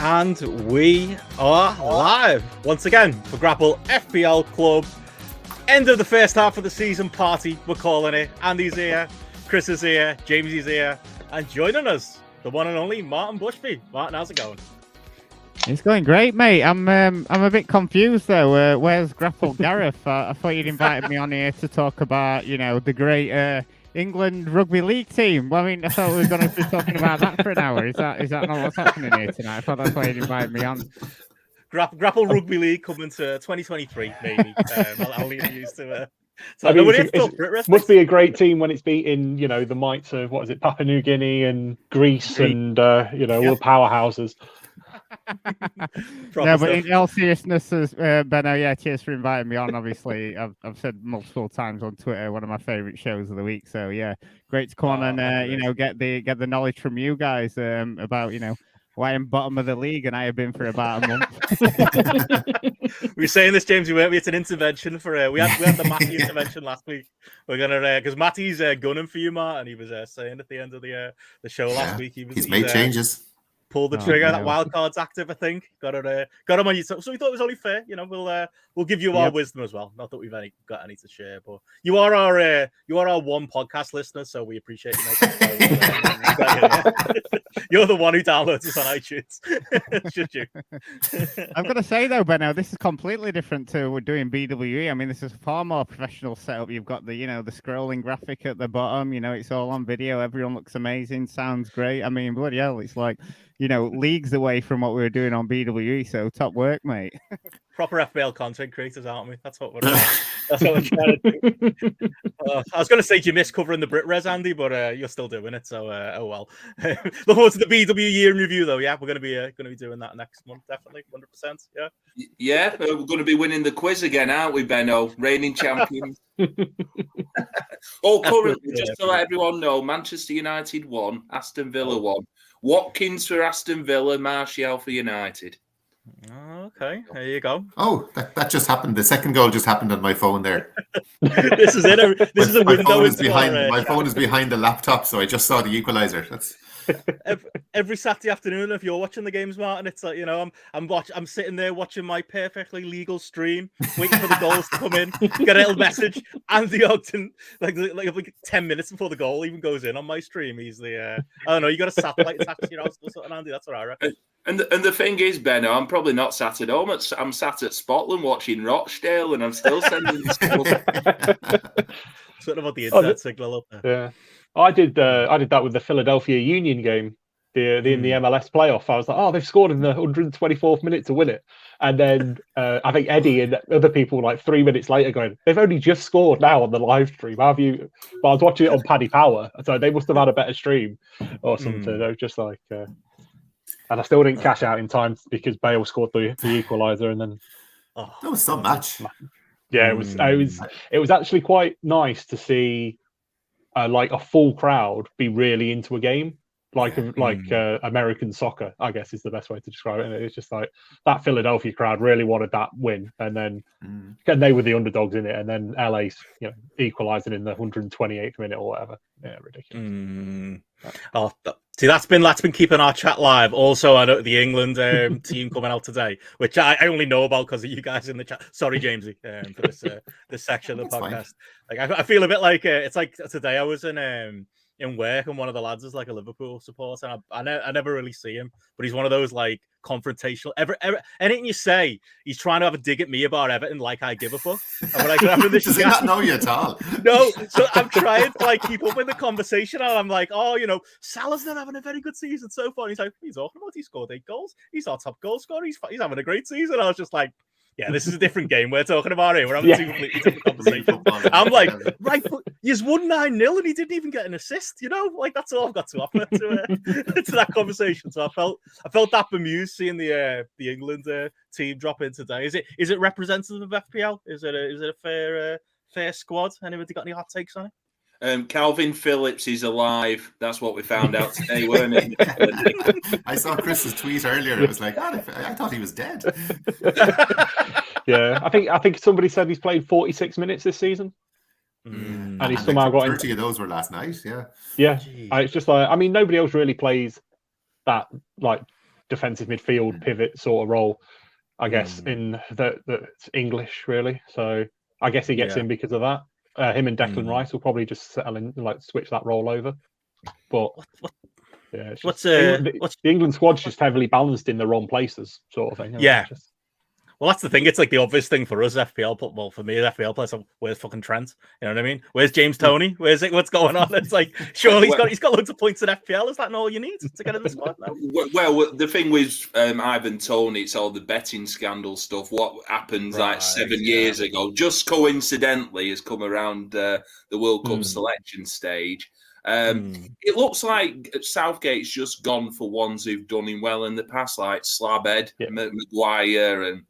And we are live once again for GRAPPL FPL Club. End of the first half of the season party, we're calling it. Andy's here, Chris is here, James is here, and joining us, the one and only Martin Bushby. Martin, how's it going? It's going great, mate. I'm a bit confused though. Where's GRAPPL Gareth? I thought you'd invited me on here to talk about, the great England rugby league team. Well, I mean, I thought we were going to be talking about that for an hour. Is that not what's happening here tonight? I thought that's why you'd invited me on. GRAPPL Rugby League coming to 2023, maybe. I'll leave you to. I mean, it must be a great team when it's beating, the mites of Papua New Guinea and Greece and all the powerhouses. No, but in all seriousness, Benno, cheers for inviting me on. Obviously, I've said multiple times on Twitter, one of my favourite shows of the week. So yeah, great to come on and get the knowledge from you guys about why I'm bottom of the league and I have been for about a month. We were saying this, James. It's an intervention for we had the Matty intervention last week. We're gonna because Matty's gunning for you, Martin. He was saying at the end of the show last week he's made changes. Pulled the trigger. That wild card's active, I think. Got him on you. So we thought it was only fair. We'll give you our wisdom as well. Not that we've got any to share, but you are our one podcast listener, so we appreciate you making You're the one who downloads us on iTunes. Should you? I've got to say though, Benno, this is completely different to we're doing BWE. I mean, this is a far more professional setup. You've got the the scrolling graphic at the bottom. It's all on video. Everyone looks amazing. Sounds great. I mean, bloody hell, it's like leagues away from what we were doing on BWE. So top work, mate. proper FPL content creators, aren't we? That's what we're trying to do. I was going to say you missed covering the Brit Res, Andy, but you're still doing it. So oh well. Look forward to the BW year in review, though. Yeah, we're going to be doing that next month, definitely, 100%. Yeah. Yeah, we're going to be winning the quiz again, aren't we, Benno? Reigning champions. Currently, just to let everyone know, Manchester United won, Aston Villa won. Watkins for Aston Villa, Martial for United. Okay, there you go. Oh, that just happened. The second goal just happened on my phone there. This is it. This is a window. My phone is behind the laptop, so I just saw the equalizer. That's every Saturday afternoon. If you're watching the games, Martin, it's like, you know, I'm sitting there watching my perfectly legal stream, waiting for the goals to come in. Get a little message, Andy Ogden, like 10 minutes before the goal even goes in on my stream. He's the I don't know. You got a satellite attached to your house or something, Andy? That's what I reckon. And the thing is, Benno, I'm probably not sat at home. I'm sat at Scotland watching Rochdale, and I'm still sending this stuff. Sort of about the internet signal up there. Yeah, I did that with the Philadelphia Union game, in the MLS playoff. I was like, oh, they've scored in the 124th minute to win it, and then I think Eddie and other people like 3 minutes later going, they've only just scored now on the live stream. How have you? But I was watching it on Paddy Power, so they must have had a better stream or something. They were just like. And I still didn't cash out in time because Bale scored the equaliser, and then that was some match. Yeah, it was actually quite nice to see like a full crowd be really into a game, like American soccer, I guess is the best way to describe it. And it's just like that Philadelphia crowd really wanted that win, and then they were the underdogs in it, and then LA, equalising in the 128th minute or whatever. Yeah, ridiculous. Oh, see, that's been keeping our chat live. Also, I know the England team coming out today, which I only know about because of you guys in the chat. Sorry, Jamesy, for this section of the podcast. Like, I feel a bit like it's like today. I was in work, and one of the lads is like a Liverpool supporter, and I never really see him, but he's one of those like confrontational. Anything you say, he's trying to have a dig at me about Everton, like I give a fuck. I'm like, does he not know you at all? No, so I'm trying to like keep up with the conversation, and I'm like, oh, Salah's not having a very good season so far. And he's like, what are you talking about? He scored 8 goals. He's our top goal scorer. He's having a great season. I was just like, yeah, this is a different game we're talking about here. We're having two completely different conversations. I'm like, right, but he's won 9-0 and he didn't even get an assist. Like that's all I've got to offer to that conversation. So I felt that bemused seeing the England team drop in today. Is it representative of FPL? Is it a fair squad? Anybody got any hot takes on it? Calvin Phillips is alive. That's what we found out today, weren't it? I saw Chris's tweet earlier. It was like, I thought he was dead. Yeah, I think somebody said he's played 46 minutes this season, and he somehow got 30 of those were last night. Yeah. It's just like, I mean, nobody else really plays that like defensive midfield pivot sort of role, I guess, in the English really. So I guess he gets in because of that. Him and Declan Rice will probably just settle in, like switch that role over. But yeah, the England squad's just heavily balanced in the wrong places, sort of thing. Yeah. Well, that's the thing. It's like the obvious thing for us, FPL. Well, for me, FPL players, where's fucking Trent? You know what I mean? Where's James Toney? Where's it? What's going on? It's like, surely he's got loads of points at FPL. Is that not all you need to get in the squad now? Well, the thing with Ivan Toney, it's all the betting scandal stuff. What happened like 7 years ago, just coincidentally, has come around the World Cup selection stage. It looks like Southgate's just gone for ones who've done him well in the past, like Slabhead, Maguire, and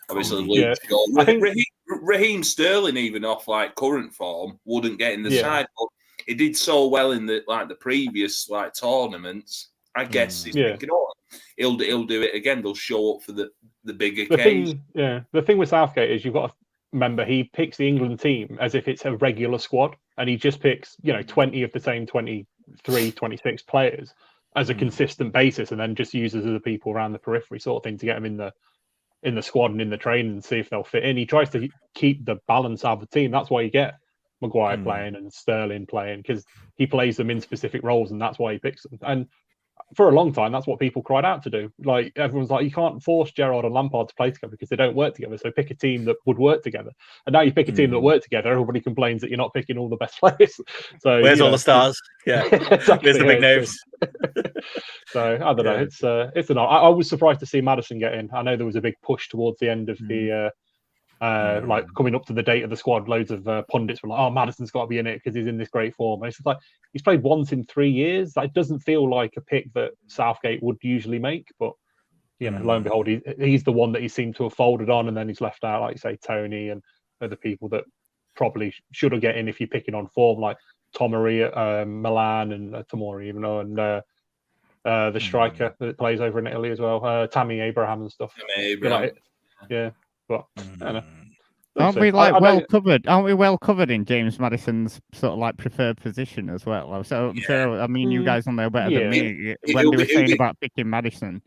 obviously Luke Shaw. I think Raheem Sterling, even off like current form, wouldn't get in the side, but he did so well in the previous like tournaments. I guess he's thinking, he'll do it again. They'll show up for the bigger case. The thing with Southgate is you've got to remember he picks the England team as if it's a regular squad, and he just picks 20 of the same 23, 26 players as a consistent basis, and then just uses other people around the periphery sort of thing to get them in the squad and in the training and see if they'll fit in. He tries to keep the balance out of the team. That's why you get Maguire playing and Sterling playing, because he plays them in specific roles, and that's why he picks them. And for a long time, that's what people cried out to do. Like, everyone's like, you can't force Gerrard and Lampard to play together because they don't work together. So pick a team that would work together. And now you pick a team that work together, everybody complains that you're not picking all the best players. So where's all the stars? Yeah, exactly. Where's the big names? So I don't know. It's an. I was surprised to see Maddison get in. I know there was a big push towards the end of the like coming up to the date of the squad. Loads of pundits were like, "Oh, Maddison's got to be in it because he's in this great form." And it's just like he's played once in 3 years. That doesn't feel like a pick that Southgate would usually make, but. Lo and behold, he's the one that he seemed to have folded on, and then he's left out, like you say, Tony and other people that probably should have get in if you're picking on form, like Tomori at Milan and Tomori, even though, and the striker that plays over in Italy as well, Tammy Abraham and stuff. But I don't know. Aren't we well covered? Aren't we well covered in James Maddison's sort of like preferred position as well? So I mean, you guys will know better than me when they were saying about picking Maddison.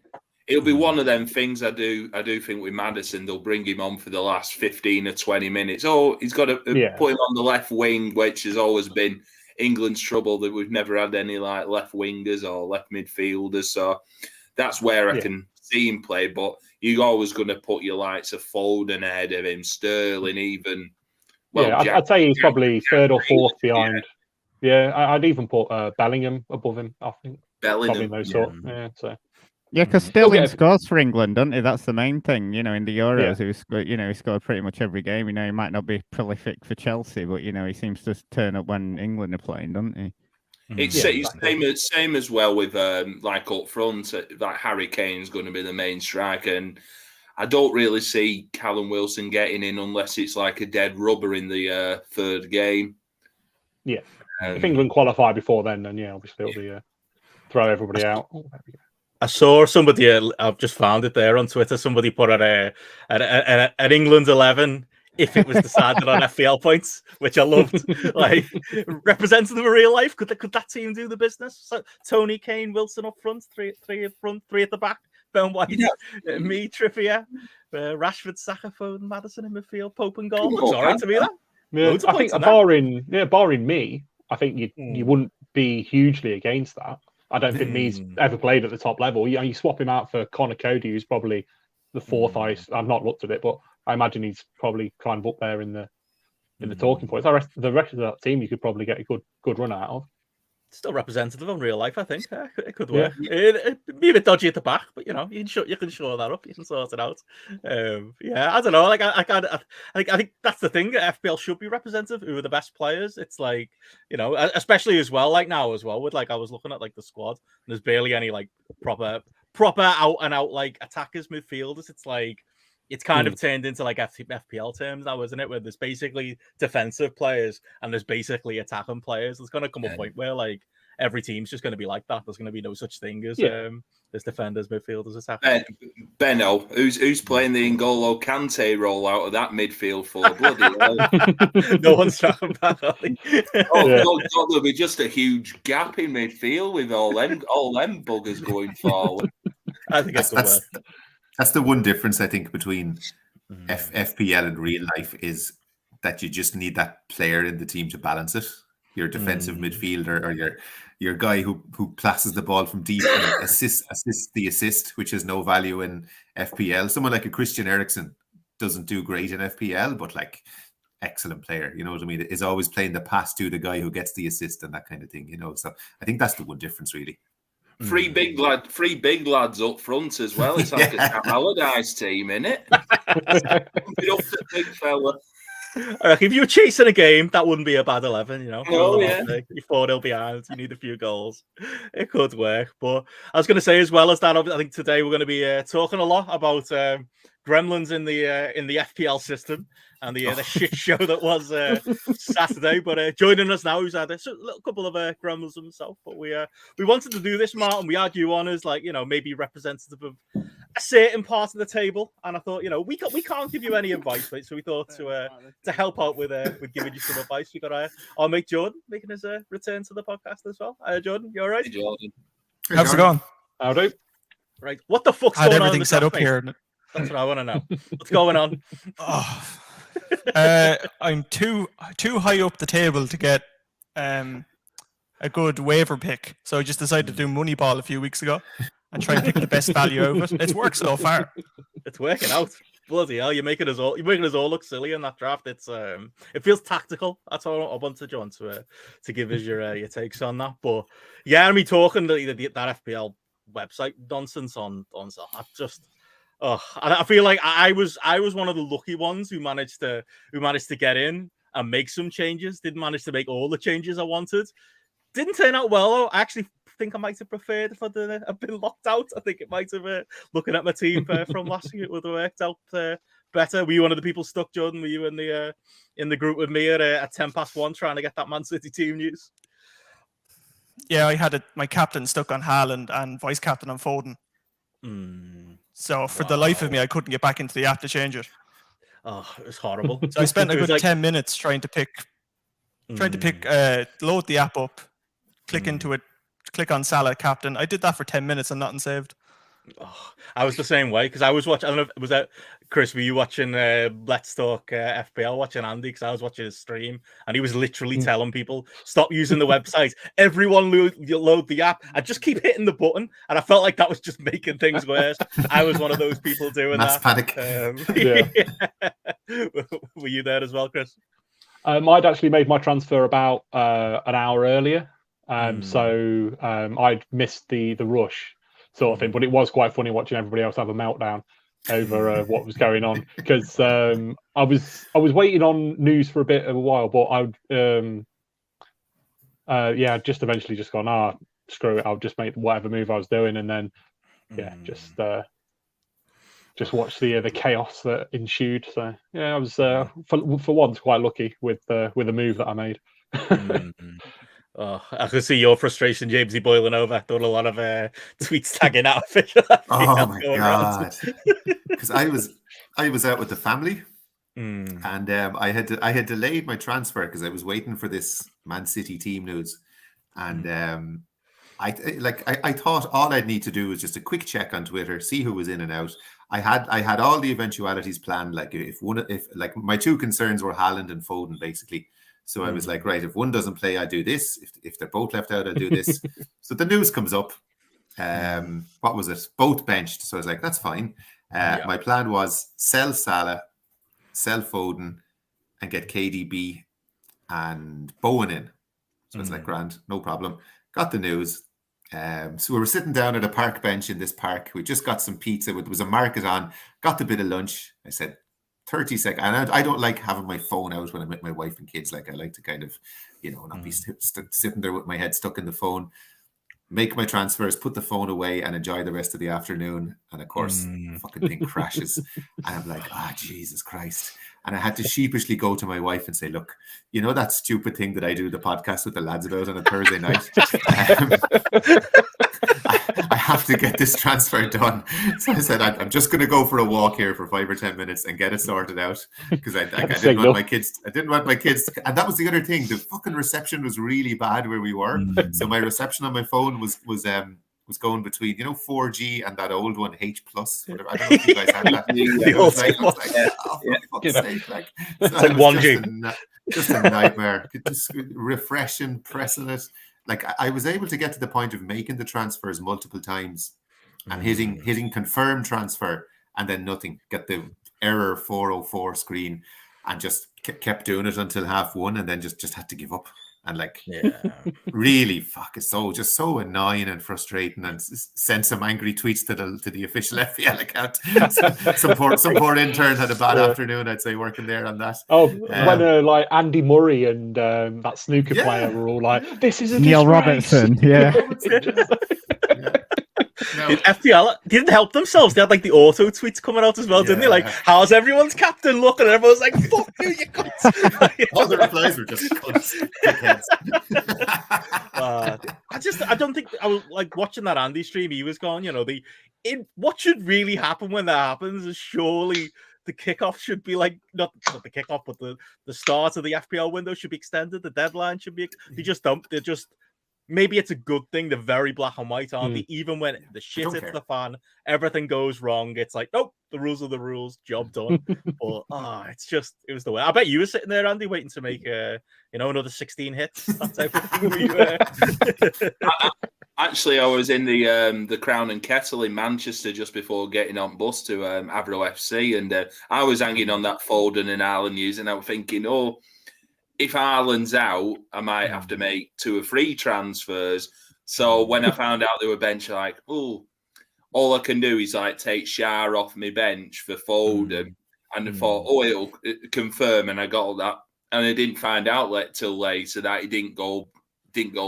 It'll be one of them things. I do think with Maddison, they'll bring him on for the last 15 or 20 minutes. Oh, he's got to put him on the left wing, which has always been England's trouble, that we've never had any like left wingers or left midfielders. So that's where I can see him play. But you're always going to put your likes of Foden ahead of him, Sterling, even. Well, I'd say he's probably third or fourth behind. Yeah, I'd even put Bellingham above him. I think Bellingham, probably no sort. So. Yeah, because Sterling scores for England, doesn't he? That's the main thing. In the Euros, he scored pretty much every game. He might not be prolific for Chelsea, but he seems to turn up when England are playing, doesn't he? It's same as well with like up front. Like Harry Kane's going to be the main striker, and I don't really see Callum Wilson getting in unless it's like a dead rubber in the third game. Yeah, if England qualify before then obviously it'll be throw everybody out. Oh, there we go. I saw somebody, I've just found it there on Twitter, somebody put an England 11 if it was decided on FPL points, which I loved. Like, representative of real life, could that team do the business? So, Tony, Kane, Wilson up front, three up front, three at the back, Ben White, me, Trippier, Rashford, Saka, Foden, Maddison in midfield, Pope and goal. Looks all right to me, that. Yeah, I think barring me, I think you wouldn't be hugely against that. I don't think he's ever played at the top level. You swap him out for Connor Cody, who's probably the fourth. I've not looked at it, but I imagine he's probably kind of up there in the talking points. The rest of that team, you could probably get a good run out of. Still representative of real life, I think. It could work. It'd be a bit dodgy at the back, but you can shore that up. You can sort it out. I don't know. Like I think that's the thing. FPL should be representative. Who are the best players? It's like especially as well. Like now as well. With I was looking at like the squad. And there's barely any like proper out and out like attackers, midfielders. It's like. It's kind of turned into like FPL terms now, isn't it? Where there's basically defensive players and there's basically attacking players. There's going to come a point where like every team's just going to be like that. There's going to be no such thing as defenders, midfielders, attackers. Benno, who's playing the N'Golo Kante role out of that midfield for? Bloody hell. No one's talking about that. There'll be just a huge gap in midfield with all them buggers going forward. I think that's the one difference I think between FPL and real life is that you just need that player in the team to balance it. Your defensive midfielder or your guy who passes the ball from deep and assists the assist, which has no value in FPL. Someone like a Christian Eriksen doesn't do great in FPL, but like excellent player, you know what I mean? Is always playing the pass to the guy who gets the assist and that kind of thing, So I think that's the one difference really. Three big lads up front as well. It's like a Allardyce team, innit? Big fella. If you were chasing a game, that wouldn't be a bad 11, Oh, yeah. You're 4-0 behind, you need a few goals. It could work. But I was going to say as well as that, I think today we're going to be talking a lot about gremlins in the FPL system and the shit show that was Saturday. But joining us now, who's had a little couple of gremlins himself. But we wanted to do this, Martin. We had you on as maybe representative of a certain part of the table, and I thought we can't give you any advice, right? So we thought to help out with giving you some advice, we got our mate Jordan making his return to the podcast as well. Jordan, you all right? Hey, Jordan. How's it going? Howdy. Right. What the fuck's I had going on? everything set up here. That's what I want to know. What's going on? I'm too high up the table to get a good waiver pick, so I just decided to do Moneyball a few weeks ago and try and pick the best value out of it. It's worked so far. It's working out. Bloody hell, you're making us all look silly in that draft. It's it feels tactical. That's all I wanted John to give us your takes on that. But yeah, I mean, talking that FPL website nonsense on I just I feel like I was one of the lucky ones who managed to get in and make some changes. Didn't manage to make all the changes I wanted. Didn't turn out well, though. I actually think I might have preferred if I'd been locked out. I think it might have, looking at my team from last year, it would have worked out better. Were you one of the people stuck, Jordan? Were you in the group with me at 1:10 trying to get that Man City team news? Yeah, I had my captain stuck on Haaland and vice captain on Foden. So for the life of me, I couldn't get back into the app to change it. Oh, it was horrible. So I spent a good 10 minutes trying to pick, load the app up, click into it, click on Salah captain. I did that for 10 minutes and nothing saved. Oh, I was the same way because I was watching. I don't know. Was that Chris? Were you watching Let's Talk FPL? Watching Andy because I was watching his stream and he was literally telling people stop using the website. Everyone load the app. I just keep hitting the button, and I felt like that was just making things worse. I was one of those people doing Mass that. panic. Were you there as well, Chris? I'd actually made my transfer about an hour earlier, so I'd missed the rush sort of thing. But it was quite funny watching everybody else have a meltdown over what was going on because I was waiting on news for a while, but I'd just eventually just gone, screw it, I'll just make whatever move I was doing, and then just watch the chaos that ensued. So yeah, I was for once quite lucky with the move that I made. Oh, I could see your frustration, Jamesy, boiling over. Done a lot of tweets tagging out official. Oh my god! Because I was out with the family, and I had delayed my transfer because I was waiting for this Man City team news, and I thought all I'd need to do was just a quick check on Twitter, see who was in and out. I had all the eventualities planned. Like if my two concerns were Haaland and Foden, basically. So I was like, right, if one doesn't play, I do this. If they're both left out, I'll do this. So the news comes up. What was it? Both benched. So I was like, that's fine. My plan was sell Salah, sell Foden, and get KDB and Bowen in. So it's like, grand, no problem. Got the news. So we were sitting down at a park bench in this park. We just got some pizza. There was a market on. Got the bit of lunch. I said, 30 seconds. And I don't like having my phone out when I'm with my wife and kids. Like I like to kind of, not be sitting there with my head stuck in the phone. Make my transfers, put the phone away, and enjoy the rest of the afternoon. And of course, the fucking thing crashes. And I'm like, Jesus Christ. And I had to sheepishly go to my wife and say, look, you know that stupid thing that I do the podcast with the lads about on a Thursday night? I have to get this transfer done. So I said, I'm just going to go for a walk here for 5 or 10 minutes and get it sorted out because I didn't want my kids. And that was the other thing. The fucking reception was really bad where we were. So my reception on my phone was going between 4G and that old one H+. Whatever. I don't know if you guys had that. It's like 1G. Just a nightmare. Just refreshing, pressing it. Like I was able to get to the point of making the transfers multiple times and hitting confirm transfer and then nothing. Get the error 404 screen and just kept doing it until half one and then just had to give up. And really, it's so annoying and frustrating. And sent some angry tweets to the official FPL account. some poor intern had a bad afternoon, I'd say, working there on that. Oh, when like Andy Murray and that snooker player were all like, "This is a Neil disgrace." Robertson, yeah. No. FPL didn't help themselves. They had like the auto tweets coming out as well, didn't they? Like, how's everyone's captain looking? And everyone's like, fuck you, you cunts. All the replies were just cunts. I don't think I was like watching that Andy stream. He was going, what should really happen when that happens is surely the kickoff should be like not the kickoff, but the start of the FPL window should be extended. The deadline should be. They just don't. They're just. Maybe it's a good thing. They're very black and white, aren't they? Even when the shit hits the fan, everything goes wrong. It's like, nope, the rules are the rules. Job done. But it was the way. I bet you were sitting there, Andy, waiting to make another 16 hits. That type of thing. Actually, I was in the Crown and Kettle in Manchester just before getting on bus to Avro FC, and I was hanging on that Foden and Ireland news, and I was thinking, oh, if Ireland's out, I might have to make 2 or 3 transfers. So when I found out they were bench, like, oh, all I can do is like take Shah off my bench for Foden, and I thought, oh, it'll confirm, and I got all that, and I didn't find out till later that he didn't go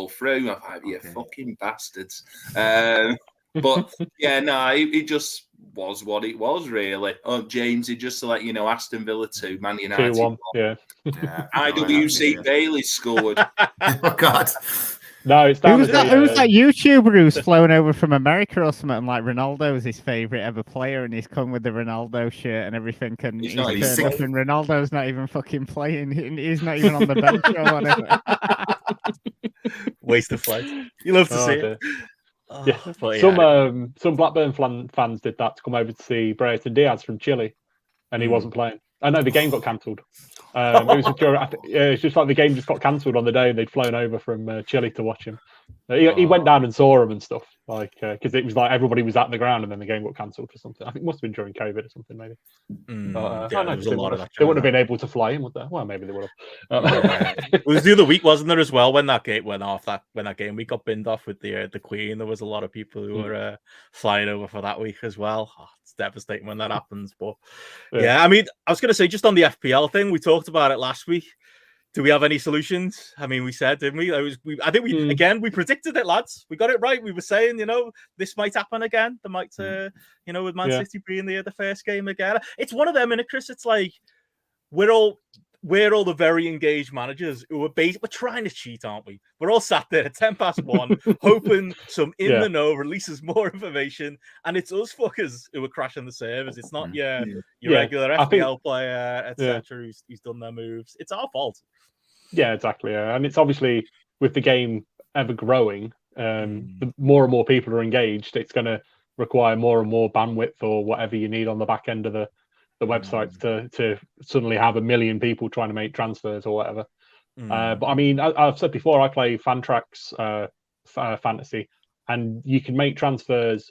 through. I thought, you fucking bastards. But yeah, no, it just was what it was, really. Oh, James, just to let you know, Aston Villa 2, Man United 2-1, yeah. IWC Bailey scored. Oh God. No, it's down Who's that YouTuber who's flown over from America or something? And like Ronaldo's his favorite ever player, and he's come with the Ronaldo shirt and everything. And he's turned up, and Ronaldo's not even fucking playing. He's not even on the bench or whatever. Waste of flight. You love to see it. Some Blackburn fans did that to come over to see Brereton Diaz from Chile, and he wasn't playing. I know the game got cancelled. It was just like the game just got cancelled on the day, and they'd flown over from Chile to watch him. He went down and saw him and stuff, like because it was like everybody was at the ground, and then the game got cancelled for something. I think it must have been during COVID or something, maybe. They wouldn't have been able to fly him, would they? Well, maybe they would have. It was the other week, wasn't there, as well, when that game went off? When that game week got binned off with the Queen, there was a lot of people who were flying over for that week as well. Oh, it's devastating when that happens, but yeah, I mean, I was going to say, just on the FPL thing, we talked about it last week. Do we have any solutions? I mean, we said, didn't we? I think we predicted it, lads. We got it right. We were saying, this might happen again. They might, with Man City being the first game again. It's one of them, innit, Chris? It's like we're all the very engaged managers who we're trying to cheat, aren't we? We're all sat there at 1:10, hoping some the know releases more information, and it's us fuckers who are crashing the servers. It's not your regular FPL player, etc. Who's done their moves. It's our fault. Yeah, exactly. And it's obviously, with the game ever growing, the more and more people are engaged, it's going to require more and more bandwidth or whatever you need on the back end of the websites to suddenly have 1 million people trying to make transfers or whatever. But I mean, I've said before, I play Fantrax Fantasy, and you can make transfers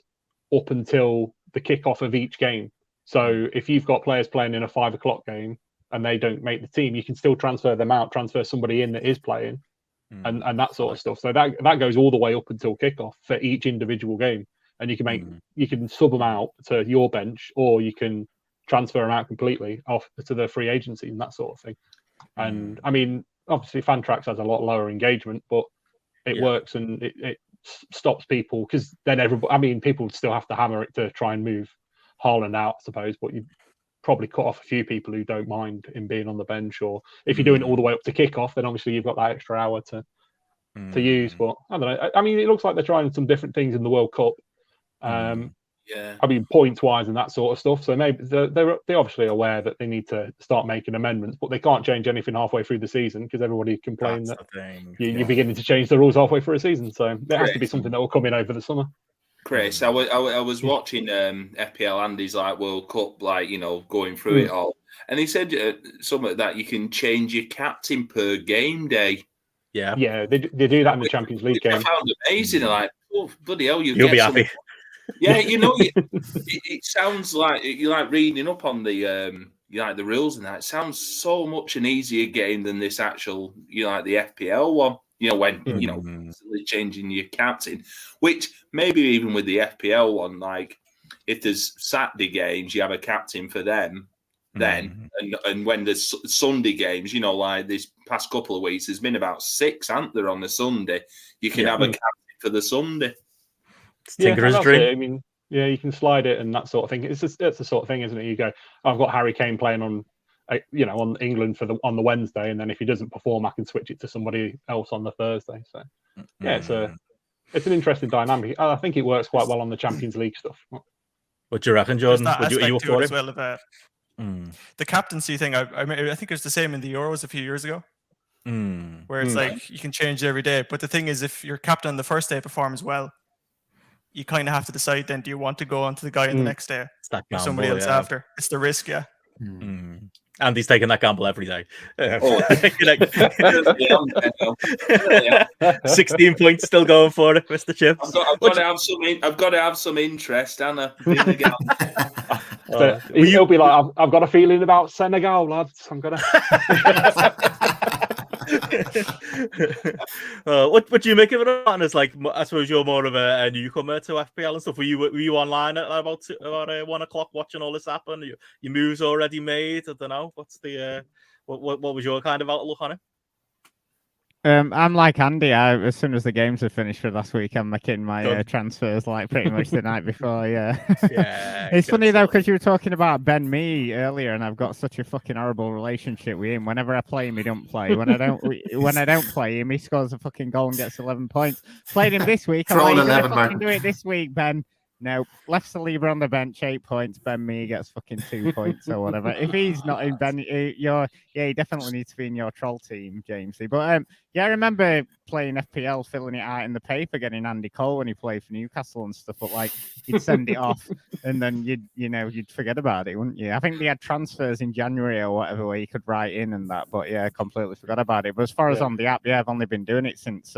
up until the kickoff of each game. So if you've got players playing in a 5 o'clock game and they don't make the team, you can still transfer them out, transfer somebody in that is playing, and that sort of stuff. So that goes all the way up until kickoff for each individual game, and you can you can sub them out to your bench, or you can transfer them out completely off to the free agency and that sort of thing. And I mean, obviously Fantrax has a lot lower engagement, but it works, and it stops people, because then people still have to hammer it to try and move Haaland out, I suppose, but you probably cut off a few people who don't mind him being on the bench, or if you're doing it all the way up to kickoff, then obviously you've got that extra hour to use. But I don't know. I mean, it looks like they're trying some different things in the World Cup. I mean, points wise and that sort of stuff. So maybe they're obviously aware that they need to start making amendments, but they can't change anything halfway through the season, because everybody complains that you're beginning to change the rules halfway through a season. So there has to be something that will come in over the summer. Chris, I was watching FPL Andy's World Cup, going through it all, and he said something that you can change your captain per game day. Yeah, they do that in the Champions League game. I found amazing. Like, oh bloody hell, you'll be happy. Yeah, it sounds like you're like reading up on the the rules and that. It sounds so much an easier game than this actual the FPL one. When changing your captain, which maybe even with the FPL one, like if there's Saturday games, you have a captain for them. Then and when there's Sunday games, like this past couple of weeks, there's been about 6, aren't there, on the Sunday? You can have a captain for the Sunday. Tinker's dream. I mean, you can slide it and that sort of thing. It's the sort of thing, isn't it? You go, I've got Harry Kane playing on England on the Wednesday, and then if he doesn't perform, I can switch it to somebody else on the Thursday. So it's an interesting dynamic. I think it works quite well on the Champions League stuff. What do you reckon, Jordan? Are you up for it as well about the captaincy thing? I think it's the same in the Euros a few years ago, where it's like you can change it every day. But the thing is, if your captain on the first day performs well, you kind of have to decide then, do you want to go on to the guy in the next day or somebody else after? It's the risk, Andy's taking that gamble every day. Oh, 16 points still going for it, Mr. Chips. I've got to have some interest, Anna. He'll be like, I've got a feeling about Senegal, lads. I'm gonna. What do you make of it? And it's like, I suppose you're more of a newcomer to FPL and stuff. Were you online at about 1 o'clock watching all this happen? Your moves already made? I don't know. What's the what was your kind of outlook on it? I'm like Andy. As soon as the games are finished for last week, I'm making my transfers like pretty much the night before. Yeah. It's funny though because you were talking about Ben Mee earlier, and I've got such a fucking horrible relationship with him. Whenever I play him, he don't play. When I don't play him, he scores a fucking goal and gets 11 points. Played him this week. I'm like, 11, fucking do it this week, Ben. No, left Saliba on the bench, 8 points. Ben Mee gets fucking 2 points or whatever. If he's not in Ben, he definitely needs to be in your troll team, Jamesy. But I remember playing FPL, filling it out in the paper, getting Andy Cole when he played for Newcastle and stuff. But like, you'd send it off, and then you'd forget about it, wouldn't you? I think they had transfers in January or whatever where you could write in and that. But yeah, I completely forgot about it. But as far as on the app, I've only been doing it since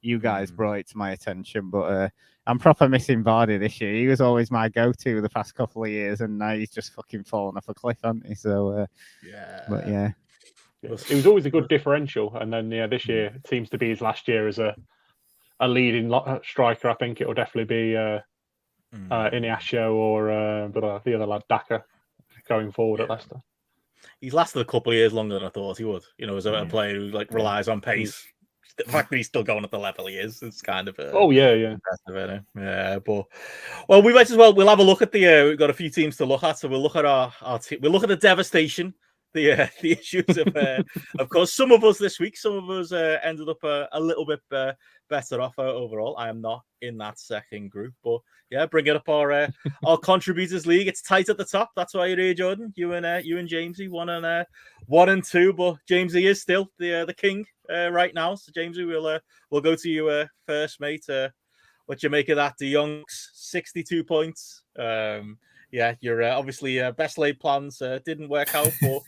you guys brought it to my attention. But I'm proper missing Vardy this year. He was always my go-to the past couple of years, and now he's just fucking fallen off a cliff, hasn't he? So, but yeah. It was always a good differential, and then this year it seems to be his last year as a leading striker. I think it will definitely be Iniasio or the other lad Daka going forward at Leicester. He's lasted a couple of years longer than I thought he would. As a player who relies on pace. The fact that he's still going at the level he is, it's kind of impressive, isn't it? Yeah, but we might as well. We'll have a look at the. We've got a few teams to look at, so we'll look at our team. We'll look at the devastation, the issues of course. Some of us this week, some of us ended up a little bit better off overall. I am not in that second group, but yeah, bringing up our contributors league. It's tight at the top. That's why you're here, Jordan. You and Jamesy, 1 and 2, but Jamesy is still the king right now. So Jamesy, we'll go to you first, mate. What you make of that? De Jong's 62 points. You're obviously best laid plans didn't work out, but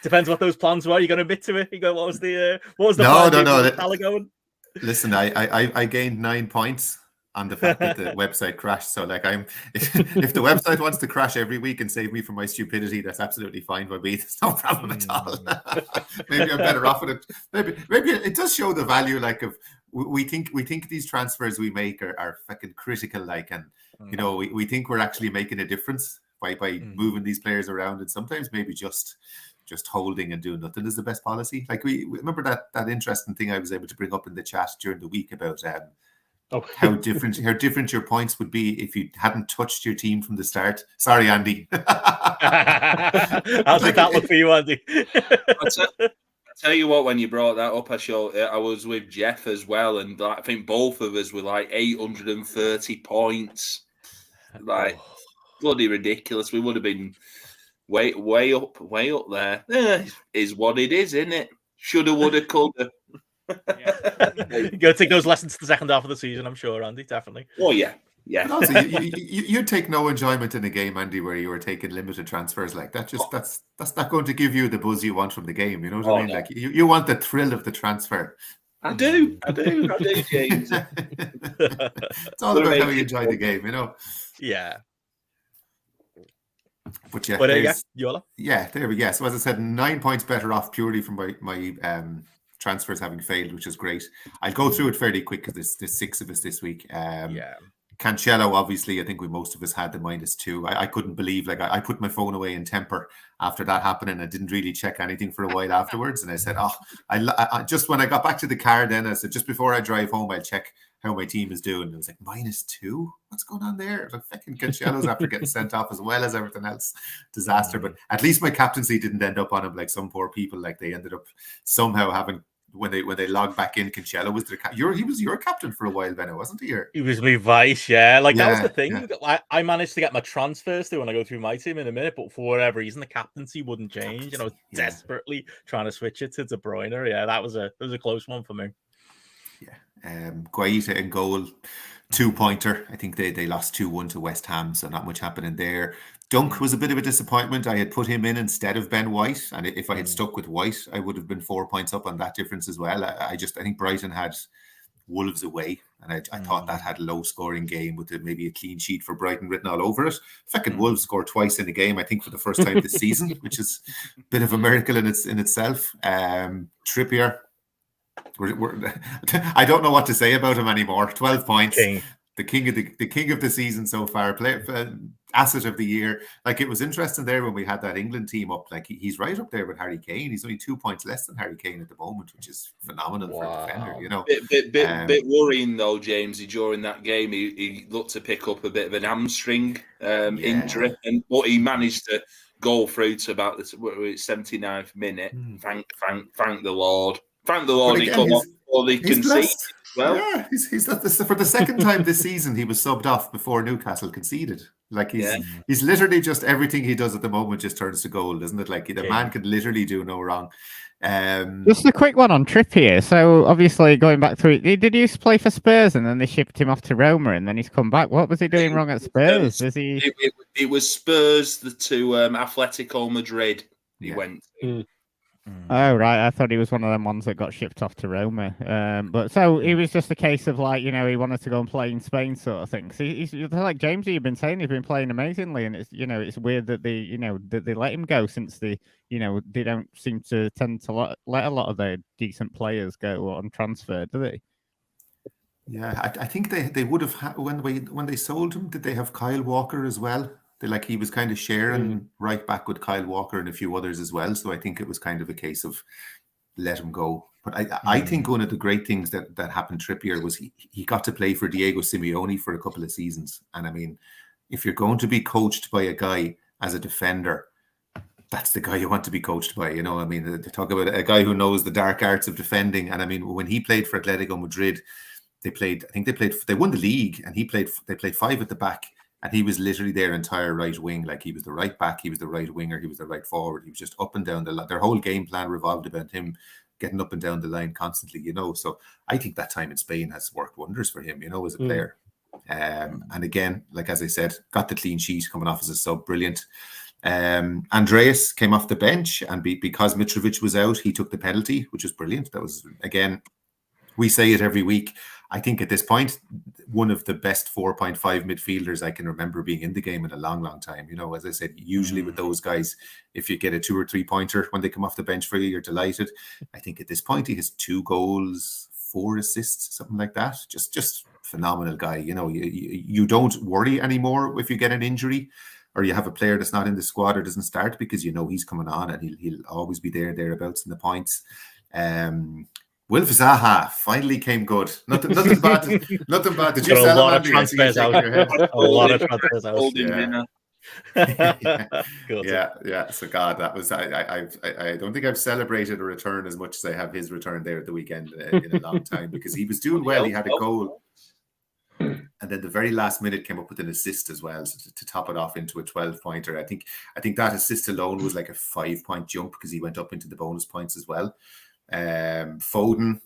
depends what those plans were. You're going to admit to it. You go, what was the plan? No. Going? Listen, I gained 9 points on the fact that the website crashed. So if the website wants to crash every week and save me from my stupidity, that's absolutely fine by me. There's no problem at all. Maybe I'm better off with it. Maybe it does show the value of we think these transfers we make are fucking critical, and we think we're actually making a difference by moving these players around, and sometimes maybe just holding and doing nothing is the best policy. We remember that interesting thing I was able to bring up in the chat during the week about how different your points would be if you hadn't touched your team from the start. Sorry, Andy. How's that look for you, Andy? I'll tell you what, when you brought that up, I was with Jeff as well, and I think both of us were 830 points. Bloody ridiculous. We would have been way up there. Is what it is, isn't it? Shoulda, woulda, coulda. You're going to take those lessons to the second half of the season, I'm sure, Andy, definitely. Oh, yeah. Also, you take no enjoyment in a game, Andy, where you were taking limited transfers like that. That's not going to give you the buzz you want from the game. You know what I mean? No. You want the thrill of the transfer. I do, James. It's all about how you enjoy the game, Yeah. But yeah, there we go. So as I said, 9 points better off purely from my transfers having failed, which is great. I'll go through it fairly quick because there's 6 of us this week. Cancelo, obviously, I think most of us had the -2. I couldn't believe, I put my phone away in temper after that happening. I didn't really check anything for a while afterwards. And I said, I just when I got back to the car then, I said, just before I drive home, I'll check how my team is doing. And I was like, -2? What's going on there? Fucking Cancelo's after getting sent off as well as everything else. Disaster. But at least my captaincy didn't end up on him like some poor people. They ended up somehow having... When they logged back in, Cancelo was he was your captain for a while, Benno, wasn't he? He was my vice, that was the thing. Yeah. I managed to get my transfers through when I go through my team in a minute, but for whatever reason, the captaincy wouldn't change, and I was desperately trying to switch it to De Bruyne. Yeah, that was a close one for me. Yeah, Guaita in goal. 2-pointer. I think they lost 2-1 to West Ham, so not much happening there. Dunk was a bit of a disappointment. I had put him in instead of Ben White, and if I had stuck with White, I would have been 4 points up on that difference as well. I think Brighton had Wolves away, and I thought that had a low-scoring game with maybe a clean sheet for Brighton written all over it. Fucking Wolves scored twice in a game, I think, for the first time this season, which is a bit of a miracle in itself. Trippier, I don't know what to say about him anymore. 12 points. The king of the season so far, asset of the year. Like, it was interesting there when we had that England team up. Like, he's right up there with Harry Kane. He's only 2 points less than Harry Kane at the moment, which is phenomenal for a defender. You know, bit worrying though, Jamesy. During that game, he looked to pick up a bit of an hamstring injury, but he managed to go through to about the 79th minute. Thank the Lord. Thank the Lord. He come off before they conceded. Well, yeah, he's not for the second time this season. He was subbed off before Newcastle conceded. Like, he's literally just everything he does at the moment just turns to gold, isn't it? Like, the man can literally do no wrong. Just a quick one on Trippier. So obviously, going back through it, did he used to play for Spurs and then they shipped him off to Roma and then he's come back? What was he doing wrong at Spurs? It was Spurs to Atletico Madrid. He went to. Oh, right. I thought he was one of them ones that got shipped off to Roma. But so it was just a case of, like, he wanted to go and play in Spain, sort of thing. So he's like James, you've been saying, he's been playing amazingly, and it's weird that they let him go, since they don't seem to tend to let a lot of their decent players go on transfer, do they? Yeah, I think they would have when they sold him. Did they have Kyle Walker as well? He was kind of sharing right back with Kyle Walker and a few others as well. So I think it was kind of a case of let him go. But I think one of the great things that happened Trippier was he got to play for Diego Simeone for a couple of seasons. And I mean, if you're going to be coached by a guy as a defender, that's the guy you want to be coached by. I mean, they talk about a guy who knows the dark arts of defending. And I mean, when he played for Atletico Madrid, they won the league, and they played 5 at the back. And he was literally their entire right wing. Like, he was the right back, he was the right winger, he was the right forward. He was just up and down the line. Their whole game plan revolved about him getting up and down the line constantly, So I think that time in Spain has worked wonders for him, as a player. And again, like, as I said, got the clean sheet coming off as a sub, brilliant. Andreas came off the bench, and because Mitrovic was out, he took the penalty, which was brilliant. That was, again, we say it every week. I think at this point, one of the best 4.5 midfielders I can remember being in the game in a long, long time. As I said, usually with those guys, if you get a 2 or 3 pointer when they come off the bench for you, you're delighted. I think at this point, he has 2 goals, 4 assists, something like that. Just phenomenal guy. You don't worry anymore if you get an injury or you have a player that's not in the squad or doesn't start, because he's coming on and he'll always be thereabouts in the points. Wilf Zaha finally came good. Nothing bad. Did you sell him, Andy? A lot of transfers out. Yeah. So God, that was I don't think I've celebrated a return as much as I have his return there at the weekend in a long time, because he was doing well. He had a goal, and then the very last minute came up with an assist as well, so to top it off into a 12-pointer. I think that assist alone was like a 5-point jump, because he went up into the bonus points as well. Foden,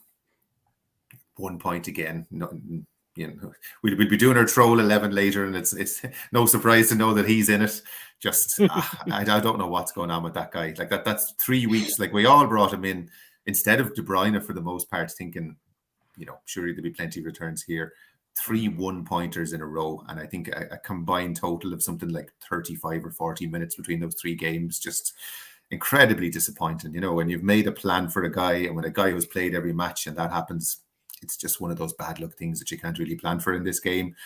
1 point again. We'll be doing our troll 11 later, and it's no surprise to know that he's in it. Just I don't know what's going on with that guy. Like, that's 3 weeks. Like, we all brought him in instead of De Bruyne for the most part, thinking, surely there'll be plenty of returns here. 3 1-pointers in a row, and I think a combined total of something like 35 or 40 minutes between those 3 games. Just incredibly disappointing, when you've made a plan for a guy, and when a guy who's played every match and that happens, it's just one of those bad luck things that you can't really plan for in this game.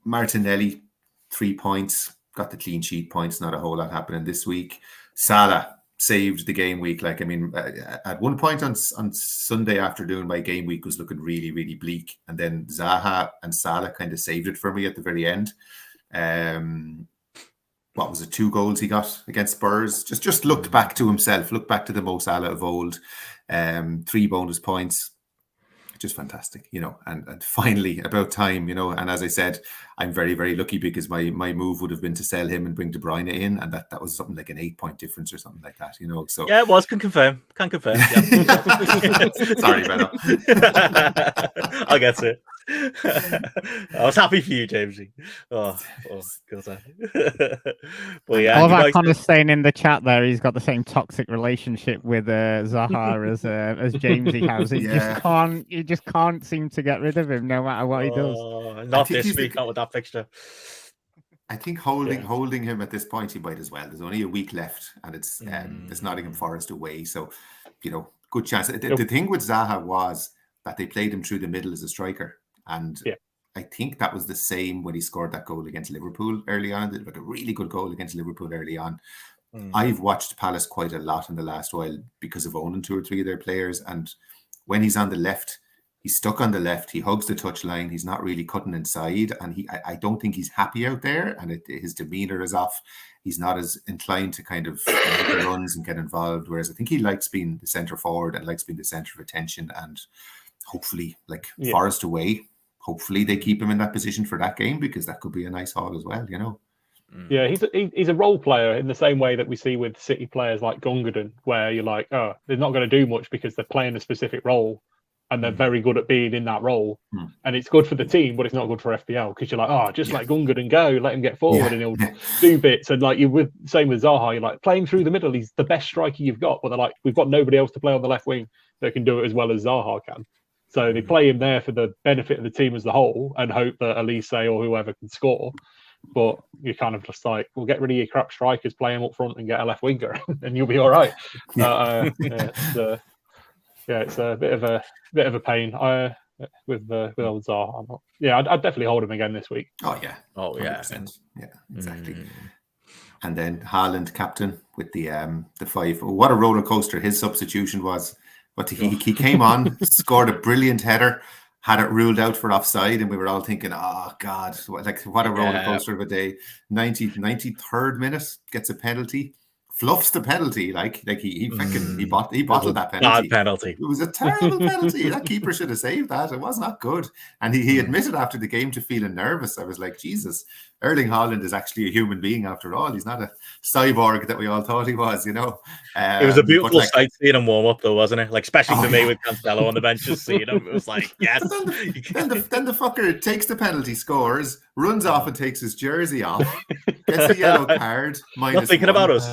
Martinelli, 3 points, got the clean sheet points, not a whole lot happening this week. Salah saved the game week. Like, I mean, at one point on Sunday afternoon, my game week was looking really, really bleak, and then Zaha and Salah kind of saved it for me at the very end. What was it, 2 goals he got against Spurs? Just looked back to himself, looked back to the Mo Salah of old. 3 bonus points, just fantastic, and finally, about time, and as I said, I'm very, very lucky, because my move would have been to sell him and bring De Bruyne in, and that was something like an 8-point difference or something like that, so yeah, it was. Can confirm. Yeah. Sorry, Benno. I'll get it. I was happy for you, Jamesy. Oh God. But yeah, I love you how guys. Connor's saying in the chat there he's got the same toxic relationship with Zaha as Jamesy has. You just can't seem to get rid of him no matter what he does. Not this week, not with that fixture. I think holding him at this point, he might as well. There's only a week left, and it's Nottingham Forest away, so good chance. The thing with Zaha was that they played him through the middle as a striker, and I think that was the same when he scored that goal against Liverpool early on. Like a really good goal against Liverpool early on. I've watched Palace quite a lot in the last while because of owning 2 or 3 of their players, and when he's on the left, he's stuck on the left. He hugs the touchline. He's not really cutting inside, and I don't think he's happy out there. And his demeanor is off. He's not as inclined to kind of make the runs and get involved. Whereas I think he likes being the centre forward and likes being the centre of attention. And hopefully, Forest away, hopefully they keep him in that position for that game, because that could be a nice haul as well. Yeah, he's a role player in the same way that we see with City players like Gundogan, where you're like, oh, they're not going to do much because they're playing a specific role. And they're very good at being in that role. And it's good for the team, but it's not good for FPL, because you're like, oh, just let Gundogan go, let him get forward and he'll do bits. And same with Zaha, you're like, play him through the middle. He's the best striker you've got. But they're like, we've got nobody else to play on the left wing that can do it as well as Zaha can. So they play him there for the benefit of the team as a whole and hope that Elise or whoever can score. But you're kind of just like, we'll get rid of your crap strikers, play him up front and get a left winger and you'll be all right. It's a bit of a pain with old Zaha. I'd definitely hold him again this week. Oh yeah, 100%. Yeah, exactly. And then Haaland captain with the 5. What a roller coaster his substitution was. But he came on, scored a brilliant header, had it ruled out for offside, and we were all thinking, oh God, what a roller coaster of a day. 93rd minute, gets a penalty. Fluffs the penalty, he bottled that penalty. Bad penalty. It was a terrible penalty. That keeper should have saved that. It was not good. And he admitted after the game to feeling nervous. I was like, Jesus, Erling Haaland is actually a human being after all. He's not a cyborg that we all thought he was, It was a beautiful sight seeing him warm up, though, wasn't it? Especially for me with Cancelo on the bench, just seeing him. It was like, yes. Then the fucker takes the penalty, scores, runs off and takes his jersey off, gets a yellow card. Not thinking about us.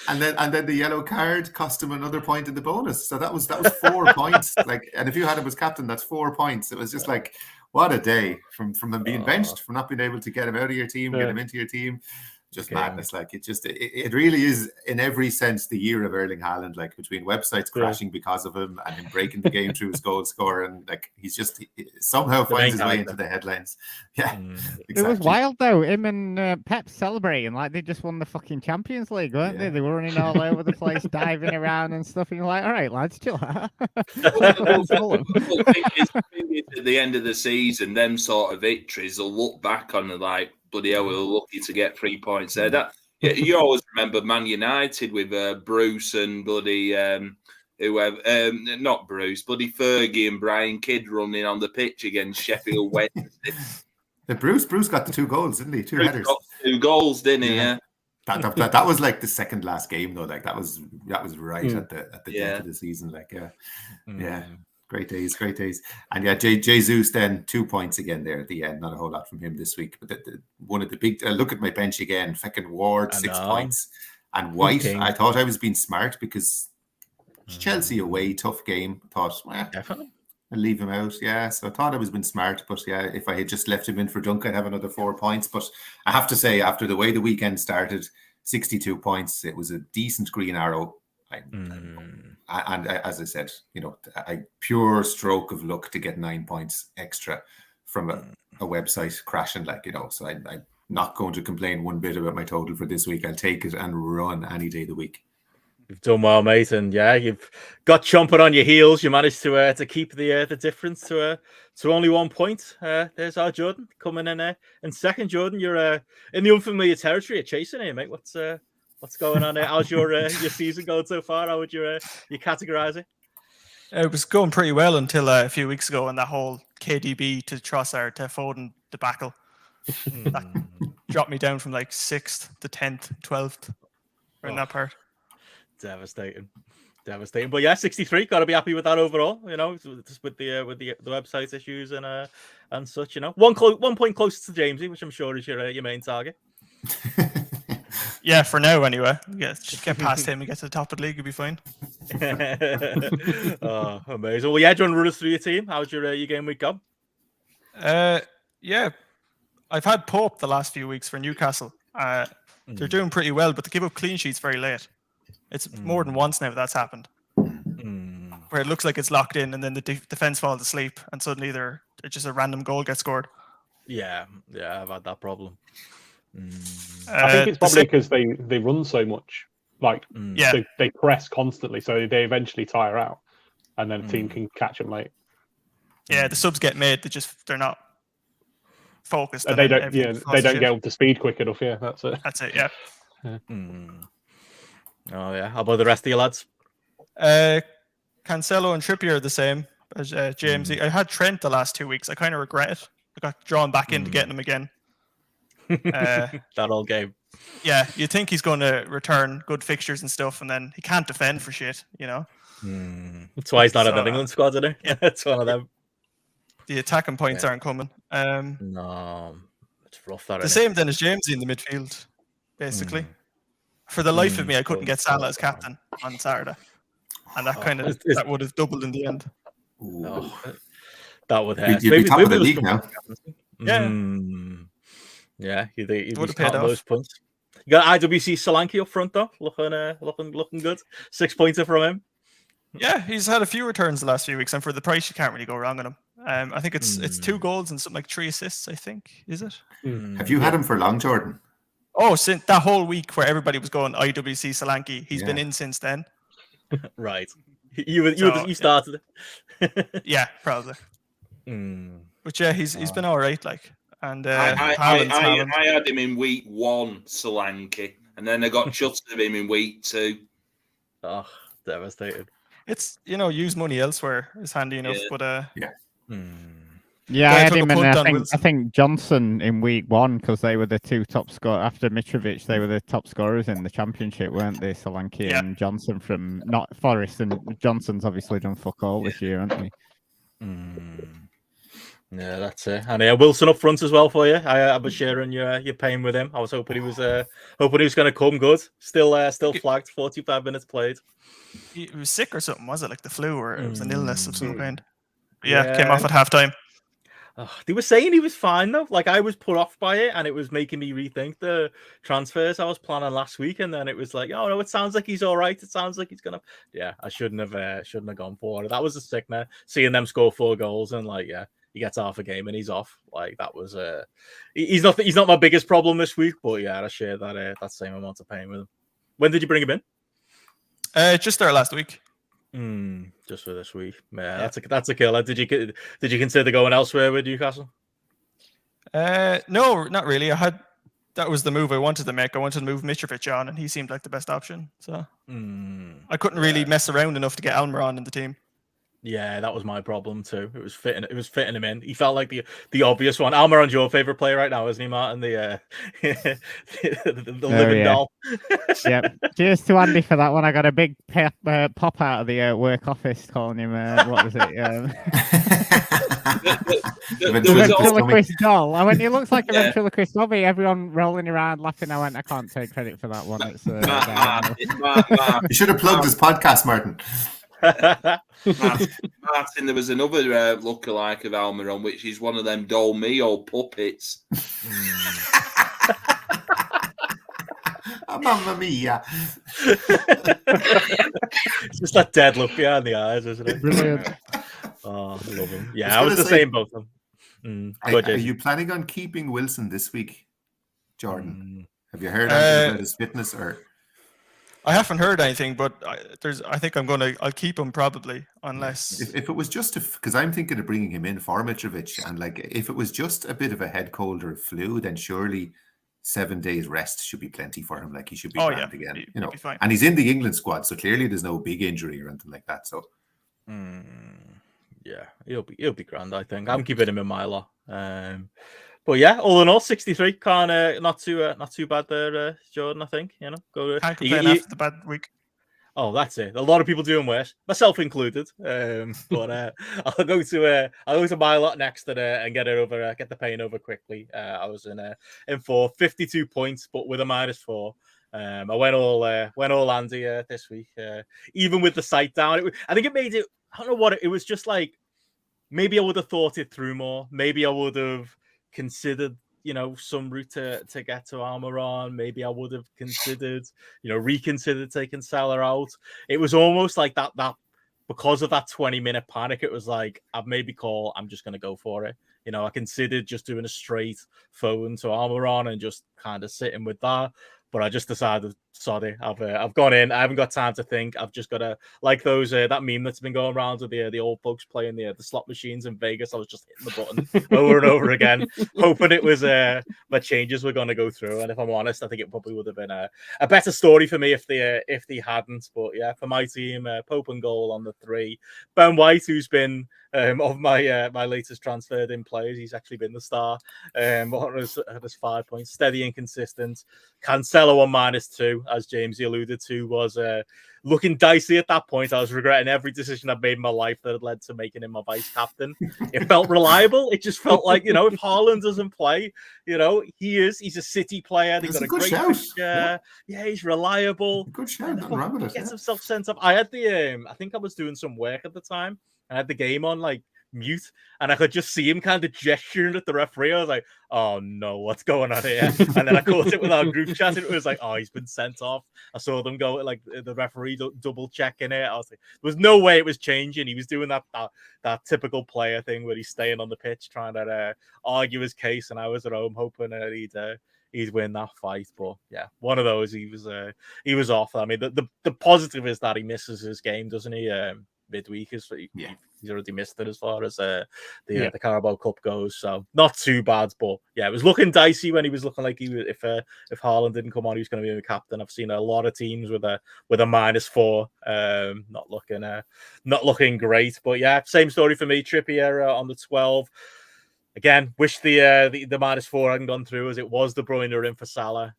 And then the yellow card cost him another point in the bonus. So that was 4 points. And if you had him as captain, that's 4 points. It was just like, what a day from him being benched, from not being able to get him out of your team, get him into your team. Just madness. It really is in every sense the year of Erling Haaland, between websites crashing because of him and him breaking the game through his goal score, and he somehow finds his way into the headlines. Exactly. It was wild though, him and Pep celebrating like they just won the fucking Champions League, weren't they? They were running all over the place, diving around and stuff, and you're like, all right lads, chill out. The thing is, at the end of the season, them sort of victories will look back on and like, bloody hell, we were lucky to get 3 points there. That you always remember Man United with Bruce and bloody whoever, not Bruce, bloody Fergie and Brian Kidd running on the pitch against Sheffield Wednesday. Bruce got the 2 goals, didn't he? 2 headers. Got 2 goals, didn't he? Yeah. That was like the second last game though. That was right at the end of the season. Great days. And Jesus then 2 points again there at the end. Not a whole lot from him this week. But one of the big look at my bench again. Fucking Ward 6 points, and White. I thought I was being smart because Chelsea away, tough game. Thought definitely I'll leave him out. Yeah, so I thought I was being smart. But if I had just left him in for Dunk, I'd have another 4 points. But I have to say, after the way the weekend started, 62 points. It was a decent green arrow. And as I said, a pure stroke of luck to get 9 points extra from a website crashing, So I'm not going to complain one bit about my total for this week. I'll take it and run any day of the week. You've done well, mate, and you've got chomping on your heels. You managed to keep the difference to only 1 point. There's our Jordan coming in second. Jordan, you're in the unfamiliar territory of chasing here, mate. What's going on there? How's your season going so far? How would you categorize it? It was going pretty well until a few weeks ago, and that whole KDB to Trossard to Foden debacle that dropped me down from 6th to 10th, 12th, in that part. Devastating. devastating. But yeah, 63. Got to be happy with that overall. You know, just with the website issues and such. You know, one point closer to Jamesy, which I'm sure is your main target. Yeah, for now anyway. Yeah, just get past him and get to the top of the league, you'll be fine. Oh, amazing. Well, yeah, do you want to run us through your team? How's your game week gone? Yeah, I've had Pope the last few weeks for Newcastle. They're doing pretty well, but they give up clean sheets very late. It's more than once now that's happened. Where it looks like it's locked in, and then the defense falls asleep, and suddenly they're just a random goal gets scored. Yeah, I've had that problem. I think it's probably because they run so much. Like, they press constantly, so they eventually tire out, and then a team can catch them late. Yeah, the subs get made. They're not focused. They don't get up to speed quick enough. Yeah, that's it. That's it. Yeah. Oh yeah. How about the rest of you lads? Cancelo and Trippier are the same as James. I had Trent the last 2 weeks. I kind of regret it. I got drawn back into getting him again. That old game. Yeah, you think he's going to return good fixtures and stuff, and then he can't defend for shit, you know. That's why he's not in the England squad, isn't he? Yeah. It's one of them. The attacking points aren't coming. No, it's rough. That the same then as Jamesy in the midfield, basically. For the life of me, I couldn't get Salah as captain on Saturday, and that that would have doubled in the end. That would have. You'd be top of the league now. Yeah. Yeah, you'd be paid off. those points. You got IWC Solanke up front though, looking good. 6 pointer from him. Yeah, he's had a few returns the last few weeks, and for the price, you can't really go wrong on him. I think it's 2 goals and something like 3 assists. I think is it? Have you had him for long, Jordan? Oh, since that whole week where everybody was going IWC Solanke, he's been in since then. Right. You started it. Yeah, probably. But yeah, he's been all right. Like, and I had him in week 1, Solanke, and then I got shots of him in week 2. Oh, devastated. It's use money elsewhere is handy enough, but yeah, I had him, and I think Johnson in week 1 because they were the 2 top scorers after Mitrovic. They were the top scorers in the championship, weren't they? Solanke and Johnson from not Forest, and Johnson's obviously done fuck all this year, hasn't he? Yeah, that's it. And Wilson up front as well for you. I was sharing your pain with him. I was hoping he was going to come good. Still flagged. 45 minutes played. He was sick or something, was it? Like the flu, or it was an illness of some kind. But yeah, came off at halftime. They were saying he was fine though. Like I was put off by it, and it was making me rethink the transfers I was planning last week. And then it was like, oh no, it sounds like he's all right. It sounds like he's gonna. Yeah, I shouldn't have gone for it. That was a sickener. Seeing them score 4 goals and he gets half a game and he's off. Like that was he's not my biggest problem this week, but yeah, I share that same amount of pain with him. When did you bring him in? Just there last week. Just for this week. Yeah, that's a killer. Did you consider going elsewhere with Newcastle? No, not really. That was the move I wanted to make. I wanted to move Mitrovic on, and he seemed like the best option. So I couldn't really mess around enough to get Almiron in the team. Yeah, that was my problem too. It was fitting him in. He felt like the obvious one. Almiron's your favorite player right now, isn't he, Martin? The living doll. Yep. Cheers to Andy for that one. I got a big pop out of the work office calling him. What was it? Ventriloquist doll. I went, he looks like a ventriloquist Bobby. Everyone rolling around laughing. I went, I can't take credit for that one. It's you should have plugged his podcast, Martin. Martin, there was another lookalike of Almiron, which is one of them Dol Mio puppets. Mamma mia! It's just that dead look behind the eyes, isn't it? Brilliant. Oh, I love him. Yeah, I was the same both of them. Are you planning on keeping Wilson this week, Jordan? Have you heard anything about his fitness or? I haven't heard anything, but I think I'll keep him probably, unless if it was just because I'm thinking of bringing him in for Mitrovic, and if it was just a bit of a head cold or flu, then surely 7 days rest should be plenty for him. Like he should be grand again, he'll be fine. And he's in the England squad, so clearly there's no big injury or anything like that. So yeah, he'll be grand. I think I'm keeping him in my lot. But yeah, all in all, 63 not too bad there, Jordan. I think can't complain after the bad week. Oh, that's it. A lot of people doing worse, myself included. But I'll go to my lot next and get it over, get the pain over quickly. I was in for 52 points, but with a -4. I went all Andy this week, even with the site down. I think it made it. I don't know what it was. Just like maybe I would have thought it through more. Maybe I would have considered, some route to get to Armoron. Maybe I would have considered, reconsidered taking Salah out. It was almost like that because of that 20-minute panic, it was like, I'm just going to go for it. I considered just doing a straight phone to Armoron and just kind of sitting with that. But I just decided, sorry, I've gone in. I haven't got time to think. I've just got to, like those that meme that's been going around with the old bugs playing the slot machines in Vegas. I was just hitting the button over and over again, hoping it was my changes were going to go through. And if I'm honest, I think it probably would have been a better story for me if they hadn't. But yeah, for my team, Pope and goal on the 3. Ben White, who's been of my latest transferred in players, he's actually been the star. On his 5 points, steady and consistent. Cancelo on -2, as James alluded to, was looking dicey at that point. I was regretting every decision I've made in my life that had led to making him my vice captain. It felt reliable. It just felt like, if Haaland doesn't play, he's a City player. They've got a great fixture. Yeah, he's reliable. Good shout. Nothing wrong with it. Gets himself sent up. I had I think I was doing some work at the time. I had the game on like mute, and I could just see him kind of gesturing at the referee. I was like, oh no, what's going on here? And then I caught it with our group chat, and it was like, oh, he's been sent off. I saw them go like the referee double checking it. I was like, there was no way it was changing. He was doing that typical player thing where he's staying on the pitch trying to argue his case, and I was at home hoping that he'd win that fight. But yeah, one of those, he was off. I mean, the positive is that he misses his game, doesn't he? Midweek he's already missed it as far as the Carabao Cup goes, so not too bad. But yeah, it was looking dicey when he was looking like he was, if Haaland didn't come on, he was going to be the captain. I've seen a lot of teams with a -4, not looking great. But yeah, same story for me. Trippier on the 12. Again, wish the -4 hadn't gone through, as it was De Bruyne in for Salah.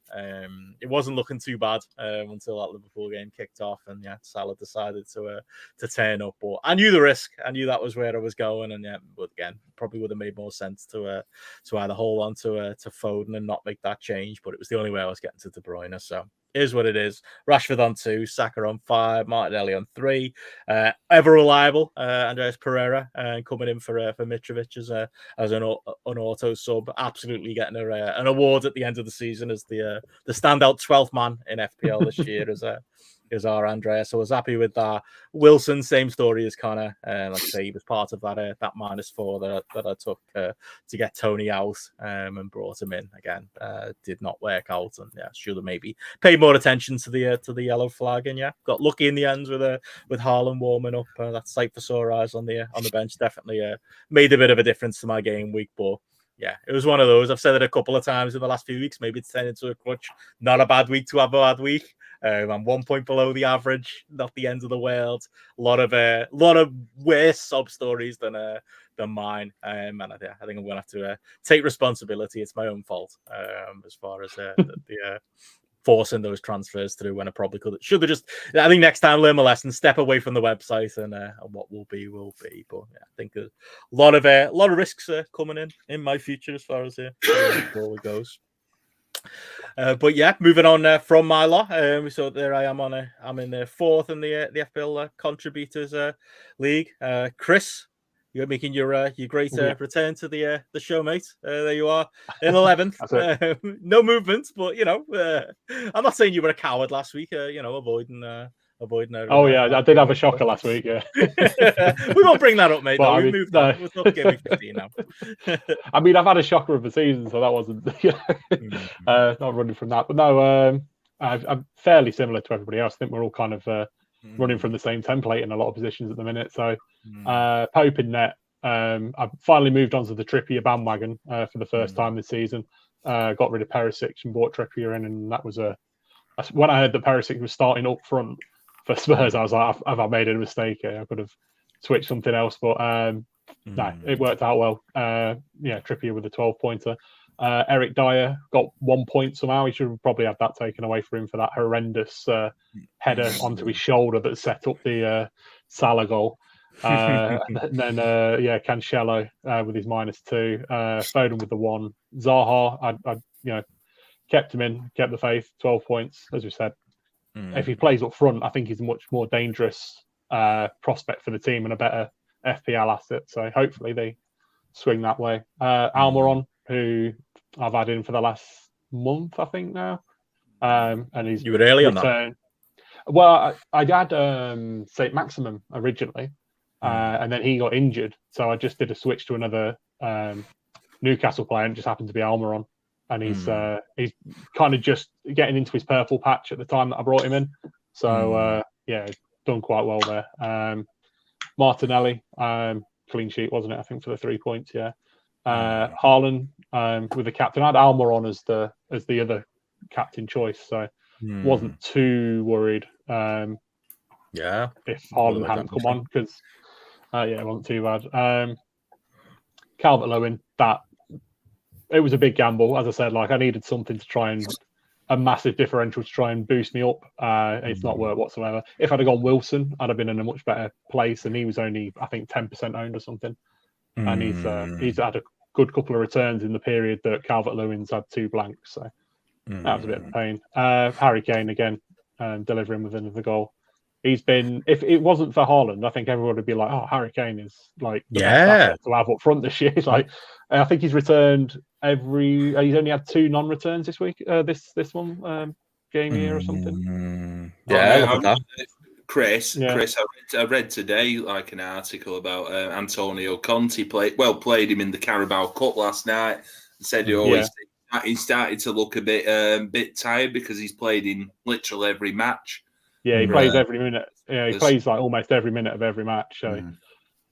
It wasn't looking too bad until that Liverpool game kicked off, and yeah, Salah decided to turn up. But I knew the risk. I knew that was where I was going, and yeah, but again, probably would have made more sense to either hold on to Foden and not make that change. But it was the only way I was getting to De Bruyne, so. Is what it is. Rashford on 2, Saka on 5, Martinelli on 3. Ever reliable, Andreas Pereira coming in for Mitrovic as an auto sub. Absolutely getting an award at the end of the season as the standout 12th man in FPL this year is our Andreas. So I was happy with that. Wilson, same story as Connor. Like I say, he was part of that -4 that I took to get Tony out and brought him in again. Did not work out, and yeah, should have maybe paid more attention to the yellow flag. And yeah, got lucky in the end with Haaland warming up. That sight for sore eyes on the bench definitely made a bit of a difference to my game week, but. Yeah, it was one of those. I've said it a couple of times in the last few weeks. Maybe it's turned into a clutch. Not a bad week to have a bad week. I'm 1 point below the average. Not the end of the world. A lot of worse sub stories than mine. And I think I'm going to have to take responsibility. It's my own fault as far as the forcing those transfers through when I probably should have just. I think next time learn my lesson, step away from the website, and what will be will be. But yeah, I think a lot of risks coming in my future as far as forward goes. But yeah, moving on from my lot. So there I am I'm in the 4th in the FPL contributors league. Chris, you're making your great return to the show, mate. There you are in 11th. No movement, but I'm not saying you were a coward last week. Avoiding. Oh yeah, I did have a shocker last week. Yeah, we won't bring that up, mate. Well, we moved on. We're talking game 15 now. I mean, I've had a shocker of the season, so that wasn't not running from that. But no, I'm fairly similar to everybody else. I think we're all kind of running from the same template in a lot of positions at the minute. So Pope in net. I've finally moved on to the Trippier bandwagon for the first time this season. Got rid of Perisic and bought Trippier in, and that was when I heard that Perisic was starting up front for Spurs, I was like, have I made a mistake here? I could have switched something else, but no, it worked out well. Trippier with a 12-pointer. Eric Dyer got 1 point somehow. He should have probably had that taken away from him for that horrendous header onto his shoulder that set up the Salah goal. And then Cancelo with his -2, Foden with the 1. Zaha, I kept him in, kept the faith, 12 points, as we said. If he plays up front, I think he's a much more dangerous prospect for the team and a better FPL asset. So hopefully they swing that way. Almiron, who I've had in for the last month, I think now, and he's you were early on that. Well, I had St. Maximum originally, and then he got injured, so I just did a switch to another Newcastle player, and it just happened to be Almiron, and he's kind of just getting into his purple patch at the time that I brought him in. So done quite well there. Martinelli, clean sheet, wasn't it? I think for the 3 points. Yeah. Haaland with the captain. I had Almiron as the other captain choice, so wasn't too worried. If Haaland hadn't come on, because it wasn't too bad. Calvert-Lewin, that it was a big gamble. As I said, like I needed something to try and a massive differential to try and boost me up. It's not worked whatsoever. If I'd have gone Wilson, I'd have been in a much better place, and he was only, I think, 10% owned or something. And he's had a good couple of returns in the period that Calvert-Lewin's had 2 blanks. So that was a bit of a pain. Harry Kane again, delivering with another goal. He's been, if it wasn't for Haaland, I think everyone would be like, oh, Harry Kane is like the best asset to have up front this year. Like, I think he's returned he's only had 2 non-returns this week, this one, game year or something. Chris, I read today like an article about Antonio Conte played him in the Carabao Cup last night, and said he started to look a bit tired because he's played in literally every match. Yeah, he plays every minute. Yeah, he plays like almost every minute of every match. So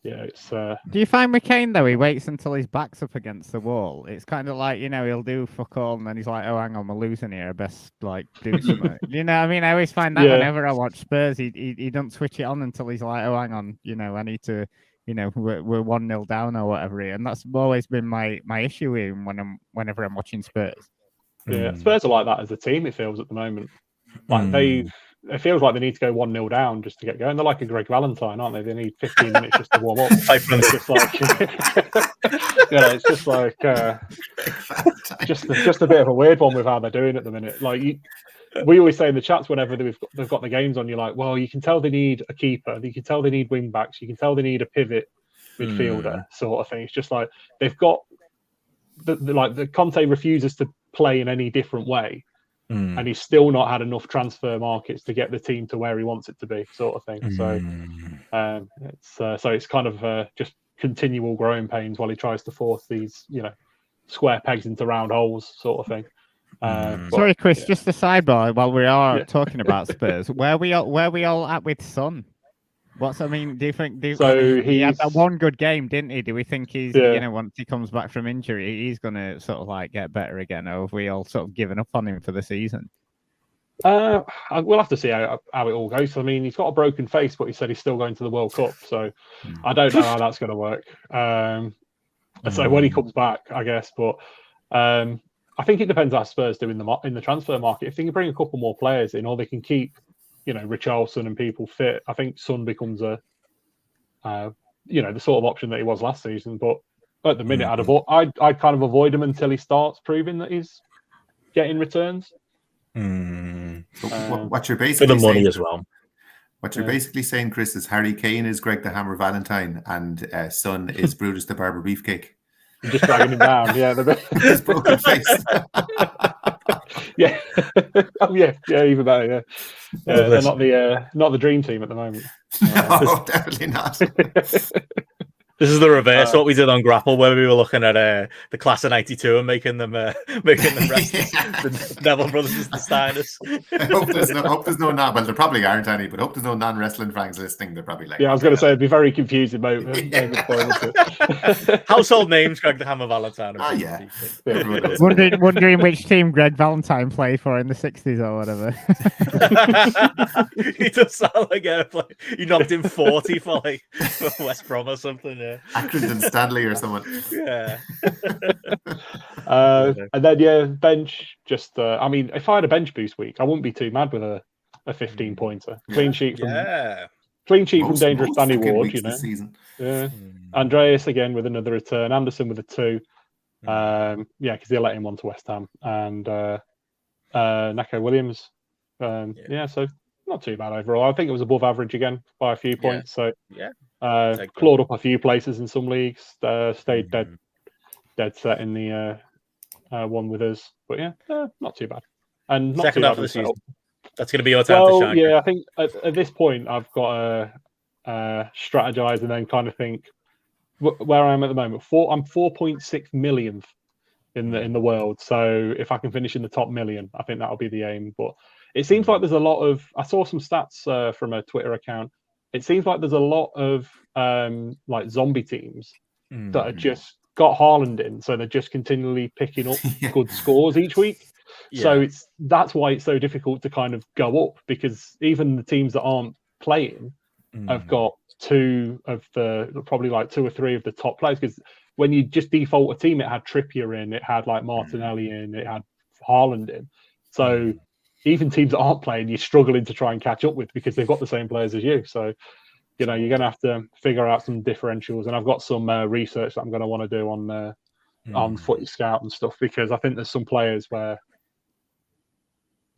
it's. Do you find with Kane though, he waits until his back's up against the wall? It's kind of like, he'll do fuck all, and then he's like, oh, hang on, we're losing here. I best like do something. You know what I mean? I always find that whenever I watch Spurs, he don't switch it on until he's like, oh, hang on, I need to, we're 1-0 down or whatever. And that's always been my issue with him whenever I'm watching Spurs. Yeah, Spurs are like that as a team. It feels at the moment like it feels like they need to go 1-0 down just to get going. They're like a Greg Valentine, aren't they? They need 15 minutes just to warm up. It's just like, it's just like just a bit of a weird one with how they're doing at the minute. Like we always say in the chats whenever they've got the games on, you're like, well, you can tell they need a keeper, you can tell they need wing backs, you can tell they need a pivot midfielder sort of thing. It's just like they've got the Conte refuses to play in any different way. And he's still not had enough transfer markets to get the team to where he wants it to be, sort of thing. So it's kind of just continual growing pains while he tries to force these, square pegs into round holes, sort of thing. Sorry, Chris. Just a sidebar while we are talking about Spurs. Where we all at with Son? Do you think? He had that one good game, didn't he? Do we think he's, once he comes back from injury, he's going to sort of like get better again, or have we all sort of given up on him for the season? We'll have to see how it all goes. I mean, he's got a broken face, but he said he's still going to the World Cup, so I don't know how that's going to work. So when he comes back, I guess, but I think it depends how Spurs do in the transfer market. If they can bring a couple more players in, or they can keep Richarlison and people fit, I think Son becomes the sort of option that he was last season. But at the minute, I'd kind of avoid him until he starts proving that he's getting returns. What you're basically for the money saying, as well. What you're basically saying, Chris, is Harry Kane is Greg the Hammer Valentine, and Son is Brutus the Barber Beefcake. You're just dragging him down, his broken face. Yeah, even better. They're not the dream team at the moment. No, definitely not. This is the reverse what we did on GRAPPL, where we were looking at the class of '92 and making them wrestlers. The Neville brothers as the Steiners. I hope there's no well, there probably aren't any, but hope there's no non-wrestling fans listening. They're probably like, I was going to say it'd be very confusing, mate. Household names: Greg the Hammer Valentine. Wondering which team Greg Valentine played for in the '60s or whatever. He does sound like he knocked in 40 for West Brom or something. Yeah. Accrington Stanley or someone. Yeah. And then bench. Just I mean, if I had a bench boost week, I wouldn't be too mad with a 15 pointer. Clean sheet from Dangerous Danny Ward. This season. Yeah. Andreas again with another return. Anderson with a 2. Because they let him on to West Ham, and Neko Williams. So not too bad overall. I think it was above average again by a few points. So clawed up a few places in some leagues. Stayed dead set in the one with us, but not too bad. And not second too half bad of the season. That's going to be your time to shine. Yeah, I think at this point I've got to strategize and then kind of think where I am at the moment. I'm 4.6 millionth in the world. So if I can finish in the top million, I think that'll be the aim. But it seems like there's a lot of. I saw some stats from a Twitter account. It seems like there's a lot of like zombie teams that are just got Haaland in, so they're just continually picking up good scores each week. So that's why it's so difficult to kind of go up, because even the teams that aren't playing have got probably like 2 or 3 of the top players. Because when you just default a team, it had Trippier in, it had like Martinelli in, it had Haaland in. So even teams that aren't playing, you're struggling to try and catch up with because they've got the same players as you. So you're going to have to figure out some differentials. And I've got some research that I'm going to want to do on Footy Scout and stuff, because I think there's some players where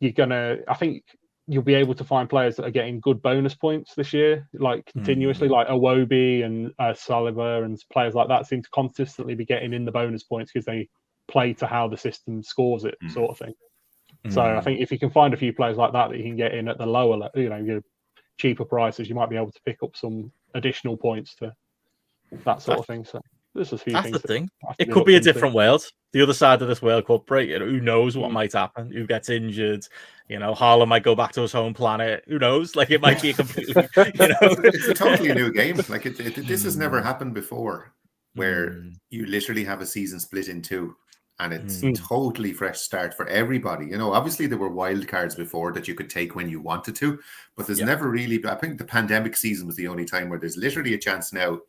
I think you'll be able to find players that are getting good bonus points this year, like continuously, like Iwobi and Saliba and players like that seem to consistently be getting in the bonus points because they play to how the system scores it, sort of thing. So I think if you can find a few players like that you can get in at the lower level, your cheaper prices, you might be able to pick up some additional points to that sort of thing. So there's a few things. That's the thing. It could be a different world. The other side of this World Cup break, who knows what might happen? Who gets injured? Haaland might go back to his home planet. Who knows? Like, it might be a completely, It's a totally new game. Like this has never happened before, where you literally have a season split in 2. And it's totally fresh start for everybody. Obviously there were wild cards before that you could take when you wanted to, but there's never really. I think the pandemic season was the only time where there's literally a chance now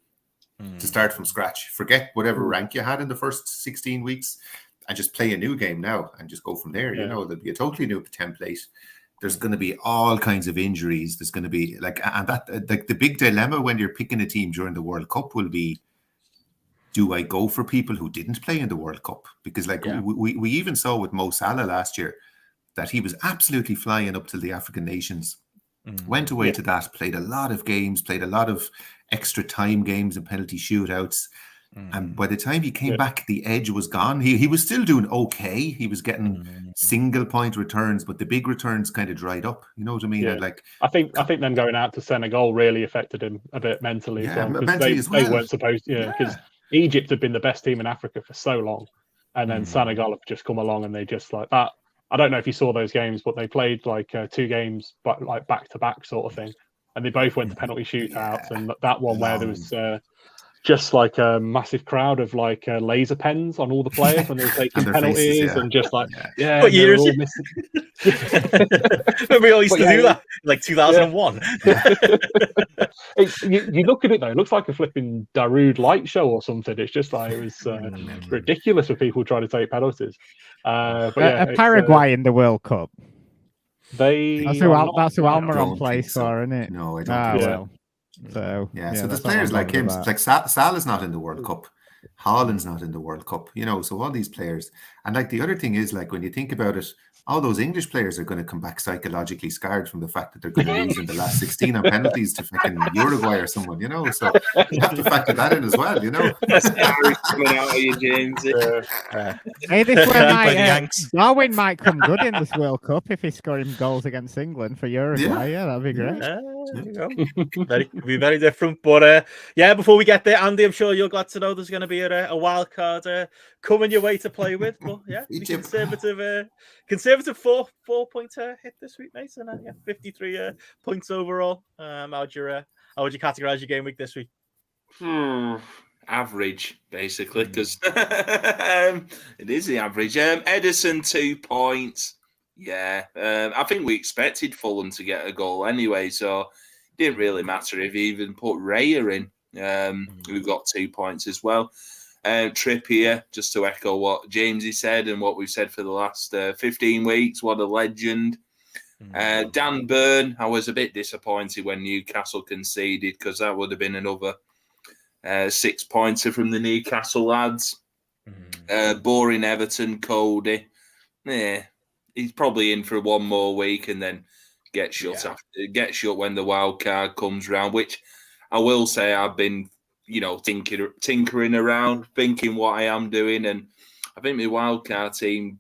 to start from scratch. Forget whatever rank you had in the first 16 weeks and just play a new game now and just go from there. There'll be a totally new template. There's going to be all kinds of injuries. There's going to be the big dilemma when you're picking a team during the World Cup will be, do I go for people who didn't play in the World Cup? Because we even saw with Mo Salah last year that he was absolutely flying up to the African nations, went away to that, played a lot of games, played a lot of extra time games and penalty shootouts. And by the time he came back, the edge was gone. He was still doing okay. He was getting single point returns, but the big returns kind of dried up. You know what I mean? Yeah. And I think them going out to Senegal really affected him a bit mentally. Yeah, mentally as well. They weren't supposed to, because Egypt had been the best team in Africa for so long, and then Senegal have just come along and they just like that. I don't know if you saw those games, but they played like 2 games, but like back to back sort of thing, and they both went to penalty shootouts. And that one where there was just like a massive crowd of like laser pens on all the players when they were taking penalties faces, and just like what years? We all used to do that, like 2001. You look at it though, it looks like a flipping Darude light show or something. It's just like it was ridiculous for people trying to take penalties. Paraguay in the World Cup. That's who Almiron plays for, isn't it? No, I don't think so. So so there's players like him. Like Salah's not in the World Cup. Haaland's not in the World Cup. So all these players. And like the other thing is, like, when you think about it, all those English players are going to come back psychologically scarred from the fact that they're going to lose in the last 16 on penalties to fucking Uruguay or someone, so you have to factor that in as well, coming out of you, James. Hey, this one Darwin might come good in this World Cup if he's scoring goals against England for Uruguay. Yeah, that'd be great. There you go. It'll be very different. But before we get there, Andy, I'm sure you're glad to know there's going to be a wild card coming your way to play with. But conservative 4-point hit this week, mate. And 53 points overall. How would you categorize your game week this week? Average, basically, because it is the average. Edison 2 points. I think we expected Fulham to get a goal anyway, so it didn't really matter if he even put Raya in. We've got 2 points as well. Trippier, just to echo what Jamesy said and what we've said for the last 15 weeks, what a legend. Dan Burn, I was a bit disappointed when Newcastle conceded because that would have been another 6-pointer from the Newcastle lads. Boring Everton, Cody. Yeah, he's probably in for one more week and then get shut when the wild card comes round, which I will say I've been, tinkering around, thinking what I am doing, and I think my wild card team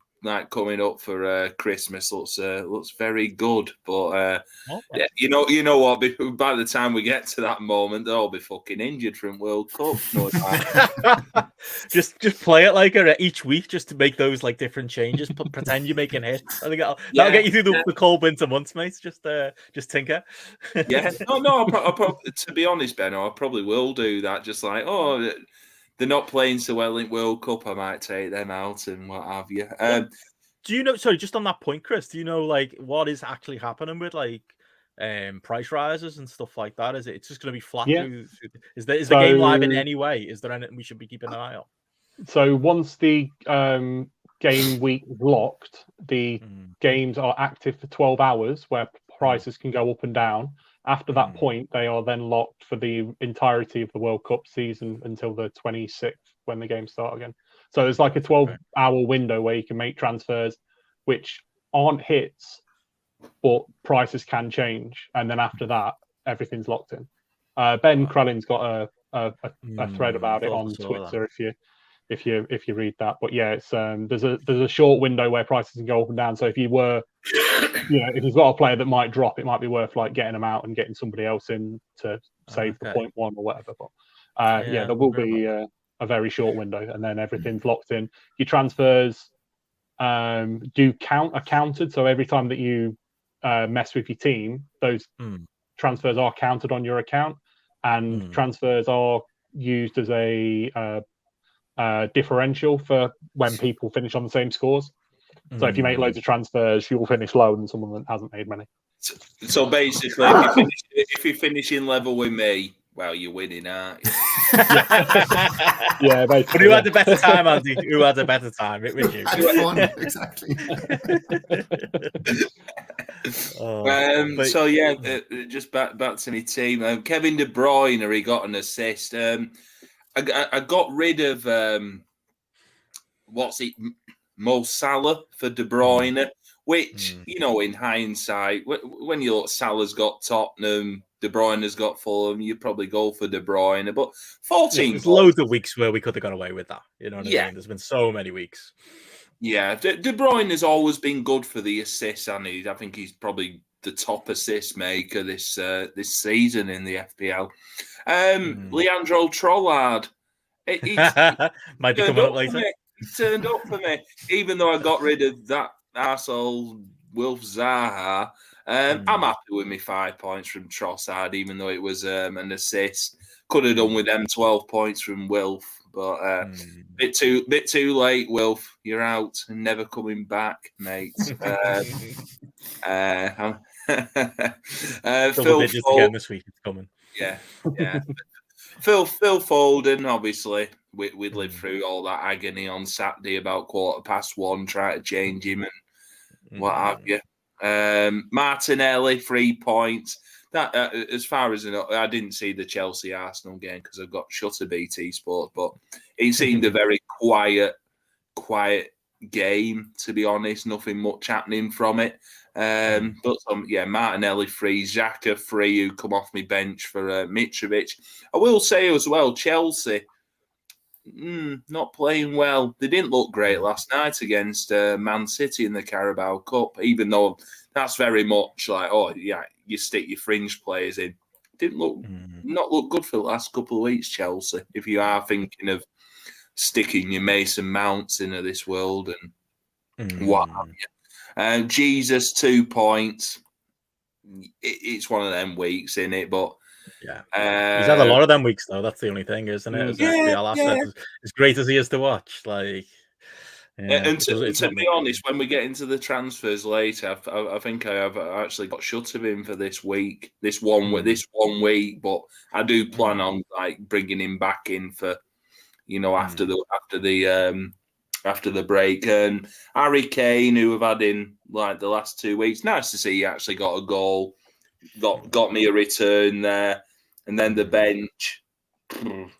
coming up for Christmas looks very good. But yeah, you know what? By the time we get to that moment, they'll all be fucking injured from World Cup. just play it like each week, just to make those different changes. Pretend you're making hits. I think that'll get you through the cold winter months, mate. Just tinker. Yeah, no. To be honest, Benno, I probably will do that. Just they're not playing so well in World Cup, I might take them out and what have you. Do you know? Sorry, just on that point, Chris. Do you know what is actually happening with price rises and stuff like that? Is it's just going to be flat? Yeah. Is the game live in any way? Is there anything we should be keeping an eye on? So once the game week is locked, the games are active for 12 hours, where prices can go up and down. After that point, they are then locked for the entirety of the World Cup season until the 26th, when the games start again. So there's a 12-hour window where you can make transfers, which aren't hits, but prices can change. And then after that, everything's locked in. Ben Krellin's got a thread about it on Twitter if you read that. But yeah, it's there's a short window where prices can go up and down. So if you were if you've got a player that might drop, it might be worth getting them out and getting somebody else in to save the 0.1 or whatever. But there will be a very short window, and then everything's locked in. Your transfers are counted. So every time that you mess with your team, those transfers are counted on your account, and transfers are used as a differential for when people finish on the same scores. So if you make loads of transfers, you'll finish lower than someone that hasn't made many. So basically, if you finish in level with me, well, you're winning, aren't you? Yeah, basically. But who had the better time, Andy? Who had the better time? It was you. Fun, exactly. So yeah, just back to my team. Kevin De Bruyne, he got an assist. I got rid of Mo Salah for De Bruyne, which in hindsight, when you look, Salah's got Tottenham, De Bruyne's got Fulham, you probably go for De Bruyne. But 14 there's loads of weeks where we could have got away with that. You know what I mean? There's been so many weeks. Yeah, De Bruyne has always been good for the assists, and I think he's probably the top assist maker this season in the FPL. Leandro Trollard. He might be coming up later. He turned up for me, even though I got rid of that arsehole Wilf Zaha. I'm happy with me 5 points from Trossard, even though it was an assist. Could have done with them 12 points from Wilf, but bit too late, Wilf. You're out and never coming back, mate. Phil Foden again this week. It's coming. Yeah. Phil Foden, obviously, we lived through all that agony on Saturday about 1:15, trying to change him and what have you. Martinelli, 3 points. That as far as I didn't see the Chelsea Arsenal game because I've got Shutter BT Sports, but it seemed a very quiet game, to be honest. Nothing much happening from it. But Martinelli free, Xhaka free, who come off my bench for Mitrovic. I will say as well, Chelsea not playing well. They didn't look great last night against Man City in the Carabao Cup, even though that's very much you stick your fringe players in. Didn't not look good for the last couple of weeks, Chelsea. If you are thinking of sticking your Mason Mounts into this world and what have you. Jesus, 2 points. It's one of them weeks in it, but he's had a lot of them weeks though. That's the only thing, isn't it? As FPL asset, as great as he is to watch, Yeah, And to be honest, when we get into the transfers later, I think I have actually got shut of him for this week, this one week. But I do plan on like bringing him back in for, after the break. And Harry Kane, who have had in like the last 2 weeks, nice to see he actually got a goal, got me a return there, and then the bench.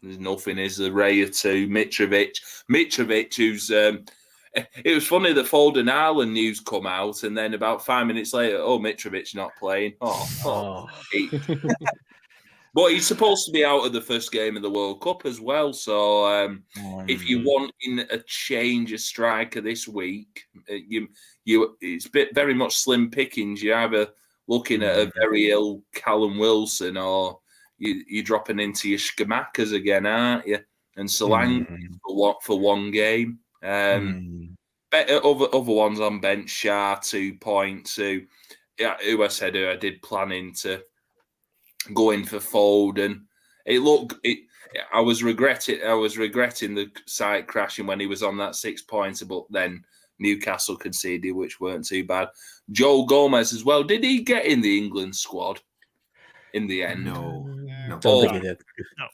There's nothing. Is the Raya to Mitrovic, who's it was funny that Foden Ireland news come out, and then about 5 minutes later, Mitrovic not playing. But he's supposed to be out of the first game of the World Cup as well. So if you want in a change of striker this week, it's very much slim pickings. You're either looking at a very ill Callum Wilson, or you're dropping into your Schmackers again, aren't you? And Solanke for one game. Better other ones on bench, Shah 2 points. Who I said I did planning to go in for Foden. I was regretting the site crashing when he was on that 6 pointer, but then Newcastle conceded, which weren't too bad. Joel Gomez as well. Did he get in the England squad in the end? No. Don't think he did.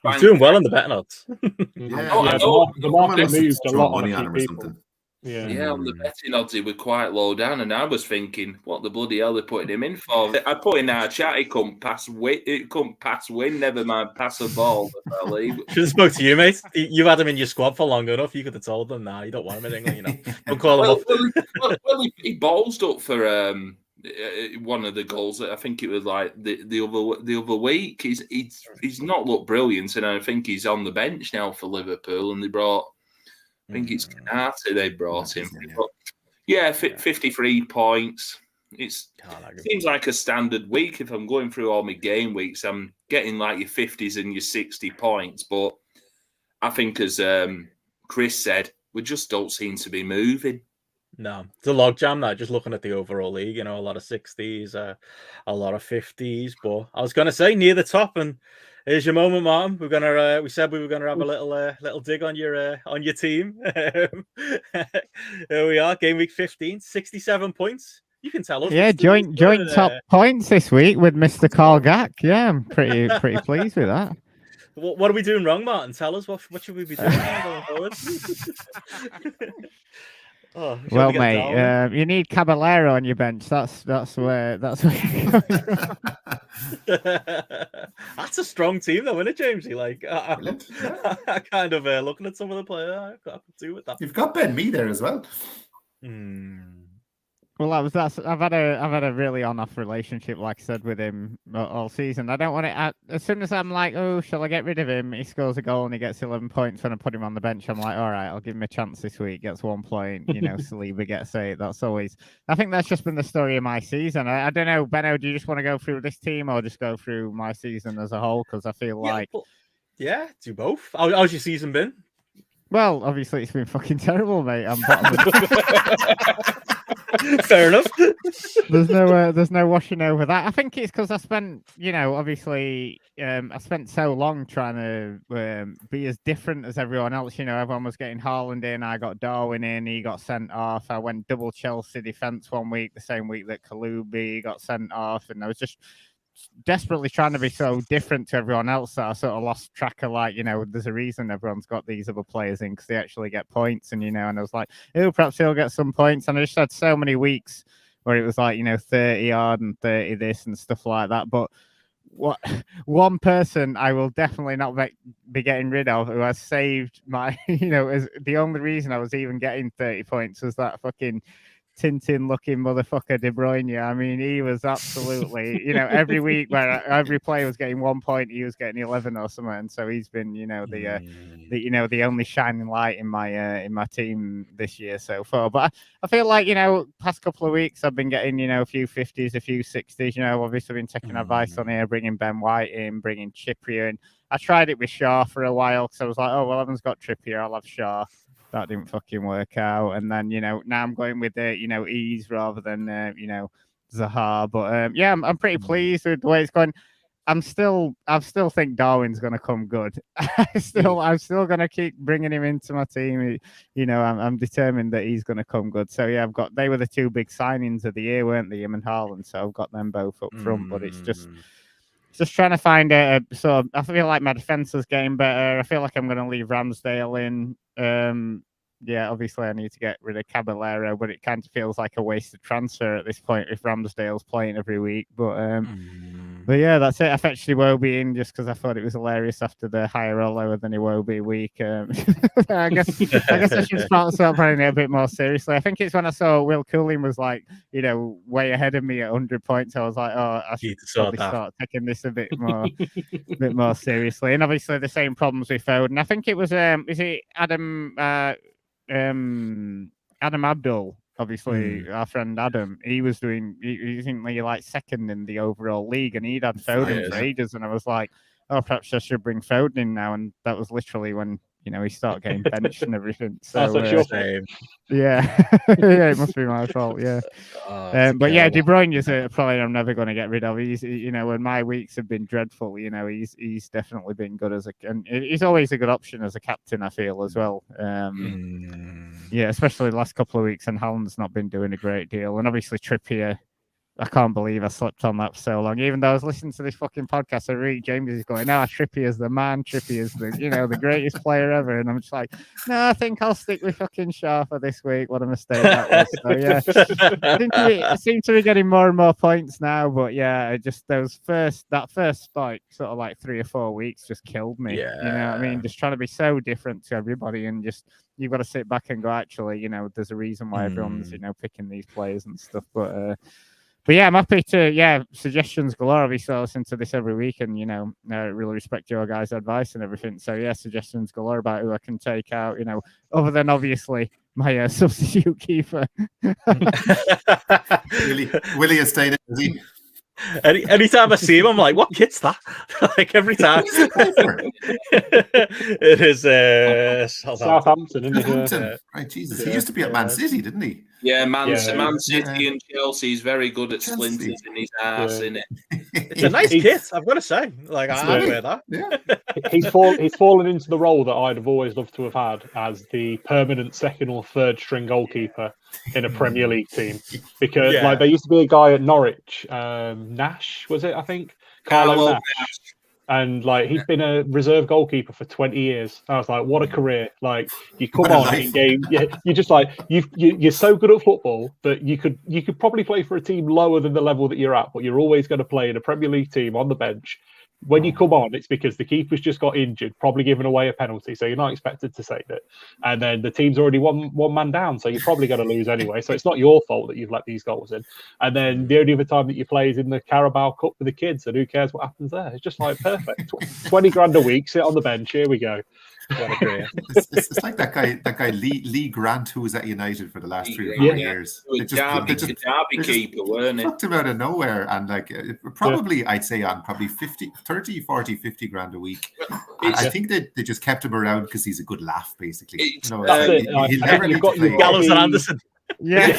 He's doing well on the bet odds. The market moved a lot money on him a or few people. something. Yeah, On the betting odds, he were quite low down, and I was thinking, what the bloody hell they're putting him in for? I put in our chat, he couldn't pass win, never mind pass a ball. Should have spoke to you, mate. You've had him in your squad for long enough. You could have told them, nah, you don't want him in England, Don't call him up. He ballsed up for one of the goals. I think it was like the other week. He's not looked brilliant, and I think he's on the bench now for Liverpool, and they brought. I think it's Canate they brought him. Yeah, 53 points. It seems like a standard week. If I'm going through all my game weeks, I'm getting like your 50s and your 60 points. But I think, as Chris said, we just don't seem to be moving. No, it's a logjam now. Just looking at the overall league, a lot of 60s, a lot of 50s. But I was going to say near the top, and here's your moment, Martin. We said we were gonna have a little dig on your team. Here we are, game week 15, 67 points. You can tell us. Yeah, joint top points this week with Mr. Carl Gack. Yeah, I'm pretty pleased with that. What are we doing wrong, Martin? Tell us what should we be doing going forward? Well, mate, you need Caballero on your bench. That's where you're going. That's a strong team, though, isn't it, Jamesy? Like, I kind of looking at some of the players, I could do with that. You've got Ben Mee there as well. Well, I've had a really on-off relationship, like I said, with him all season. I don't want it. As soon as I'm like, oh, shall I get rid of him? He scores a goal and he gets 11 points. When I put him on the bench, I'm like, all right, I'll give him a chance this week. Gets 1 point. Saliba gets 8. That's always. I think that's just been the story of my season. I don't know, Benno. Do you just want to go through this team or just go through my season as a whole? Because I feel like. Do both. How's your season been? Well, obviously it's been fucking terrible, mate. I'm bottom of Fair enough. There's no washing over that. I think it's because I spent, obviously, I spent so long trying to be as different as everyone else. Everyone was getting Haaland in. I got Darwin in. He got sent off. I went double Chelsea defense 1 week, the same week that Kaloubi got sent off, and I was just desperately trying to be so different to everyone else that I sort of lost track of there's a reason everyone's got these other players in because they actually get points, and and I was like, oh, perhaps he'll get some points, and I just had so many weeks where it was like 30 odd and 30 this and stuff like that. But what one person I will definitely not be getting rid of, who has saved my is the only reason I was even getting 30 points, was that fucking Tintin looking motherfucker De Bruyne. I mean, he was absolutely, every week where every player was getting 1 point, he was getting 11 or something. And so he's been, the only shining light in my team this year so far. But I feel like, past couple of weeks I've been getting, a few 50s, a few 60s. Obviously been taking advice on here, bringing Ben White in, bringing Trippier in. I tried it with Shaw for a while because I was like, oh well, Evan's got Trippier, I'll have Shaw. That didn't fucking work out, and then now I'm going with ease rather than Zaha. But I'm pretty pleased with the way it's going. I still think Darwin's going to come good. I'm still going to keep bringing him into my team. You know, I'm determined that he's going to come good. So yeah, they were the two big signings of the year, weren't they, him and Haaland? So I've got them both up front. But it's just trying to find a sort of. I feel like my defense is getting better. I feel like I'm going to leave Ramsdale in. Yeah, obviously I need to get rid of Caballero, but it kind of feels like a wasted transfer at this point if Ramsdale's playing every week. But yeah, that's it. I fetched Iwobi in just because I thought it was hilarious after the higher or lower than Iwobi week. I guess I should start playing it a bit more seriously. I think it's when I saw Will Cooling was like, you know, way ahead of me at 100 points. I was like, oh, I should probably start taking this a bit more seriously. And obviously the same problems with Foden. I think it was is it Adam Abdul, obviously our friend Adam, he's like second in the overall league, and he'd had Foden for ages, and I was like, oh, perhaps I should bring Foden in now, and that was literally when, you know, he started getting benched and everything. So yeah, it must be my fault. Yeah, but yeah, De Bruyne is a player I'm never going to get rid of. He's, you know, when my weeks have been dreadful, you know, he's definitely been good and he's always a good option as a captain, I feel, as well. Yeah, especially the last couple of weeks, and Haaland's not been doing a great deal, and obviously Trippier. I can't believe I slept on that for so long. Even though I was listening to this fucking podcast, I read James is going, Trippier's the man. Trippier's the greatest player ever. And I'm just like, no, I think I'll stick with fucking Sharper this week. What a mistake that was. So yeah, I seem to be getting more and more points now. But yeah, that first spike, sort of like 3 or 4 weeks, just killed me. Yeah. You know what I mean? Just trying to be so different to everybody, and just you've got to sit back and go, actually, you know, there's a reason why everyone's, you know, picking these players and stuff. But yeah, I'm happy to, suggestions galore. Obviously, I listen to this every week, and, you know, I really respect your guys' advice and everything. So yeah, suggestions galore about who I can take out, you know, other than obviously my substitute keeper. Willie is staying in, is he? Anytime I see him, I'm like, what kit's that? Like every time. It is Southampton, isn't it? Right, Jesus. He used to be at Man City, didn't he? Yeah, Man City and Chelsea. He's very good at splinters in his ass, isn't it? It's a nice kit, I've got to say. Like, I wear that. Yeah. He's fallen into the role that I'd have always loved to have had as the permanent second or third string goalkeeper in a Premier League team. Because like there used to be a guy at Norwich, Nash, was it, I think? Carlo Nash. And like he's been a reserve goalkeeper for 20 years. I was like, what a career! Like you come on in game, you're just like you're so good at football that you could probably play for a team lower than the level that you're at, but you're always going to play in a Premier League team on the bench. When you come on, it's because the keeper's just got injured, probably given away a penalty, so you're not expected to save it. And then the team's already one man down, so you're probably going to lose anyway. So it's not your fault that you've let these goals in. And then the only other time that you play is in the Carabao Cup for the kids, and who cares what happens there? It's just like perfect. 20 grand a week, sit on the bench. Here we go. It's like that guy Lee Grant, who was at United for the last 3 or 4 years. Derby keeper, weren't it? Fucked him out of nowhere, and like probably I'd say on probably 30, 40, 50 grand a week. I think they just kept him around because he's a good laugh, basically. You know, he'll never need to play. Gallows and Anderson. Yeah.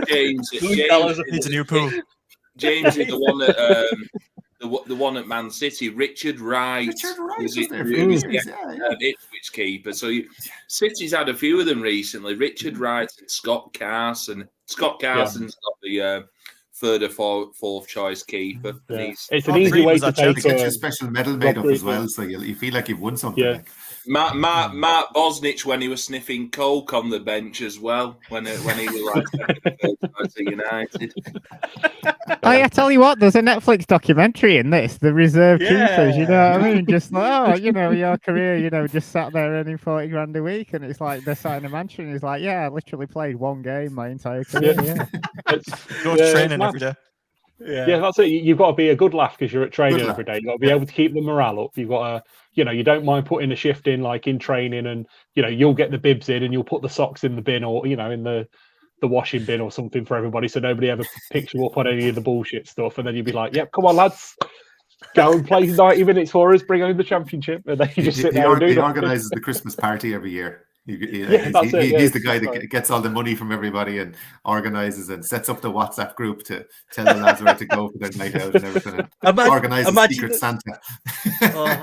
James needs a new pool. James is the one that the one at Man City, Richard Wright. Was Ipswich keeper. So City's had a few of them recently. Richard Wright and Scott Carson. Scott Carson's got the third or fourth choice keeper. Yeah. It's an easy way to take a special medal made up as well, so you feel like you've won something. Yeah. Mark Bosnich when he was sniffing coke on the bench as well when he was like United. I tell you what, there's a Netflix documentary in this, the reserve keepers. You know what I mean? Just like, you know, your career, you know, just sat there earning 40 grand a week, and it's like they're sat in a mansion. And he's like, I literally played one game my entire career. Go to training every day. Yeah, that's it. You've got to be a good laugh because you're at training every day. You've got to be able to keep the morale up. You've got to, you know, you don't mind putting a shift in, like in training, and you know, you'll get the bibs in and you'll put the socks in the bin, or you know, in the washing bin or something for everybody, so nobody ever picks you up on any of the bullshit stuff. And then you'd be like, "Yep, come on, lads, go and play 90 minutes for us, bring home the championship." And then you just sit there and do He organises the Christmas party every year. He's the guy that gets all the money from everybody and organizes and sets up the WhatsApp group to tell the lads where to go for their night out and everything. And organizes Secret Santa.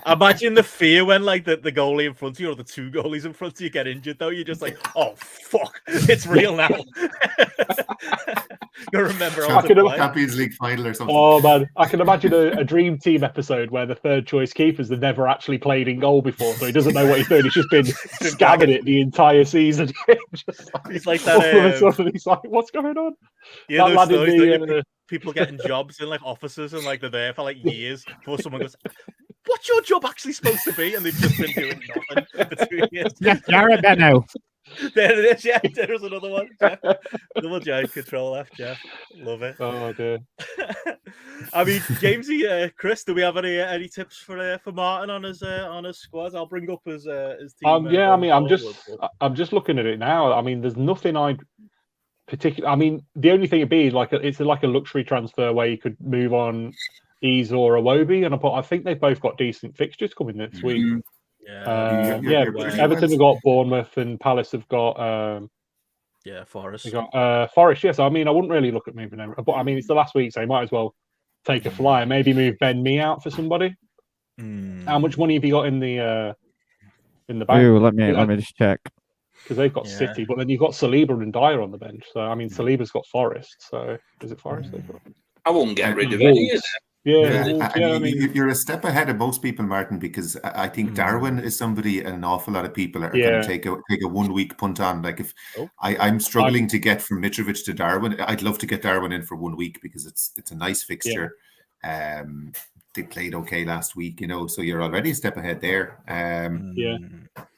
Imagine the fear when like the goalie in front of you or the two goalies in front of you get injured though. You're just like, oh fuck, it's real now. You remember Champions League final or something. Oh man, I can imagine a dream team episode where the third choice keepers have never actually played in goal before, so he doesn't know what he's doing. He's just been scabbing it the entire season. He's like that. He's like, what's going on? Yeah, people getting jobs in like offices and like they're there for like years before someone goes, what's your job actually supposed to be? And they've just been doing nothing for 2 years. Yeah, Jared Benno. There it is. Yeah, there's another one. Jeff. Double J, control F, Jeff. Love it. Oh dear. I mean, Jamesy, Chris, do we have any tips for Martin on his squad? I'll bring up his team. Yeah, I mean, I'm just looking at it now. I mean, there's nothing I'd particularly. I mean, the only thing it'd be like it's like a luxury transfer where you could move on Ease or Iwobi, and I think they've both got decent fixtures coming next week. Everton have got Bournemouth and Palace have got Forest. They got Forest. Yes, I mean I wouldn't really look at moving them, but I mean it's the last week, so you might as well take a flyer. Maybe move Ben Mee out for somebody. How much money have you got in the bank? Ooh, let me just check. Because they've got City, but then you've got Saliba and Dyer on the bench. So I mean Saliba's got Forest. So is it Forest they've got? I wouldn't get rid of any of them. I mean, you're a step ahead of most people, Martin, because I think Darwin is somebody an awful lot of people are going to take a 1 week punt on. Like if I'm struggling to get from Mitrovic to Darwin, I'd love to get Darwin in for 1 week because it's a nice fixture. They played okay last week, so you're already a step ahead there.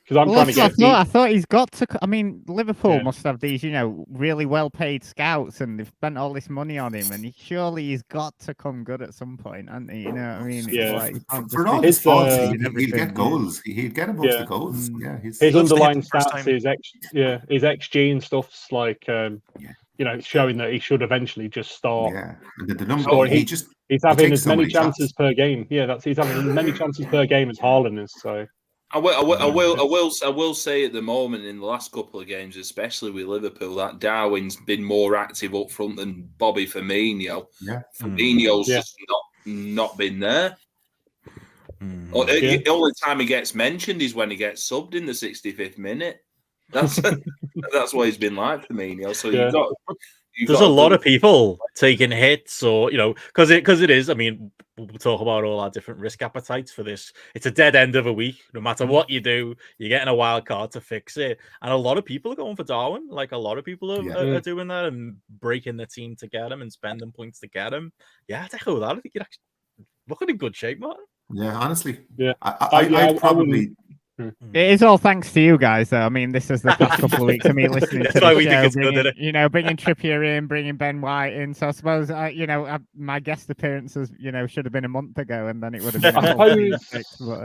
Because I thought he's got to. I mean, Liverpool must have these, really well-paid scouts, and they've spent all this money on him, and surely he's got to come good at some point, hasn't he? You know what I mean? For all his faults, he'll get goals. He'd get most of the goals. Yeah, his underlying stats, his XG and stuff's like, showing that he should eventually just start. Yeah, the number he's having as many chances per game. Yeah, he's having as many chances per game as Haaland is. So. I will say at the moment in the last couple of games, especially with Liverpool, that Darwin's been more active up front than Bobby Firmino. Yeah. Firmino's just not been there. The only time he gets mentioned is when he gets subbed in the 65th minute. That's what he's been like, Firmino. So there's a lot of people taking hits, or because it is. I mean, we'll talk about all our different risk appetites for this. It's a dead end of a week. No matter what you do, you're getting a wild card to fix it. And a lot of people are going for Darwin. Like a lot of people are doing that and breaking the team to get him and spending points to get him. Yeah, I'd echo that. I think you're actually looking in good shape, Martin. Yeah, honestly. Yeah, I probably. It is all thanks to you guys, though. I mean, this is the past couple of weeks of me listening to the show, bringing Trippier in, bringing Ben White in. So I suppose, my guest appearances, should have been a month ago, and then it would have been.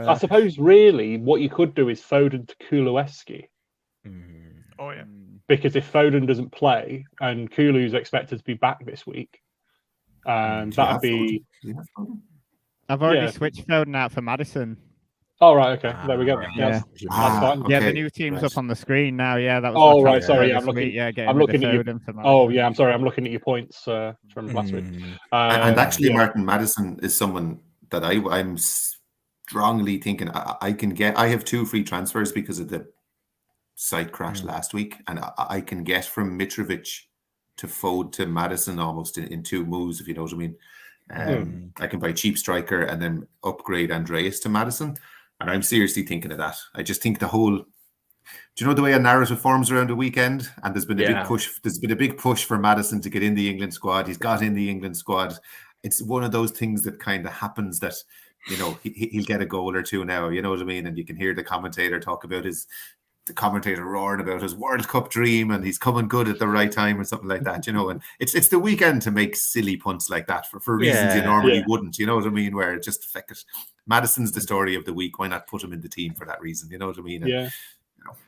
I suppose, really, what you could do is Foden to Kulusevski. Oh yeah. Because if Foden doesn't play and Kulu's expected to be back this week, that'd be. I've already switched Foden out for Madison. Oh, right, okay. There we go. That's fine. Yeah, the new team's up on the screen now. Yeah, that was. Oh, right. Sorry, I'm looking. I'm looking at you. Oh, yeah. I'm sorry. I'm looking at your points from last week. And actually, Martin, Madison is someone that I'm strongly thinking I can get. I have 2 free transfers because of the site crash last week, and I can get from Mitrovic to Madison almost in 2 moves, if you know what I mean. I can buy cheap striker and then upgrade Andreas to Madison. And I'm seriously thinking of that. I just think the whole. Do you know the way a narrative forms around the weekend? And there's been a big push. There's been a big push for Madison to get in the England squad. He's got in the England squad. It's one of those things that kind of happens that he'll get a goal or 2 now. You know what I mean? And you can hear the commentator talk about the commentator roaring about his World Cup dream, and he's coming good at the right time or something like that. And it's the weekend to make silly punts like that for reasons you normally wouldn't. You know what I mean? Where it just feck it. Madison's the story of the week. Why not put him in the team for that reason? You know what I mean? Yeah.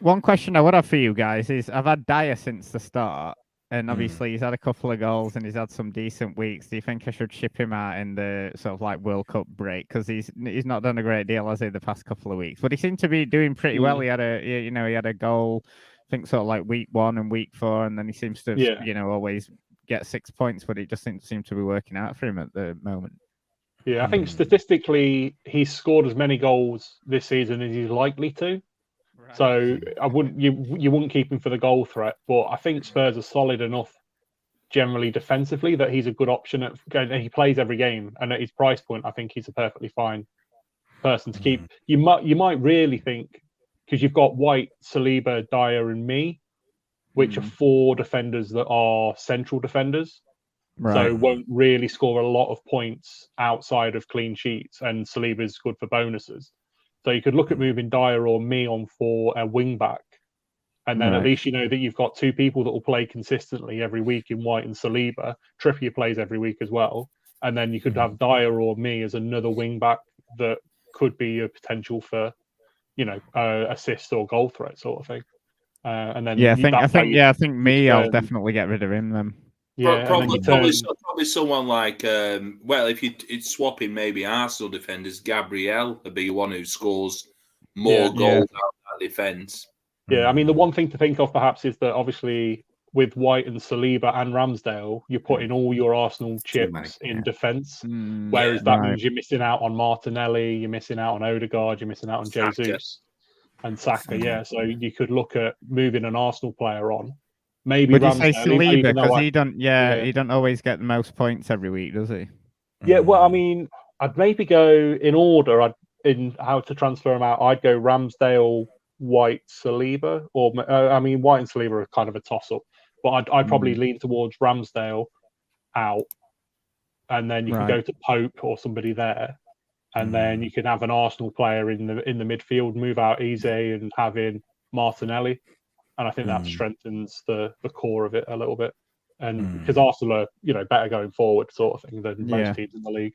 One question I would have for you guys is: I've had Dyer since the start. And obviously, he's had a couple of goals and he's had some decent weeks. Do you think I should ship him out in the sort of like World Cup break? Because he's not done a great deal, has he, the past couple of weeks? But he seemed to be doing pretty well. He had he had a goal, I think, sort of like week 1 and week 4, and then he seems to, always get 6 points. But it just didn't seem to be working out for him at the moment. Yeah, I think statistically he's scored as many goals this season as he's likely to. Right. So I wouldn't you wouldn't keep him for the goal threat, but I think Spurs are solid enough generally defensively that he's a good option. He plays every game, and at his price point, I think he's a perfectly fine person to keep. You might really think, because you've got White, Saliba, Dyer, and me, which are 4 defenders that are central defenders. Right. So won't really score a lot of points outside of clean sheets, and Saliba is good for bonuses. So you could look at moving Dyer or me on for a wing back, and then at least you know that you've got 2 people that will play consistently every week in White and Saliba. Trippier plays every week as well, and then you could have Dyer or me as another wing back that could be a potential for, assist or goal threat sort of thing. And then I think me. I'll definitely get rid of him then. Yeah, probably someone like if it's swapping maybe Arsenal defenders, Gabriel would be one who scores more goals out of that defence. Yeah, I mean the one thing to think of perhaps is that obviously with White and Saliba and Ramsdale, you're putting all your Arsenal chips in defence, whereas that means you're missing out on Martinelli, you're missing out on Odegaard, you're missing out on Jesus and Saka. Yeah, so you could look at moving an Arsenal player on. Maybe would you say Saliba, because he don't always get the most points every week, does he? Yeah, well, I mean, I'd maybe go in order. In how to transfer him out, I'd go Ramsdale, White, Saliba, or White and Saliba are kind of a toss-up, but I'd probably lean towards Ramsdale out, and then you can go to Pope or somebody there, and then you can have an Arsenal player in the midfield, move out Eze and have in Martinelli. And I think that strengthens the core of it a little bit. And because Arsenal are, better going forward sort of thing than most teams in the league.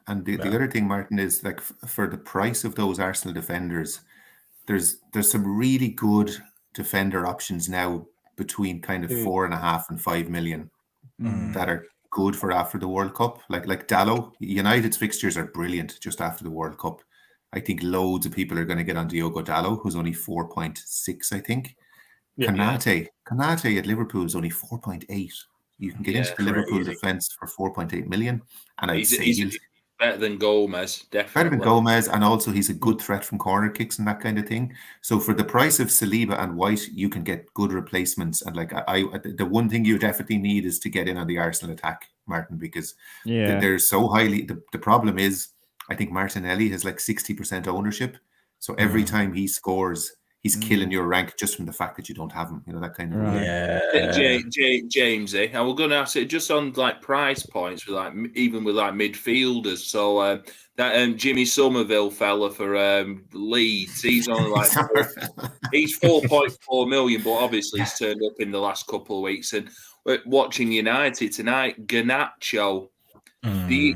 And the other thing, Martin, is like for the price of those Arsenal defenders, there's some really good defender options now between kind of 4.5 and 5 million that are good for after the World Cup. Like Dalot, United's fixtures are brilliant just after the World Cup. I think loads of people are going to get on Diogo Dalot, who's only 4.6, I think. Yeah. Konate at Liverpool is only 4.8. You can get into the Liverpool defence for 4.8 million. And he's better than Gomez, definitely. Better than Gomez, and also he's a good threat from corner kicks and that kind of thing. So for the price of Saliba and White, you can get good replacements. And like the one thing you definitely need is to get in on the Arsenal attack, Martin, because they're so highly. The problem is, I think Martinelli has like 60% ownership. So every time he scores, he's killing your rank just from the fact that you don't have him. That kind of Jamesy. And we're going to ask it just on like price points with even with midfielders. So that Jimmy Somerville fella for Leeds, he's only like he's 4.4 million, but obviously he's turned up in the last couple of weeks. And we're watching United tonight, Garnacho. Do you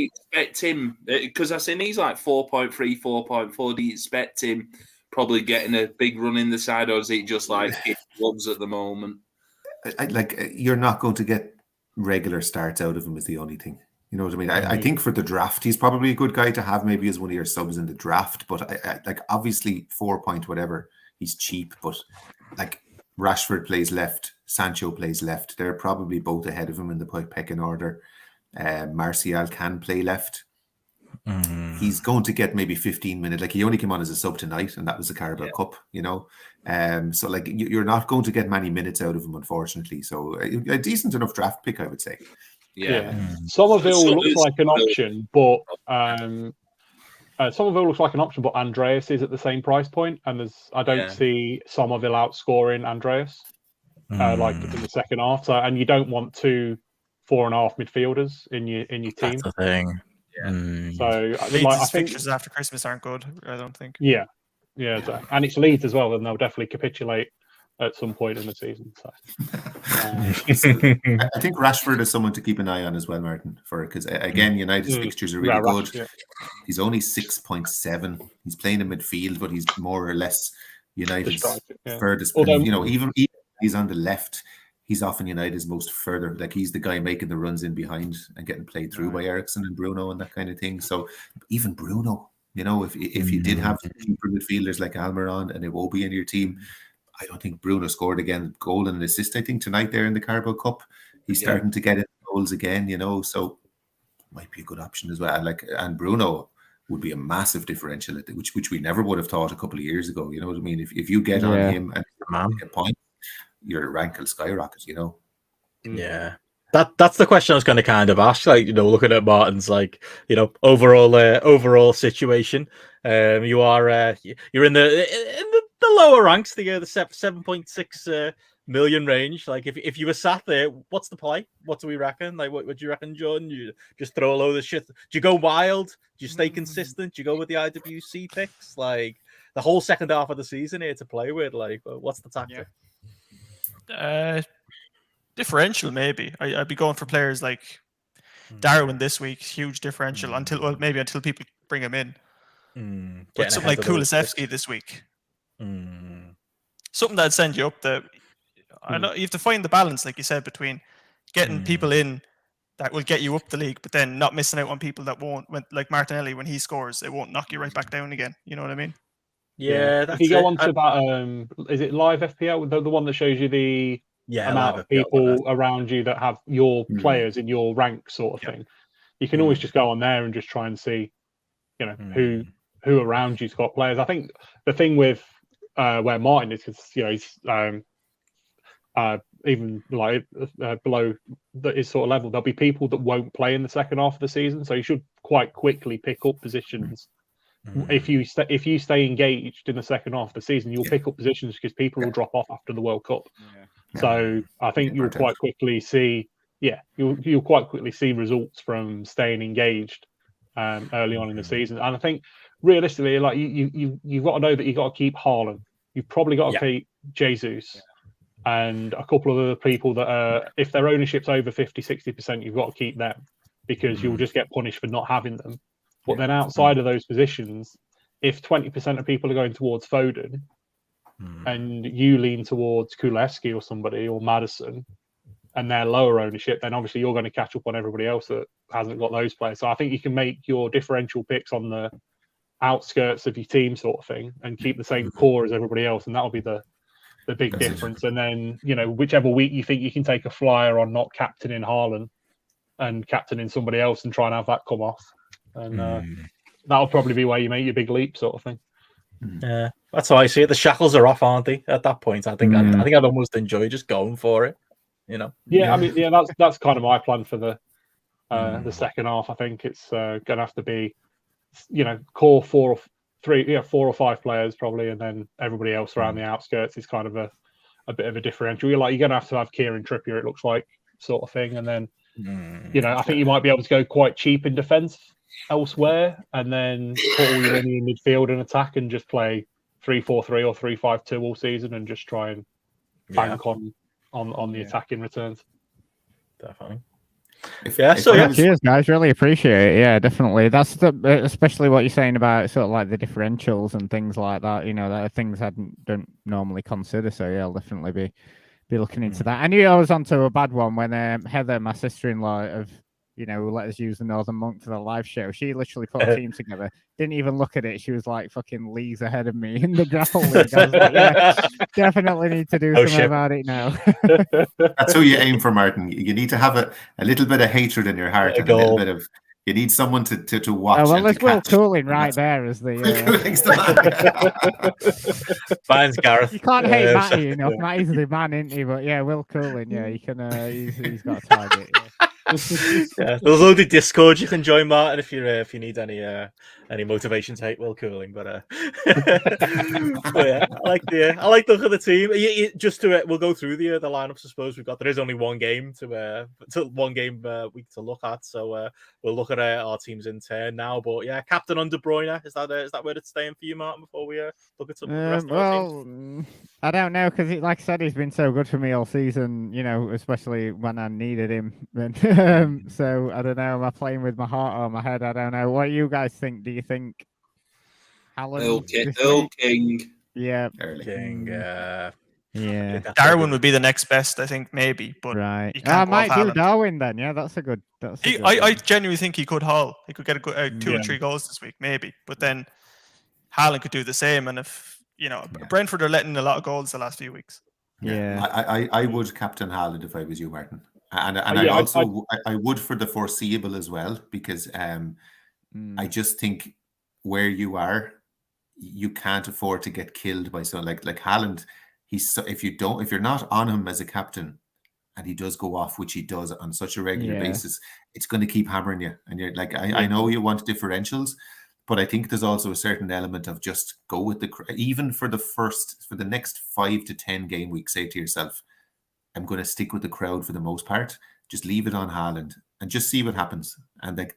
expect him, because I seen he's like 4.3, 4.4, do you expect him probably getting a big run in the side, or is he just like clubs at the moment? You're not going to get regular starts out of him is the only thing. You know what I mean? I think for the draft, he's probably a good guy to have maybe as one of your subs in the draft, but obviously 4 point whatever, he's cheap, but like Rashford plays left, Sancho plays left. They're probably both ahead of him in the pecking order. Martial can play left. He's going to get maybe 15 minutes. Like he only came on as a sub tonight, and that was the Carabao Cup, so like you're not going to get many minutes out of him, unfortunately. So a decent enough draft pick, I would say. Somerville looks like an option, but Andreas is at the same price point, and I don't see Somerville outscoring Andreas like in the second half. So, and you don't want 2 4.5 midfielders in your team. That's the thing. So I think fixtures after Christmas aren't good. I don't think. Yeah, and it's Leeds as well, and they'll definitely capitulate at some point in the season. So I think Rashford is someone to keep an eye on as well, Martin. Because again, United's fixtures are really good. Yeah. He's only 6.7. He's playing in midfield, but he's more or less United's furthest. Even he's on the left. he's often United's most further. Like he's the guy making the runs in behind and getting played through by Eriksen and Bruno and that kind of thing. So even Bruno, if you did have keeper midfielders like Almiron and Iwobi in your team, I don't think Bruno scored again, goal and an assist. I think tonight there in the Carabao Cup, he's starting to get in goals again. So might be a good option as well. And Bruno would be a massive differential, which we never would have thought a couple of years ago. You know what I mean? If you get on him and get a point, your rank will skyrocket. Yeah. That's the question I was going to kind of ask. Looking at Martin's overall situation, you are you're in the lower ranks, the 7.6 million range. Like if you were sat there, what's the play? What do we reckon? Like what do you reckon, John? You just throw a load of shit? Do you go wild? Do you stay consistent? Do you go with the IWC picks? Like the whole second half of the season here to play with? Like what's the tactic? Differential, maybe. I'd be going for players like Darwin this week, huge differential until people bring him in. But something like Kulusevski this week. Something that'd send you up the. I know you have to find the balance, like you said, between getting people in that will get you up the league, but then not missing out on people that won't. Like Martinelli, when he scores, it won't knock you right back down again. You know what I mean? Yeah. If you go on to that, is it live FPL, the one that shows you the amount of people around you that have your players in your rank, sort of thing? You can always just go on there and just try and see, who around you's got players. I think the thing with where Martin is, because he's even like below his sort of level, there'll be people that won't play in the second half of the season, so you should quite quickly pick up positions. If you stay engaged in the second half of the season, you'll pick up positions because people will drop off after the World Cup. So I think you'll quite quickly see, you'll quite quickly see results from staying engaged early on in the season. And I think realistically, like you've got to know that you've got to keep Haaland. You've probably got to keep Jesus and a couple of other people that are, if their ownership's over 50-60%, you've got to keep them because you'll just get punished for not having them. But then outside of those positions, if 20% of people are going towards Foden and you lean towards Kuleski or somebody or Maddison and they're lower ownership, then obviously you're going to catch up on everybody else that hasn't got those players. So I think you can make your differential picks on the outskirts of your team sort of thing and keep the same core as everybody else. And that'll be the big difference. And then, whichever week you think you can take a flyer on not captaining Haaland and captaining somebody else and try and have that come off. And that'll probably be where you make your big leap, sort of thing. Yeah, that's how I see it. The shackles are off, aren't they? At that point, I think I'd almost enjoy just going for it. Yeah, I mean, that's kind of my plan for the second half. I think it's going to have to be, core 4 or 5 players probably, and then everybody else around the outskirts is kind of a bit of a differential. You're going to have Kieran Trippier, it looks like, sort of thing, and then. I think you might be able to go quite cheap in defence elsewhere and then put all your money in midfield and attack and just play 3-4-3 or 3-5-2 all season and just try and bank on the attacking returns. Definitely. Cheers, guys. Really appreciate it. Yeah, definitely. That's especially what you're saying about sort of like the differentials and things like that. That are things I don't normally consider. So yeah, I'll definitely be looking into that. I knew I was onto a bad one when Heather, my sister-in-law, let us use the Northern Monk for the live show. She literally put a team together, didn't even look at it. She was like fucking leagues ahead of me in the GRAPPL league. I was like, yeah, definitely need to do something about it now. That's who you aim for, Martin. You need to have a little bit of hatred in your heart and a little bit of. You need someone to watch. Oh, well, there's Will Cooling right there as the. Mine's Gareth. You can't hate Matty enough. Matty's the man, isn't he? But yeah, Will Cooling. Yeah, you can. He's got a target. Yeah, there's loads of Discord you can join, Martin, if you need any motivation to hate Will Cooling. But yeah, I like the look of the team. We'll go through the lineups. I suppose we've got. There is only one game week to look at, so we'll look at our teams in turn now. But yeah, captain on De Bruyne, is that where it's staying for you, Martin? Before we look at some of the rest of our teams? I don't know because, like I said, he's been so good for me all season. Especially when I needed him. So I don't know. Am I playing with my heart or my head? I don't know. What do you guys think? Do you think Earl King? Yeah, King. Yeah. Darwin would be the next best, I think, maybe. But Right. you I can't go off might do Haaland. Darwin then. Yeah, that's a good. I genuinely think he could haul. He could get a good 2 or 3 goals this week, maybe. But then Haaland could do the same. And if Brentford are letting a lot of goals the last few weeks. Yeah. I would captain Haaland if I was you, Martin, and I would for the foreseeable as well, because I just think where you are, you can't afford to get killed by someone like Haaland. If you're not on him as a captain, and he does go off, which he does on such a regular basis, it's going to keep hammering you. And you're like, I know you want differentials, but I think there's also a certain element of just go with even for the next 5 to 10 game weeks, say to yourself, I'm going to stick with the crowd for the most part. Just leave it on Haaland and just see what happens. And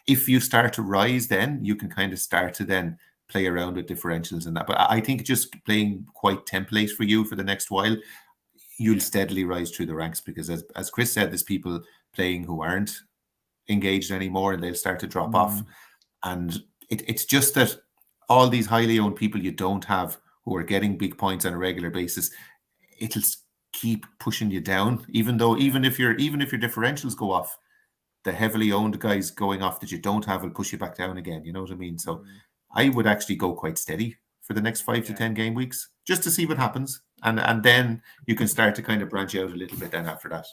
if you start to rise, then you can kind of start to then play around with differentials and that. But I think just playing quite template for you for the next while, you'll steadily rise through the ranks, because as Chris said, there's people playing who aren't engaged anymore and they'll start to drop off. And it's just that all these highly owned people you don't have who are getting big points on a regular basis, it'll keep pushing you down, even if your differentials go off, the heavily owned guys going off that you don't have will push you back down again. You know what I mean? So I would actually go quite steady for the next 5 to 10 game weeks, just to see what happens. And then you can start to kind of branch out a little bit then after that.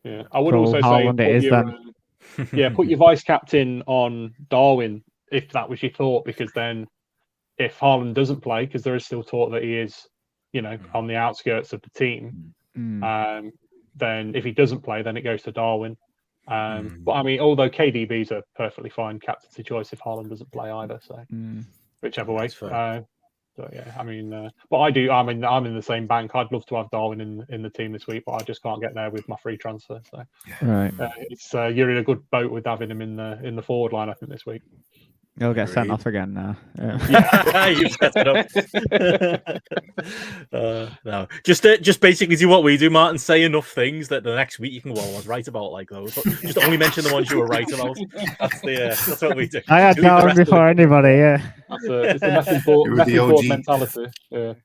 Yeah, I would also say put your vice captain on Darwin if that was your thought, because then if Haaland doesn't play, because there is still talk that he is, on the outskirts of the team, then if he doesn't play, then it goes to Darwin. But I mean, although KDB's a perfectly fine captaincy choice if Haaland doesn't play either, so whichever way. So yeah, I mean, but I do. I mean, I'm in the same bank. I'd love to have Darwin in the team this week, but I just can't get there with my free transfer. So it's you're in a good boat with having him in the forward line, I think, this week. He'll get sent off again now. You've set it up. No, just basically do what we do, Martin. Say enough things that the next week you can go, I was right about like those. But just only mention the ones you were right about. That's what we do. I had Darwin before anybody. Yeah, it's the message board mentality.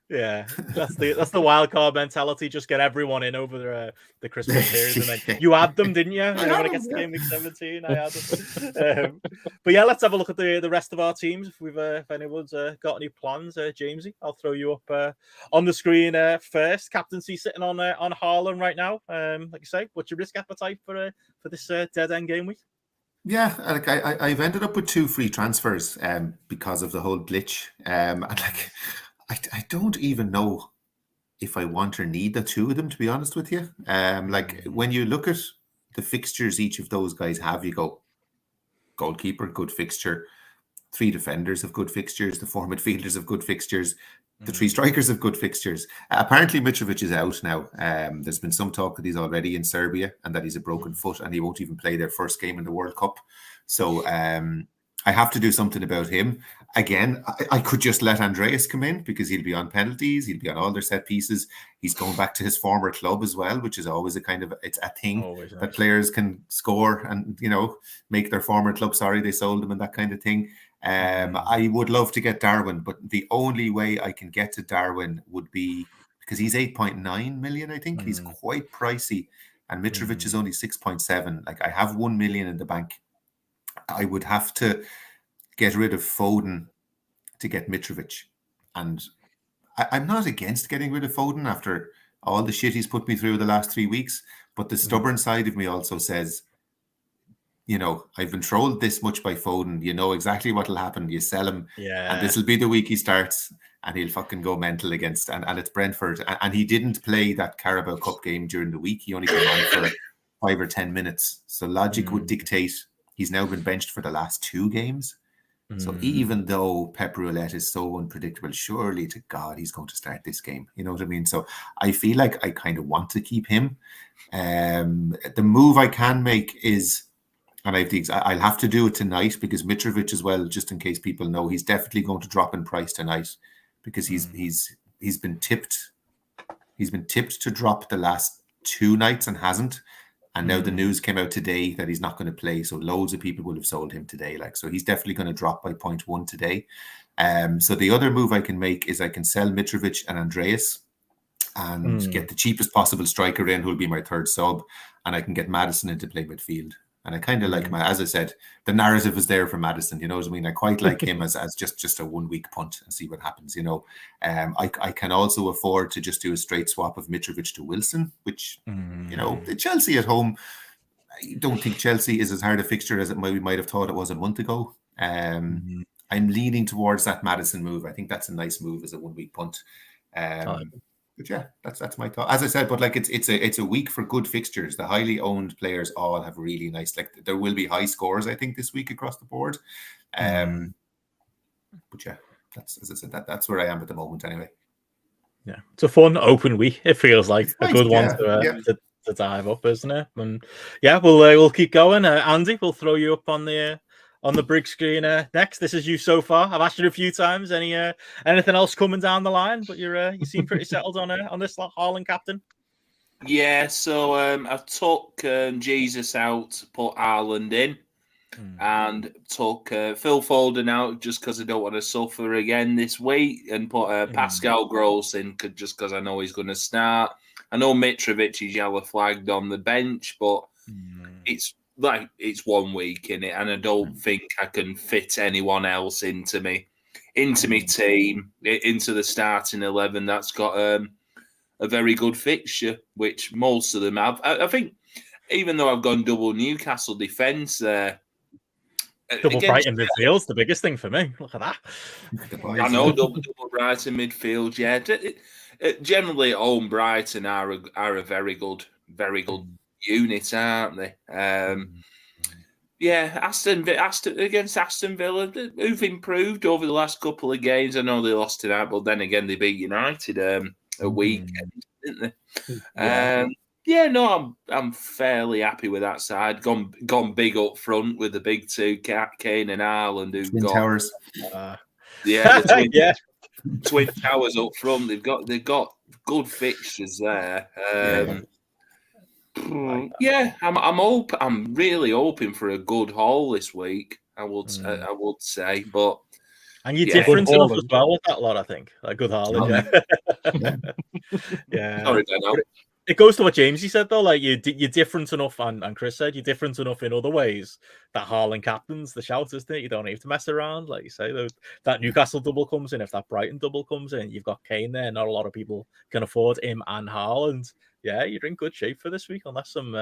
Yeah, that's the wild card mentality. Just get everyone in over the Christmas period, and then you had them, didn't you? When it gets to game week 17, I had them. But yeah, let's have a look at the rest of our teams. If anyone's got any plans, Jamesy, I'll throw you up on the screen first. Captaincy sitting on Haaland right now. Like you say, what's your risk appetite for this dead end game week? Yeah, like I've ended up with 2 free transfers because of the whole glitch. And like I don't even know if I want or need the 2 of them, to be honest with you. Like when you look at the fixtures each of those guys have, you go goalkeeper, good fixture. 3 defenders have good fixtures. The 4 midfielders have good fixtures. The 3 strikers have good fixtures. Apparently, Mitrovic is out now. There's been some talk that he's already in Serbia and that he's a broken foot and he won't even play their first game in the World Cup. So I have to do something about him. Again, I could just let Andreas come in because he'll be on penalties. He'll be on all their set pieces. He's going back to his former club as well, which is always it's a thing that players can score and, make their former club sorry they sold them and that kind of thing. I would love to get Darwin, but the only way I can get to Darwin would be because he's 8.9 million, I think. He's quite pricey. And Mitrovic is only 6.7. Like I have 1 million in the bank. I would have to get rid of Foden to get Mitrovic. And I'm not against getting rid of Foden after all the shit he's put me through the last 3 weeks. But the stubborn side of me also says, I've been trolled this much by Foden. You know exactly what will happen. You sell him, and this will be the week he starts, and he'll fucking go mental against. And it's Brentford, and he didn't play that Carabao Cup game during the week. He only came on for 5 or 10 minutes. So logic would dictate he's now been benched for the last 2 games. So even though Pep Roulette is so unpredictable, surely to God he's going to start this game. You know what I mean? So I feel like I kind of want to keep him. The move I can make is. And I'll have to do it tonight because Mitrovic as well, just in case people know, he's definitely going to drop in price tonight because he's been tipped. He's been tipped to drop the last 2 nights and hasn't. And now the news came out today that he's not going to play. So loads of people will have sold him today. So he's definitely going to drop by 0.1 today. So the other move I can make is I can sell Mitrovic and Andreas and get the cheapest possible striker in, who'll be my third sub, and I can get Maddison into play midfield. And I kind of like as I said, the narrative is there for Maddison. You know what I mean? I quite like him as just a 1 week punt and see what happens. You know, I can also afford to just do a straight swap of Mitrovic to Wilson, which you know, Chelsea at home. I don't think Chelsea is as hard a fixture as we might have thought it was a month ago. I'm leaning towards that Maddison move. I think that's a nice move as a 1 week punt. But yeah, that's my thought. As I said, but like it's a week for good fixtures. The highly owned players all have really nice. Like there will be high scores, I think, this week across the board. But yeah, that's, as I said, that's where I am at the moment, anyway. Yeah, it's a fun open week. It feels like It's a nice, good one to dive up, isn't it? And yeah, we'll keep going. Andy, we'll throw you up on the big screen next. This is you so far. I've asked you a few times. Anything else coming down the line? But you seem pretty settled on this Haaland captain. Yeah, so I took Jesus out, put Haaland in, and took Phil Foden out just because I don't want to suffer again this week, and put Pascal Gross in just because I know he's going to start. I know Mitrovic is yellow flagged on the bench, but it's 1 week in it, and I don't think I can fit anyone else into me team, into the starting 11 that's got a very good fixture, which most of them have. I think even though I've gone double Newcastle defence there, double Brighton midfield's the biggest thing for me. Look at that. I know double Brighton midfield. Yeah, generally at home Brighton are a very good unit, aren't they? Yeah, against Aston Villa, who've improved over the last couple of games. I know they lost tonight, but then again they beat United a weekend, didn't they? I'm fairly happy with that side. Gone big up front with the big two, Kane and Haaland, who've Twin got Towers. The Twin Towers up front. They've got good fixtures there. I'm really hoping for a good haul this week. I would say, but and you're different enough as well with that lot. I think a good haul. Yeah. Sorry, Ben. It goes to what Jamesy said though. Like you're different enough, and Chris said you're different enough in other ways. That Haaland captain's the shout, isn't it? You don't have to mess around, like you say. That Newcastle double comes in, if that Brighton double comes in, you've got Kane there. Not a lot of people can afford him and Haaland. Yeah, you're in good shape for this week, unless some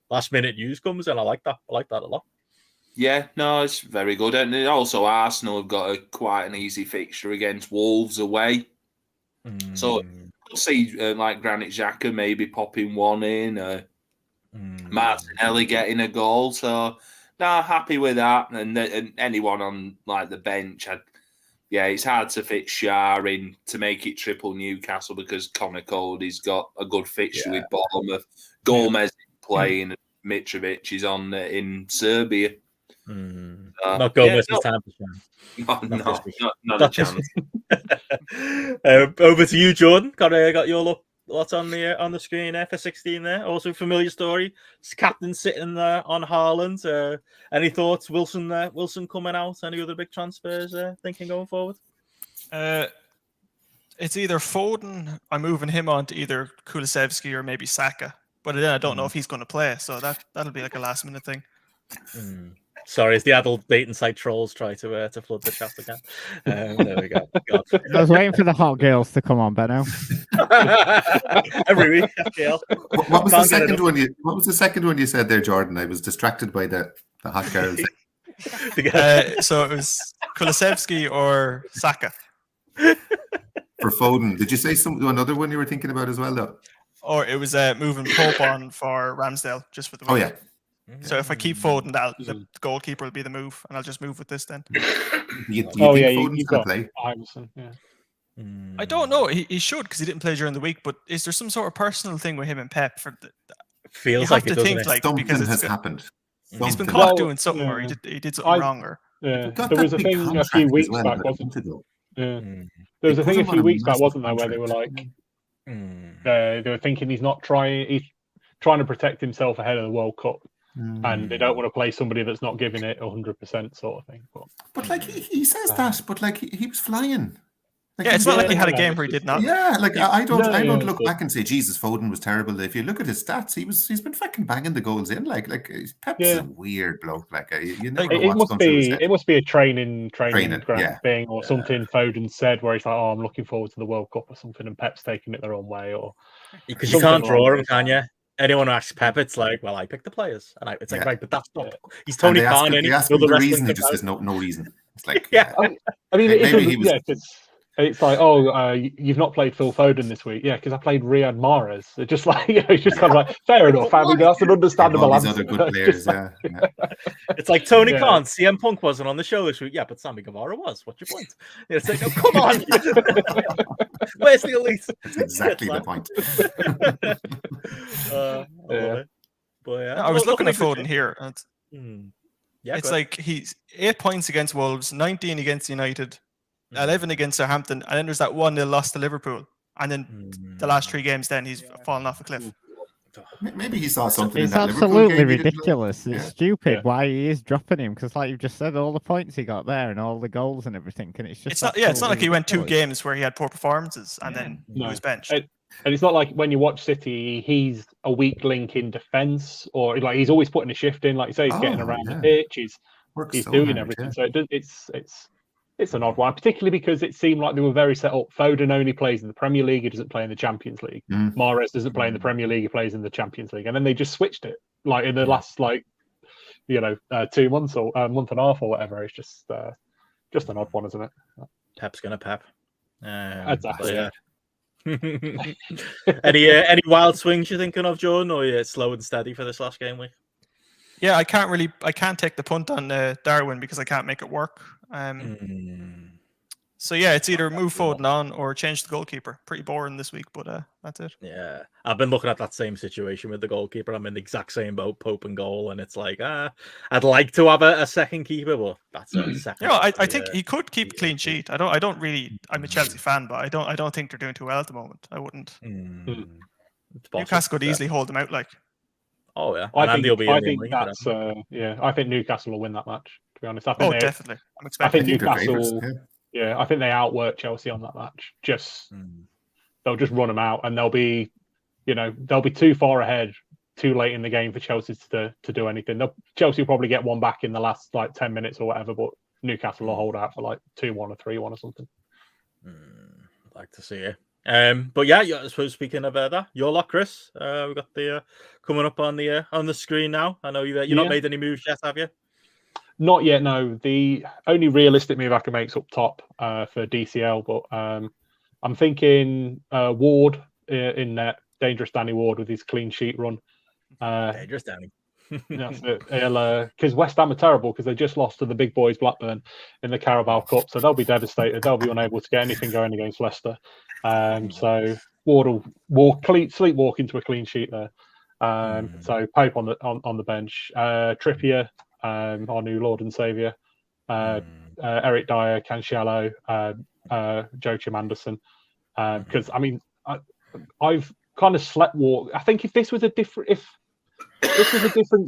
last minute news comes in. I like that. I like that a lot. Yeah, no, it's very good. And also Arsenal have got quite an easy fixture against Wolves away. So we'll see like Granit Xhaka maybe popping one in, Martinelli getting a goal. So no, happy with that. And anyone on like the bench, it's hard to fit Shah in to make it triple Newcastle because Connor Cody's got a good fixture with Bournemouth. Gomez playing, Mitrovic is on in Serbia. Not Gomez's time to shine. Not a chance. Over to you, Jordan. Got your lots on the screen there for 16 there. Also familiar story. Captain sitting there on Haaland. Any thoughts? Wilson coming out. Any other big transfers thinking going forward? It's either Foden. I'm moving him on to either Kulusevski or maybe Saka. But then I don't know if he's going to play. So that'll be like a last minute thing. Sorry, as the adult dating site trolls try to flood the chat again. There we go. I was waiting for the hot girls to come on, Benno. Every week, FPL. What was the second one? What was the second one you said there, Jordan? I was distracted by the hot girls. So it was Kulusevski or Saka. For Foden, did you say another one you were thinking about as well, though? Or it was moving Pope on for Ramsdale just for the. Oh yeah. So if I keep Foden, the goalkeeper will be the move, and I'll just move with this then. You've got play? Iverson, yeah. I don't know. He should because he didn't play during the week. But is there some sort of personal thing with him and Pep? Feels like it doesn't. Something has happened. He's been caught doing something, or he did something wrong, or there was a thing a few weeks back, wasn't there? There was a thing a few weeks back, wasn't there, where they were like, they were thinking he's trying to protect himself ahead of the World Cup. And they don't want to play somebody that's not giving it 100% sort of thing. But like he says that, but like he was flying. Like, Yeah, it's not like he had a game where he did nothing. Yeah, like I don't look but- back and say Jesus Foden was terrible. If you look at his stats, he's been fucking banging the goals in. Like Pep's a weird bloke. Like you never know what's going through his head. It must be a training ground yeah. thing or something. Foden said where he's like, "Oh, I'm looking forward to the World Cup" or something, and Pep's taking it their own way, or because you can't draw him, can you? Anyone who asks Pep, it's like, well, I picked the players, and it's like, right, but that's not. He's Tony Khan, and they ask him the reason. He just says no reason. It's like, yeah. I mean, maybe he was. Yeah, it's like, oh, you've not played Phil Foden this week, yeah, because I played Riyad Mahrez. It's just like, it's just kind of like, fair enough. I mean, that's an understandable all these answer. other good players, It's like Tony Khan, CM Punk wasn't on the show this week, yeah, but Sammy Guevara was. What's your point? It's like, oh, come on, where's the elite? That's exactly the point. But yeah, I was looking at Foden here. And yeah, it's like he's 8 points against Wolves, 19 against United, 11 against Southampton, and then there's that 1-0 loss to Liverpool. And then the last 3 games, then he's fallen off a cliff. Maybe he saw something in It's that Liverpool absolutely game ridiculous. It's stupid why he is dropping him, because like you just said, all the points he got there and all the goals and everything, and it's just it's not like he went 2 games where he had poor performances and then he was benched. And it's not like when you watch City, he's a weak link in defence, or like he's always putting a shift in. Like you say, he's getting around the pitch. He's doing everything. So it's an odd one, particularly because it seemed like they were very set up. Foden only plays in the Premier League; he doesn't play in the Champions League. Mahrez doesn't play in the Premier League; he plays in the Champions League. And then they just switched it, like in the last 2 months or a month and a half or whatever. It's just an odd one, isn't it? Pep's gonna Pep. Exactly. Yeah. Any wild swings you're thinking of, Jordan, or yeah, slow and steady for this last game week? Yeah, I can't take the punt on Darwin because I can't make it work. So yeah, it's either move Foden on or change the goalkeeper. Pretty boring this week, but that's it. Yeah, I've been looking at that same situation with the goalkeeper. I'm in the exact same boat, Pope and goal, and it's like, I'd like to have a second keeper, but that's a second. I think he could keep a clean sheet. I don't really. I'm a Chelsea fan, but I don't think they're doing too well at the moment. I wouldn't. Newcastle could easily hold them out. Like, oh yeah, I think Newcastle will win that match. To be honest, definitely. I'm expecting. I think Newcastle. Yeah, I think they outwork Chelsea on that match. They'll just run them out, and they'll be too far ahead, too late in the game for Chelsea to do anything. Chelsea will probably get one back in the last 10 minutes or whatever, but Newcastle will hold out for 2-1 or 3-1 or something. I'd like to see it. But yeah, I suppose speaking of that, your lot, Chris, we've got the coming up on the screen now. I know you've not made any moves yet, have you? Not yet, no. The only realistic move I can make is up top for DCL, but I'm thinking Ward in net, dangerous Danny Ward with his clean sheet run. Dangerous Danny. That's it. Because West Ham are terrible because they just lost to the big boys Blackburn in the Carabao Cup, so they'll be devastated. They'll be unable to get anything going against Leicester. So Ward will sleepwalk into a clean sheet there. So Pope on the bench, Trippier. Our new Lord and Saviour, Eric Dyer, Cancelo, Joachim Anderson. Because I mean, I've kind of sleptwalked. I think if this was a different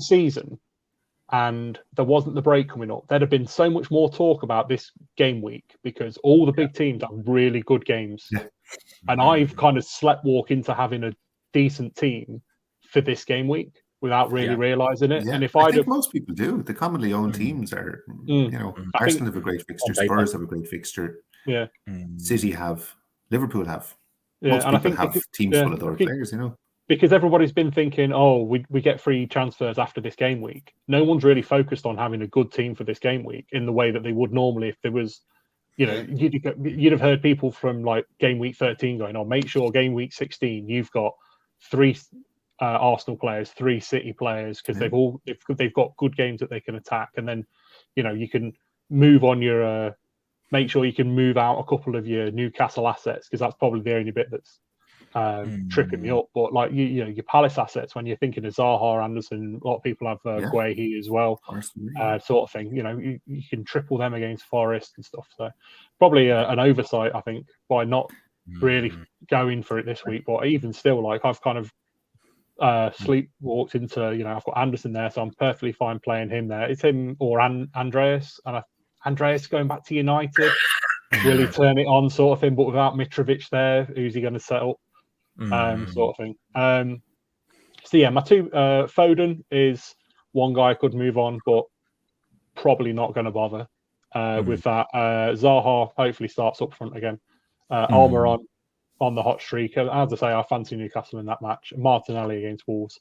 season, and there wasn't the break coming up, there'd have been so much more talk about this game week because all the big teams have really good games, and I've kind of sleptwalked into having a decent team for this game week without really realizing it. And if I think most people do, the commonly owned teams are, Arsenal have a great fixture, Spurs have a great fixture, City have, Liverpool have. Most people have teams full of those players, because everybody's been thinking, we get free transfers after this game week. No one's really focused on having a good team for this game week in the way that they would normally if there was, you'd have heard people from game week 13 going, make sure game week 16 you've got 3 Arsenal players, 3 City players, because they've got good games that they can attack, and then you can move on your make sure you can move out a couple of your Newcastle assets, because that's probably the only bit that's tripping me up. But your Palace assets, when you're thinking of Zaha, Anderson, a lot of people have Guehi as well, sort of thing. You can triple them against Forest and stuff. So probably an oversight, I think, by not really going for it this week. But even still, I've kind of sleepwalked into, I've got Anderson there, so I'm perfectly fine playing him there. It's him or Andreas, and Andreas going back to United. Will he turn it on, sort of thing? But without Mitrovic there, who's he going to set up? Sort of thing. So yeah, my two Foden is one guy I could move on, but probably not going to bother with that. Zaha hopefully starts up front again. Almiron on the hot streak. As I say, I fancy Newcastle in that match. Martinelli against Wolves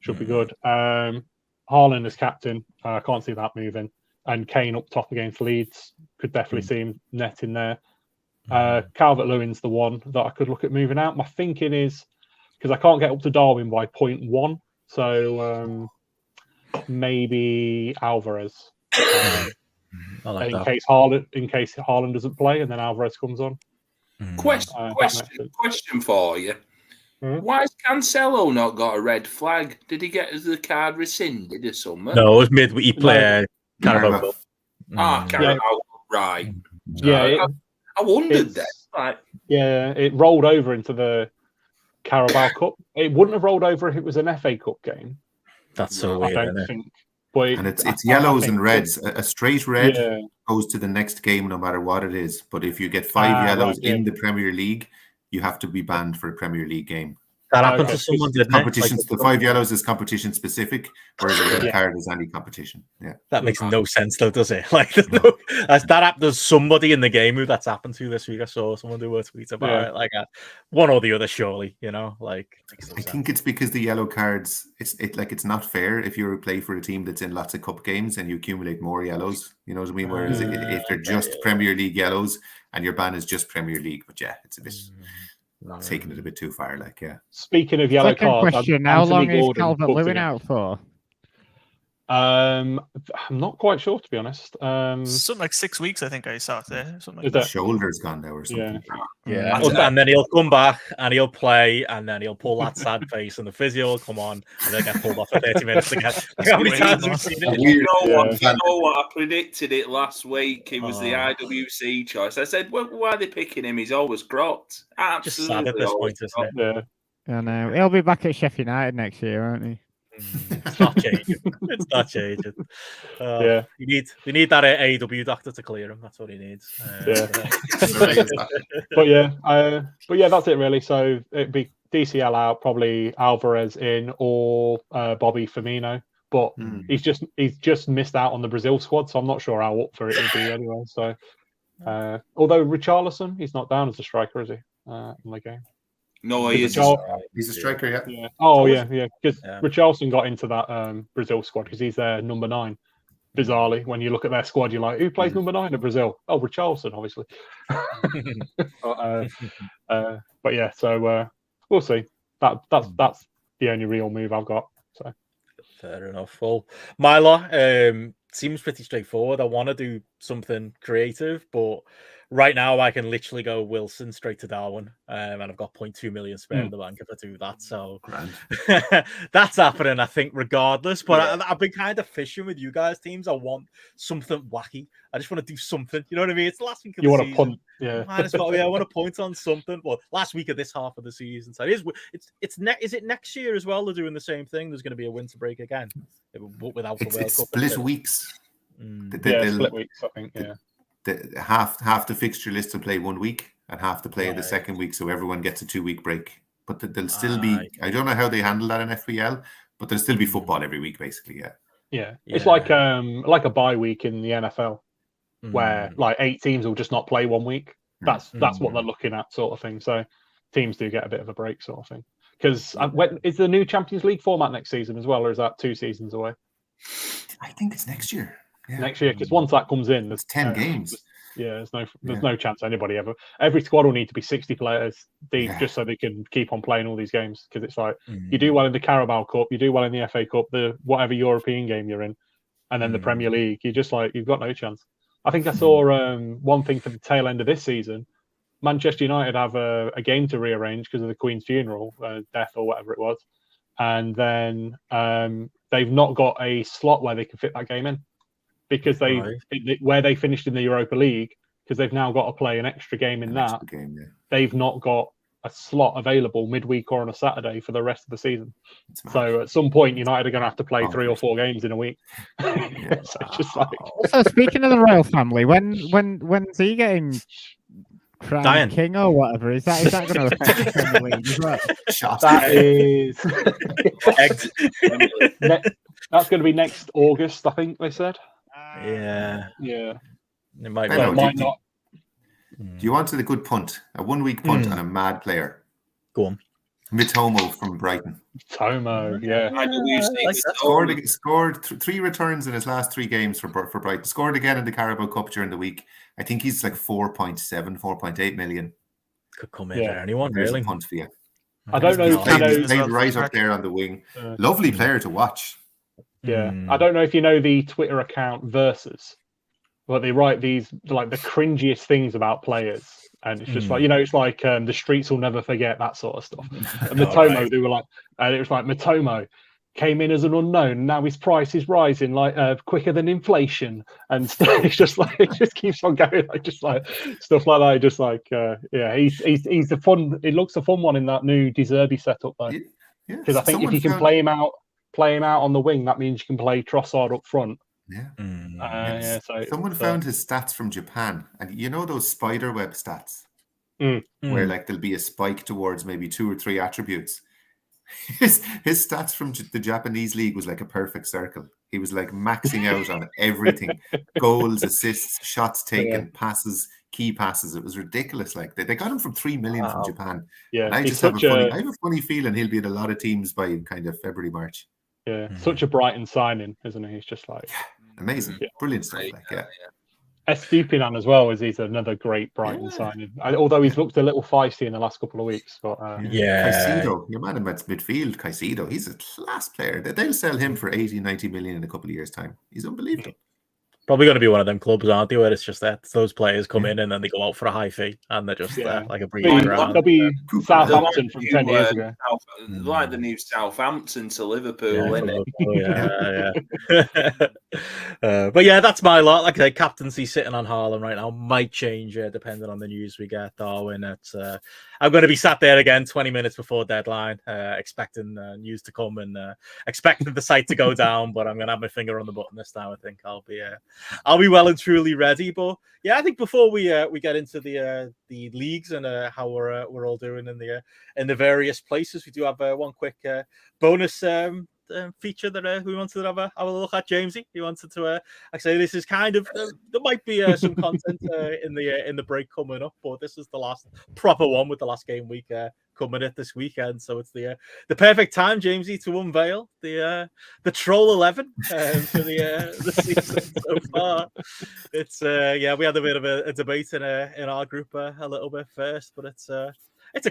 should be good. Haaland as captain. I can't see that moving. And Kane up top against Leeds. Could definitely see him netting there. Calvert-Lewin's the one that I could look at moving out. My thinking is, because I can't get up to Darwin by 0.1, so maybe Alvarez. like in case Haaland doesn't play and then Alvarez comes on. Question for you. Why has Cancelo not got a red flag? Did he get the card rescinded or something? No, it was midweek player. Carabao Cup. Carabao, right. Yeah, I wondered that. Right. Yeah, it rolled over into the Carabao Cup. It wouldn't have rolled over if it was an FA Cup game. That's so weird, I don't think. But and it's yellows and reds. A straight red goes to the next game no matter what it is. But if you get 5 yellows in the Premier League, you have to be banned for a Premier League game. That happened to someone, didn't it? The 5 yellows is competition specific, whereas a red card is any competition. Yeah, that makes no sense, though, does it? Like, there's somebody in the game who that's happened to this week. I saw someone do a tweet about it, like one or the other, surely. You know, like. I think it's because the yellow cards. It's not fair if you play for a team that's in lots of cup games and you accumulate more yellows. You know what I mean? Whereas if they're just Premier League yellows and your ban is just Premier League, but it's a bit. Taking it a bit too far, Speaking of yellow cards, question: how long is Calvert-Lewin out for? I'm not quite sure, to be honest. Something like 6 weeks, I think I saw it there. Something like that. Shoulder's gone now or something. Yeah. And then he'll come back and he'll play and then he'll pull that sad face and the physio will come on and they'll get pulled off for 30 minutes again. Like how many times have we seen it? You know what? I predicted it last week. It was the IWC choice. I said, well, why are they picking him? He's always cropped. Absolutely. Just sad at this point, isn't it? I know. He'll be back at Sheffield United next year, won't he? It's not changing. It's not changing. We need that AEW doctor to clear him. That's what he needs. But yeah, that's it really. So it'd be DCL out, probably Alvarez in, or Bobby Firmino. But he's just missed out on the Brazil squad, so I'm not sure how up for it would be anyway. So although Richarlison, he's not down as a striker, is he? In the game. No, he's a striker, yeah. Oh, yeah. Because Richarlison got into that Brazil squad because he's their number 9. Bizarrely, when you look at their squad, you're like, who plays number 9 at Brazil? Oh, Richarlison, obviously. But yeah, so we'll see. That's the only real move I've got. So fair enough. Well, Myla, seems pretty straightforward. I want to do something creative, but right now I can literally go Wilson straight to Darwin, and I've got 0.2 million spare in the bank if I do that. So that's happening, I think, regardless. But I've been kind of fishing with you guys' teams. I want something wacky. I just want to do something. You know what I mean? It's the last week of the season. You want to punt, I want to point on something. Well, last week of this half of the season. So is it next year as well? They're doing the same thing. There's going to be a winter break again, without the World Cup. Split weeks. Split weeks. I think. Half the fixture list will play 1 week and half to play the second week, so everyone gets a 2-week break. But there'll still be. I don't know how they handle that in FPL, but there'll still be football every week, basically. Yeah. It's like a bye week in the NFL, where like 8 teams will just not play 1 week. That's what they're looking at, sort of thing. So teams do get a bit of a break, sort of thing. Because is the new Champions League format next season as well, or is that 2 seasons away? I think it's next year. Next year, because once that comes in, there's 10 games. There's no chance anybody ever. Every squad will need to be 60 players deep just so they can keep on playing all these games. Because it's like you do well in the Carabao Cup, you do well in the FA Cup, the whatever European game you're in, and then the Premier League. You're just like you've got no chance. I think I saw one thing for the tail end of this season. Manchester United have a game to rearrange because of the Queen's funeral, death or whatever it was, and then they've not got a slot where they can fit that game in. Because where they finished in the Europa League, because they've now got to play an extra game in that. They've not got a slot available midweek or on a Saturday for the rest of the season. It's mad. So at some point, United are going to have to play Oh, 3 or 4 games in a week. So it's just like So speaking of the royal family, when's he getting crowned Dying. king or whatever? Is that going to affect the Premier League as well? Shot. that is Exit. that's going to be next August, I think they said. Yeah. Yeah, It might I be. know, might not. Do you wanted a good punt? A 1 week punt on a mad player. Go on. Mitomo from Brighton. Tomo, yeah. Scored 3 returns in his last 3 games for Brighton. Scored again in the Carabao Cup during the week. I think he's like 4.7, 4.8 million. Could come in for anyone, There's really. a punt for you. I don't know if Played you know. right up there on the wing. Lovely player to watch. Yeah, I don't know if you know the Twitter account Versus, but they write these like the cringiest things about players, and it's just like it's like the streets will never forget, that sort of stuff. And Mitomo, they were like, and it was like Mitomo came in as an unknown, now his price is rising like quicker than inflation, and it's just like it just keeps on going, like just like stuff like that. Just like he's the fun. It looks a fun one in that new De Zerbi setup though, because I think if you can play him out on the wing, that means you can play Trossard up front. So someone found his stats from Japan, and you know those spider web stats where like there'll be a spike towards maybe 2 or 3 attributes. His stats from the Japanese league was like a perfect circle. He was like maxing out on everything: goals, assists, shots taken, passes, key passes. It was ridiculous. Like they got him from 3 million from Japan. Yeah, and I just have a funny feeling he'll be in a lot of teams by kind of February, March. Yeah, such a Brighton signing, isn't he? He's just like amazing, brilliant stuff. Estupinan as well he's another great Brighton signing. Although he's looked a little feisty in the last couple of weeks. But Caicedo, your man in midfield, Caicedo, he's a class player. They'll sell him for 80, 90 million in a couple of years' time. He's unbelievable. Probably going to be one of them clubs, aren't they, where it's just that those players come in and then they go out for a high fee and they're just like a breeding ground. They'll be Southampton from 10 years ago. Like the new Southampton to Liverpool, isn't it? But yeah, that's my lot. Like I say, captaincy sitting on Haaland right now might change depending on the news we get, Darwin. I'm going to be sat there again 20 minutes before deadline, expecting news to come and expecting the site to go down, but I'm going to have my finger on the button this time. I think I'll be well and truly ready. But yeah, I think before we get into the leagues and how we're all doing in the various places, we do have one quick bonus feature that we wanted to have a look at. Jamesy, you wanted to I say this is kind of there might be some content in the break coming up, but this is the last proper one with the last game week coming at this weekend, so it's the perfect time, Jamesy, to unveil the Troll 11 for the season so far. It's we had a bit of a debate in our group a little bit first, but it's a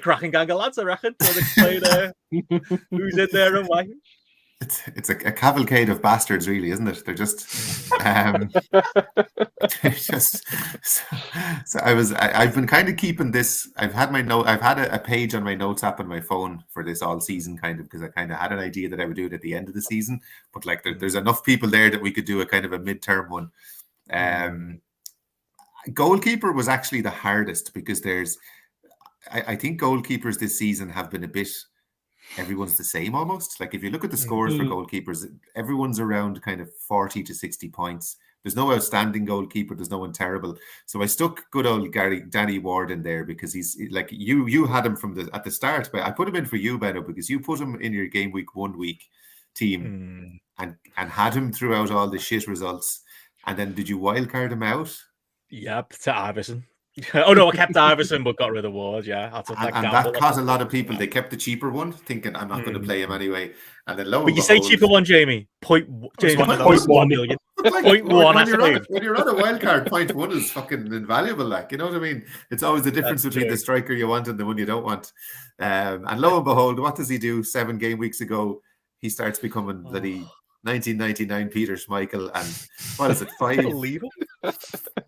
cracking gang of lads, I reckon. So explain who's in there and why. It's a cavalcade of bastards, really, isn't it? They're just, So I've been kind of keeping this. I've had a page on my notes app on my phone for this all season, kind of, because I kind of had an idea that I would do it at the end of the season. But like, there's enough people there that we could do a kind of a midterm one. Goalkeeper was actually the hardest because I think goalkeepers this season have been a bit. Everyone's the same almost. Like if you look at the scores for goalkeepers, everyone's around kind of 40 to 60 points. There's no outstanding goalkeeper. There's no one terrible. So I stuck good old Danny Ward in there because he's like you had him at the start, but I put him in for you, Benno, because you put him in your game week 1 week team and had him throughout all the shit results. And then did you wildcard him out? Yep, to Iverson. Oh no, I kept Iverson but got rid of Ward. Yeah, I took that and that caused a lot of people. They kept the cheaper one, thinking I'm not going to play him anyway. And then but you say cheaper one, Jamie. James, 0.1 million. Like, 0.1. When you're on a wild card, 0.1 is fucking invaluable. Like, you know what I mean? It's always the difference between the striker you want and the one you don't want. And lo and behold, what does he do? 7 game weeks ago, he starts becoming bloody 1999 Peter Schmeichel, and what is it?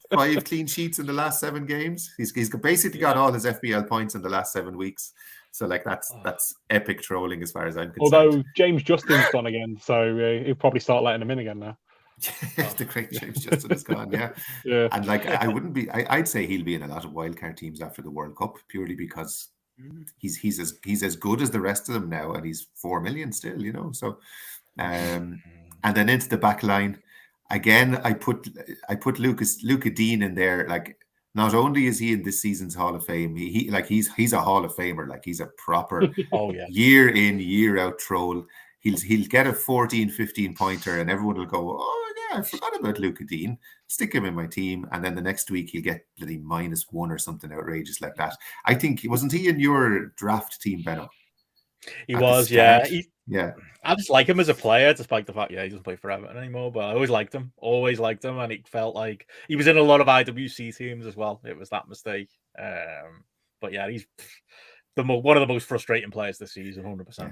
5 clean sheets in the last 7 games. He's basically got all his FPL points in the last 7 weeks. So like that's epic trolling as far as I'm concerned. Although James Justin's gone again, so he'll probably start letting him in again now. The great James Justin is gone, yeah. And like I'd say he'll be in a lot of wildcard teams after the World Cup purely because he's as good as the rest of them now, and he's 4 million still, you know. So, and then into the back line again, I put Luca Dean in there. Like, not only is he in this season's Hall of Fame, he's a Hall of Famer. Like, he's a proper year in, year out troll. He'll get a 14, 15 pointer, and everyone will go, "Oh yeah, I forgot about Luca Dean. Stick him in my team." And then the next week he'll get bloody -1 or something outrageous like that. I think, wasn't he in your draft team, Benno? He was, yeah. Yeah. I just like him as a player, despite the fact, he doesn't play for Everton anymore. But I always liked him, and it felt like he was in a lot of IWC teams as well. It was that mistake. But yeah, he's one of the most frustrating players this season, 100%.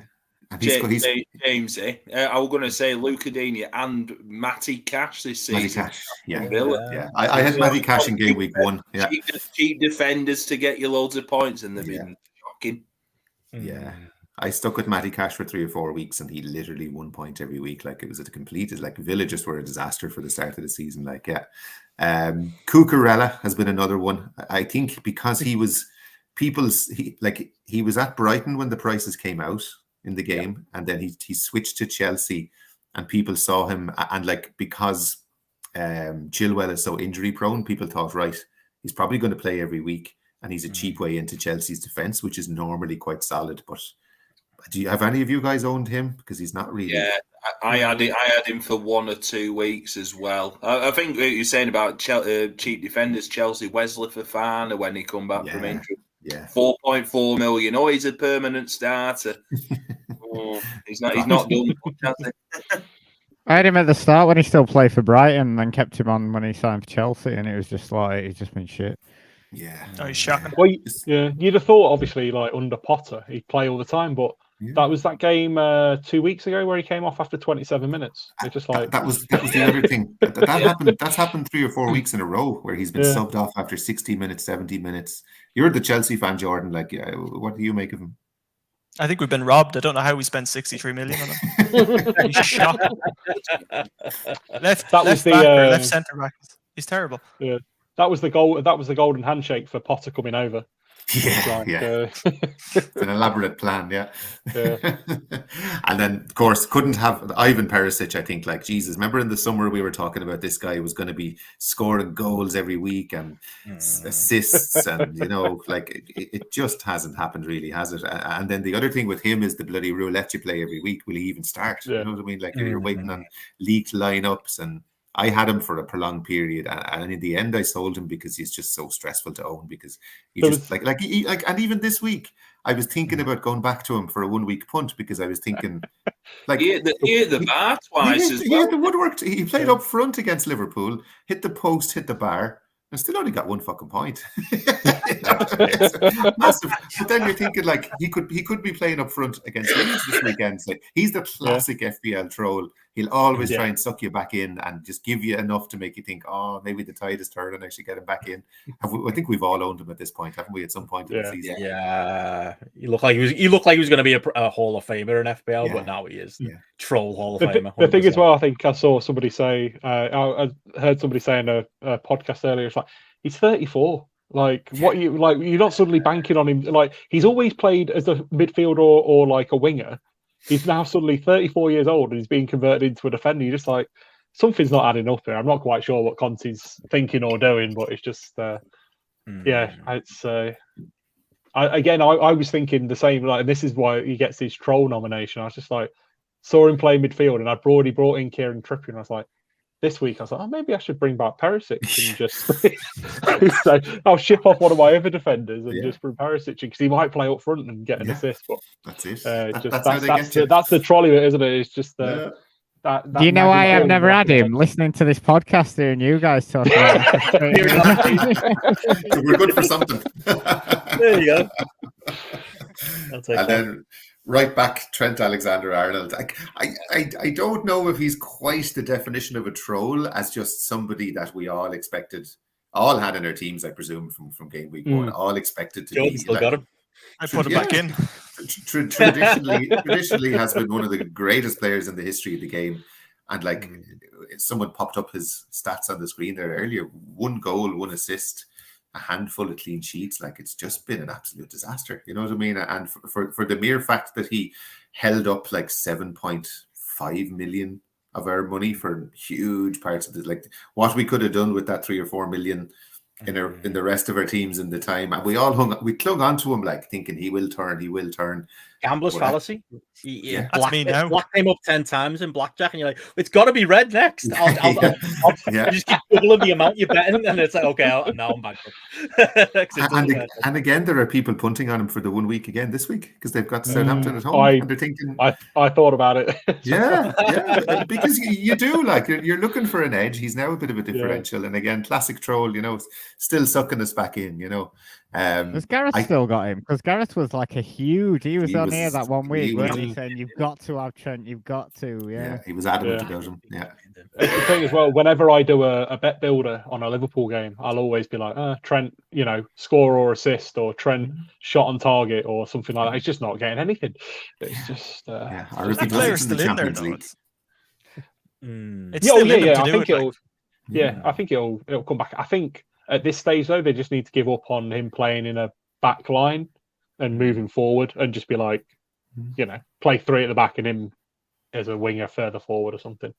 James, I was going to say Luca Dini and Matty Cash this season. Matty Cash, yeah. I had Matty Cash in game week 1. Yeah. Cheap defenders to get you loads of points, and they've been shocking. Yeah. I stuck with Matty Cash for 3 or 4 weeks, and he literally 1 point every week. Like, it was like Villa just were a disaster for the start of the season. Like, yeah. Cucurella has been another one. I think because he was at Brighton when the prices came out in the game, and then he switched to Chelsea, and people saw him, and like, because Chilwell is so injury prone, people thought, right, he's probably going to play every week, and he's a cheap way into Chelsea's defense, which is normally quite solid. But do you have any of you guys owned him? Because he's not really. Yeah, I had him for 1 or 2 weeks as well. I think what you're saying about cheap defenders, Chelsea, Wesley Fofana, when he come back from injury. Yeah, 4.4 million. Oh, he's a permanent starter. He's not done much, has he? I had him at the start when he still played for Brighton, and then kept him on when he signed for Chelsea, and it was just like, he's just been shit. Yeah. Oh, he's shocking. Well, you'd have thought, obviously, like under Potter, he'd play all the time, but that was that game 2 weeks ago where he came off after 27 minutes. It's just like that was the other thing. That happened. That's happened 3 or 4 weeks in a row where he's been subbed off after 60 minutes, 70 minutes. You're the Chelsea fan, Jordan. Like, what do you make of him? I think we've been robbed. I don't know how we spent 63 million on him. He's shocking. Left centre back. He's terrible. Yeah, that was the goal. That was the golden handshake for Potter coming over. It's an elaborate plan, and then, of course, couldn't have Ivan Perisic. I think, like, Jesus, remember in the summer we were talking about this guy was going to be scoring goals every week and assists, and like, it just hasn't happened, really, has it? And then the other thing with him is the bloody roulette you play every week. Will he even start? You know what I mean? Like, you're waiting on leaked lineups, and I had him for a prolonged period, and in the end, I sold him because he's just so stressful to own. Because he just and even this week, I was thinking about going back to him for a 1 week punt because I was thinking, like, he hit the bar twice as well. He hit the woodwork. He played up front against Liverpool, hit the post, hit the bar, and still only got 1 fucking point. Massive. But then you're thinking, like, he could be playing up front against Leeds this weekend. Like, he's the classic FPL troll. He'll always try and suck you back in and just give you enough to make you think, oh, maybe the tide is turning, I should get him back in. I think we've all owned him at this point, haven't we? At some point in the season. Yeah, he looked like he was going to be a Hall of Famer in FPL, but now he is troll Hall of Famer. 100%. The thing as well, I think I saw somebody say, I heard somebody say in a podcast earlier, it's like, he's 34. Like, what you're not suddenly banking on him. Like, he's always played as a midfielder or like a winger. He's now suddenly 34 years old and he's being converted into a defender. You're just like, something's not adding up here. I'm not quite sure what Conte's thinking or doing, but it's just, it's. I was thinking the same. Like, and this is why he gets his troll nomination. I was just like, saw him play midfield, and I'd already brought in Kieran Trippier, and I was like, this week I was like, oh, maybe I should bring back Perisic and just so I'll ship off one of my other defenders and just bring Perisic because he might play up front and get an assist. But that's it. That's the trolley bit, isn't it? It's just that do you know why I've never had him? Listening to this podcast here and you guys talking about so we're good for something. There you go. Then right back, Trent Alexander-Arnold. I don't know if he's quite the definition of a troll as just somebody that we all had in our teams, I presume, from game week 1. All expected to be. Still got him. I put him back in. Traditionally has been one of the greatest players in the history of the game. And someone popped up his stats on the screen there earlier. 1 goal, 1 assist, a handful of clean sheets. Like, it's just been an absolute disaster. You know what I mean? And for the mere fact that he held up like 7.5 million of our money for huge parts of this, like what we could have done with that 3 or 4 million in the rest of our teams in the time, and we clung on to him, like thinking he will turn. Gambler's fallacy. That's me now. Black came up 10 times in blackjack, and you're like, it's got to be red next. I'll you just keep doubling the amount you're betting, and it's like, okay, now I'm bankrupt. and again, there are people punting on him for the 1 week again this week because they've got Southampton at home, and they're thinking, I thought about it. yeah, because you do, like, you're looking for an edge. He's now a bit of a differential, and again, classic troll, still sucking us back in, Has Gareth still got him? Because Gareth was like he was on here that 1 week, weren't he, saying you've got to have Trent, you've got to, yeah. He was adamant about him, yeah. It's the thing as well, whenever I do a bet builder on a Liverpool game, I'll always be like, Trent, score or assist, or Trent shot on target, or something like that. He's just not getting anything. It's just... Or if he player's does it in the Champions League. I think it'll come back. I think at this stage, though, they just need to give up on him playing in a back line and moving forward, and just be like, play 3 at the back and him as a winger further forward or something.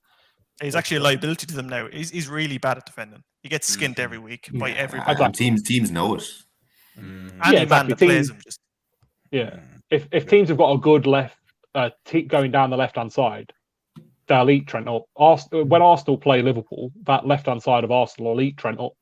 He's actually a liability to them now. He's really bad at defending. He gets skinned every week by everybody. And teams know it. Any man that plays him just... If teams have got a good left going down the left-hand side, they'll eat Trent up. When Arsenal play Liverpool, that left-hand side of Arsenal will eat Trent up.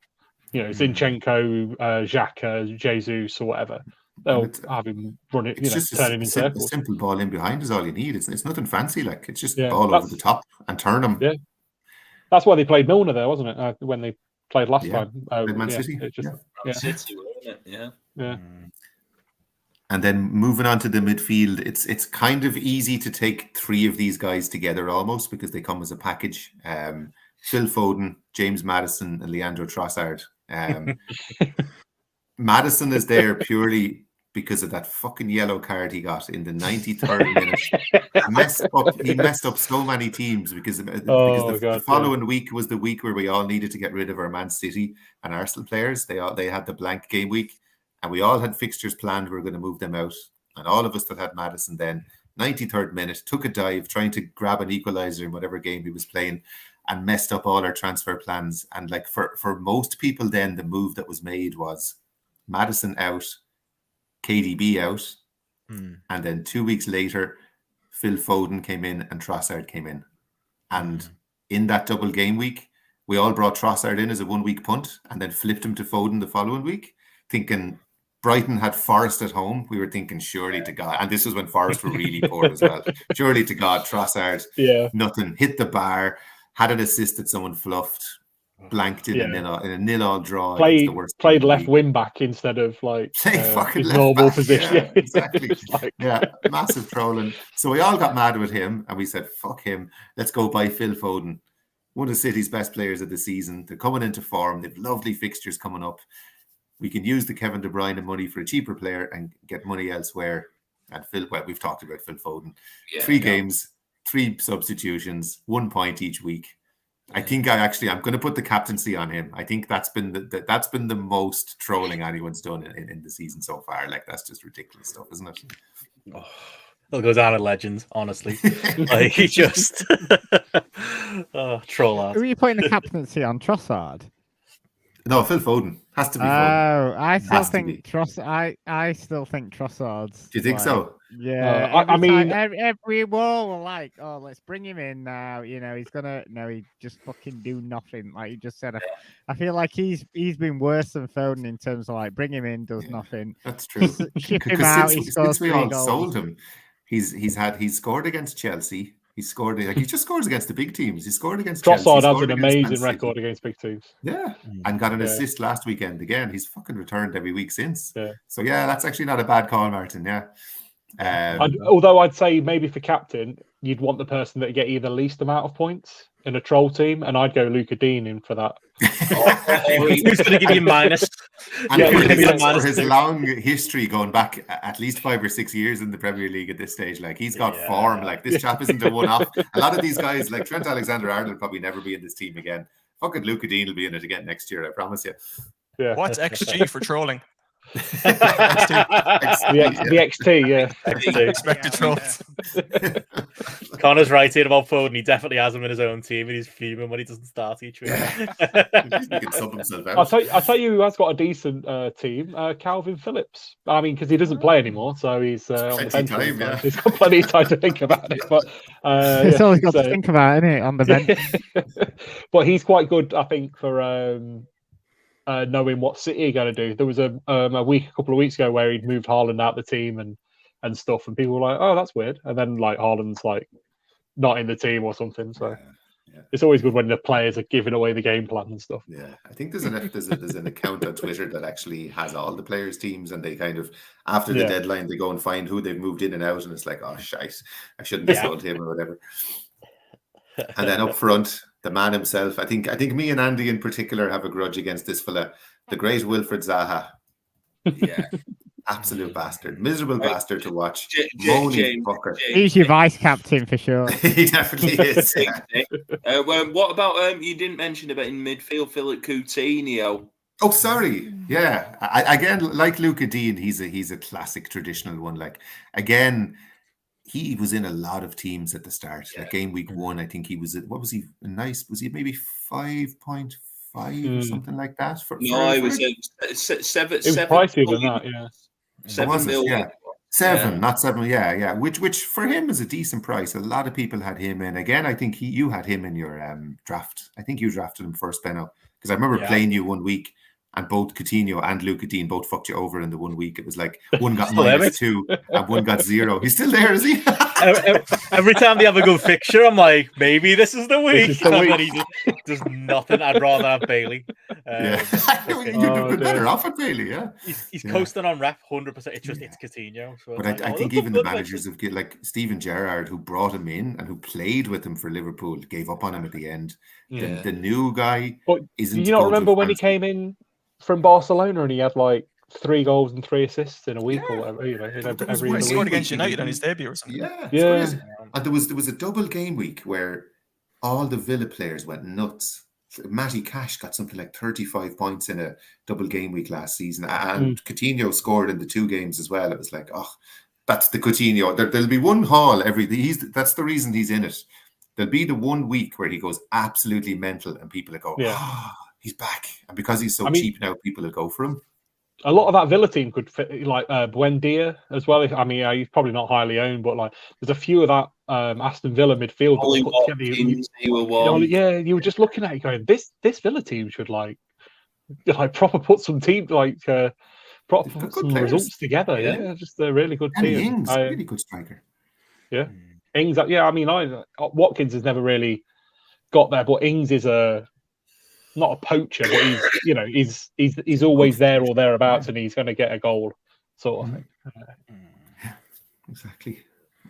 Zinchenko, Xhaka, Jesus, or whatever. They'll have him run it, turning in circles. A simple ball in behind is all you need. It's nothing fancy. Like, it's just ball over the top and turn them. Yeah, that's why they played Milner there, wasn't it? When they played last time. Man City. City, wasn't it? Yeah. And then moving on to the midfield, it's kind of easy to take 3 of these guys together almost, because they come as a package. Phil Foden, James Maddison, and Leandro Trossard. Maddison is there purely because of that fucking yellow card he got in the 93rd minute. He messed up so many teams because the following week was the week where we all needed to get rid of our Man City and Arsenal players. They had the blank game week, and we all had fixtures planned. We were going to move them out, and all of us that had Maddison then, 93rd minute, took a dive trying to grab an equaliser in whatever game he was playing, and messed up all our transfer plans. And like for most people then, the move that was made was Maddison out, KDB out, and then 2 weeks later, Phil Foden came in and Trossard came in. And in that double game week, we all brought Trossard in as a 1 week punt and then flipped him to Foden the following week, thinking Brighton had Forest at home. We were thinking, surely to God, and this was when Forest were really poor as well. Surely to God, Trossard, nothing, hit the bar, had an assist that someone fluffed, blanked in a 0-0 draw. Played left wing back instead of like his normal position. Yeah, exactly. Massive trolling. So we all got mad with him, and we said, "Fuck him. Let's go buy Phil Foden, one of City's best players of the season. They're coming into form. They've lovely fixtures coming up. We can use the Kevin De Bruyne money for a cheaper player and get money elsewhere." And we've talked about Phil Foden. 3 games, 3 substitutions, 1 point each week. I think I'm going to put the captaincy on him. I think that's been the most trolling anyone's done in the season so far. Like, that's just ridiculous stuff, isn't it? Oh, it'll go down in legends, honestly. Like, he just troll out. Who are you putting the captaincy on? Trossard? No, Phil Foden has to be. I still think Trossard's. Do you think so? Yeah, I mean, every wall were like, "Oh, let's bring him in now." He's gonna. No, he just fucking do nothing. Like you just said, I feel like he's been worse than Foden in terms of like bring him in, does nothing. That's true. Ship him out. Since we all sold him, he's scored against Chelsea. He just scores against the big teams. He scored against Trossard Chelsea. has an amazing record against big teams. Yeah, and got an assist last weekend again. He's fucking returned every week since. Yeah. So that's actually not a bad call, Martin. Yeah. Although I'd say maybe for captain, you'd want the person that get either least amount of points in a troll team, and I'd go Luca Dean in for that. Who's going to give you minus? And for his long history going back at least 5 or 6 years in the Premier League at this stage, like he's got form. Like this chap isn't a one-off. A lot of these guys, like Trent Alexander-Arnold, will probably never be in this team again. Fucking Luca Dean will be in it again next year, I promise you. Yeah. What's XG for trolling? The XT, yeah. Expected trolls. Connor's right here about Foden. He definitely has him in his own team, and he's fuming when he doesn't start each week. He can sub himself out. I'll tell you who has got a decent team, Calvin Phillips. I mean, because he doesn't play anymore, so he's on the bench. Time, yeah. He's got plenty of time to think about it. But It's always got to think about, isn't it, on the bench? But he's quite good, I think, for knowing what City are going to do. There was a couple of weeks ago where he'd moved Haaland out the team and stuff, and people were like, "Oh, that's weird." And then like Haaland's like not in the team or something. So it's always good when the players are giving away the game plan and stuff. Yeah, I think there's an account on Twitter that actually has all the players' teams, and they kind of after the deadline they go and find who they've moved in and out, and it's like, oh shite, I shouldn't have sold him or whatever. And then up front, the man himself. I think me and Andy in particular have a grudge against this fella, the great Wilfred Zaha. Yeah. Absolute bastard, miserable bastard to watch. James, He's your vice captain for sure. He definitely is. What about you didn't mention about in midfield, Philip Coutinho? Oh, sorry. Yeah, again, like Luca Dean, he's a classic traditional one. Like again, he was in a lot of teams at the start. Like game week 1, I think he was at, what was he? Was he maybe 5.5 or something like that? He was seven. It was pricier than that, yeah. 7 million. Yeah. 7, not 7. Yeah. Which for him is a decent price. A lot of people had him in. Again, I think you had him in your draft. I think you drafted him first, Benno, because I remember playing you one week, and both Coutinho and Luca Dean both fucked you over in the 1 week. It was like one got -2 and one got 0. He's still there, is he? Every time they have a good fixture, I'm like, maybe this is the week. And then he just does nothing. I'd rather have Bailey. You'd have been better off at Bailey, yeah. He's coasting on rep 100%. It's just it's Coutinho. So but I think even the managers of like Steven Gerrard, who brought him in and who played with him for Liverpool, gave up on him at the end. Yeah. The new guy isn't. Do you not remember when he came in from Barcelona and he had like 3 goals and 3 assists in a week or whatever? You know, he scored against United on his debut or something. Yeah. And there was a double game week where all the Villa players went nuts. Matty Cash got something like 35 points in a double game week last season, and Coutinho scored in the 2 games as well. It was like, oh, that's the Coutinho. There'll be one haul that's the reason he's in it. There'll be the 1 week where he goes absolutely mental, and people will go, he's back. And because he's so cheap now, people will go for him. A lot of that Villa team could fit, like Buendia as well. I mean, he's probably not highly owned, but like there's a few of that Aston Villa midfield. You were just looking at it going, this Villa team should like proper put some proper put some results together. Yeah, just a really good team. Ings, really good striker. Yeah, Ings. Yeah, I mean, Watkins has never really got there, but Ings is not a poacher, but he's always there or thereabouts, and he's going to get a goal, sort of thing. Exactly.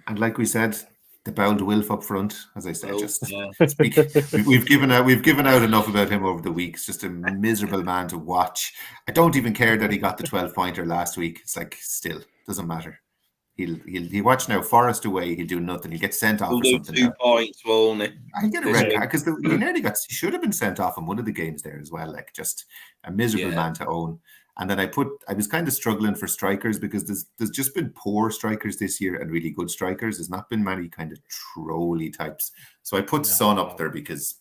And like we said, the bound Wilf up front, as I said, we've given out enough about him over the weeks. Just a miserable man to watch. I don't even care that he got the 12-pointer last week. It's like, still doesn't matter. He'll watch now. Forest away, he'll do nothing. He'll get sent off. He'll do 2 points, won't he? I get a red card because he should have been sent off in one of the games there as well. Like just a miserable man to own. And then I was kind of struggling for strikers because there's just been poor strikers this year and really good strikers. There's not been many kind of trolly types. So I put Son up there because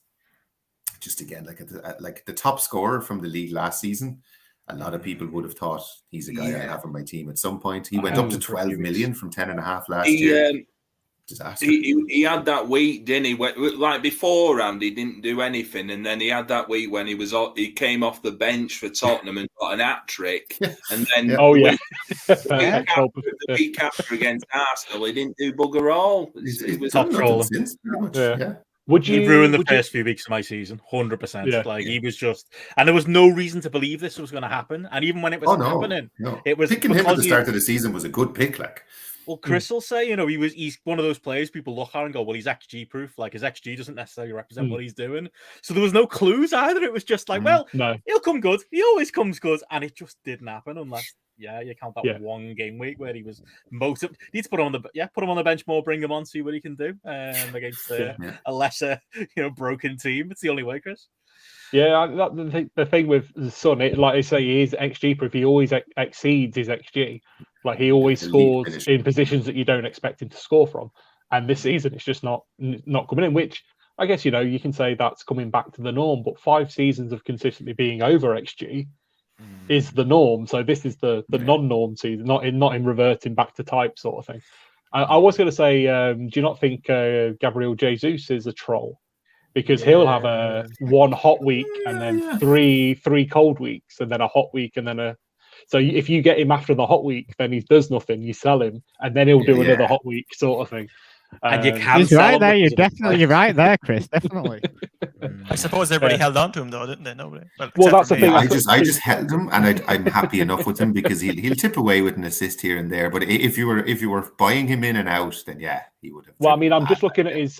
just again like the top scorer from the league last season. A lot of people would have thought he's a guy I have on my team at some point. He went up to 12 million from 10.5 last year. Disaster. He had that week, didn't he? Like beforehand, he didn't do anything, and then he had that week when he came off the bench for Tottenham and got an hat-trick, and then the week after against Arsenal, he didn't do bugger all. It was top trolling. He ruined the first few weeks of my season, 100%. He was just, and there was no reason to believe this was going to happen. And even when it was happening, it was picking him at the start of the season was a good pick. Like, well, Chris will say, he's one of those players people look at and go, well, he's XG proof. Like his XG doesn't necessarily represent what he's doing. So there was no clues either. It was just like, he'll come good. He always comes good, and it just didn't happen unless. Yeah, you count that 1 game week where he was motivated. Need to put him on the bench more, bring him on, see what he can do against a lesser, broken team. It's the only way, Chris. Yeah, the thing with the Son, like I say, he is XG, but if he always exceeds his XG, like he always scores in positions that you don't expect him to score from. And this season, it's just not coming in. Which I guess you can say that's coming back to the norm. But 5 seasons of consistently being over XG is the norm. So this is the non-norm season, not in reverting back to type sort of thing. I was going to say, do you not think Gabriel Jesus is a troll? Because he'll have a 1 hot week and then three cold weeks and then a hot week and then a. So if you get him after the hot week, then he does nothing. You sell him, and then he'll do another hot week, sort of thing. And you can. He's right there. You're right there, Chris. Definitely. I suppose everybody held on to him though, didn't they? Nobody. Well, that's the thing. I just held him, and I'm happy enough with him because he'll tip away with an assist here and there. But if you were buying him in and out, then he would have. Well, I mean, I'm just looking at his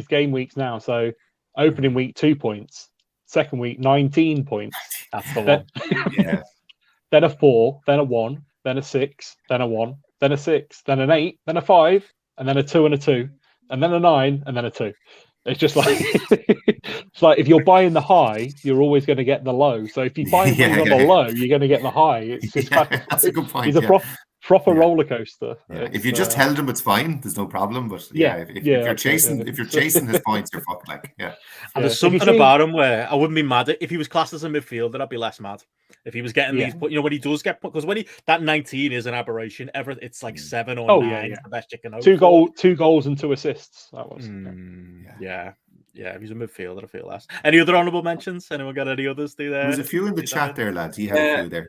game weeks now. So opening week 2 points, second week 19 points. That's the one. Yeah. Then a 4, then a 1, then a 6, then a 1, then a 6, then an 8, then a 5, and then a 2 and a 2, and then a 9, and then a 2. It's just like it's like if you're buying the high, you're always going to get the low. So if you buy on the low, you're going to get the high. It's just that's a good point. He's a proper roller coaster. Yeah. If you just held him, it's fine. There's no problem. But if you're chasing his points, you're fucked. Like And there's something about him where I wouldn't be mad if he was classed as a midfielder. I'd be less mad if he was getting these. But when he does get put, because when that 19 is an aberration. It's like 7 or 9. It's the best you can hope. 2 goals and 2 assists. That was. Yeah, if he's a midfielder, I feel less. Any other honourable mentions? Anyone got any others? There's a few in the chat there, lads. You had a few there.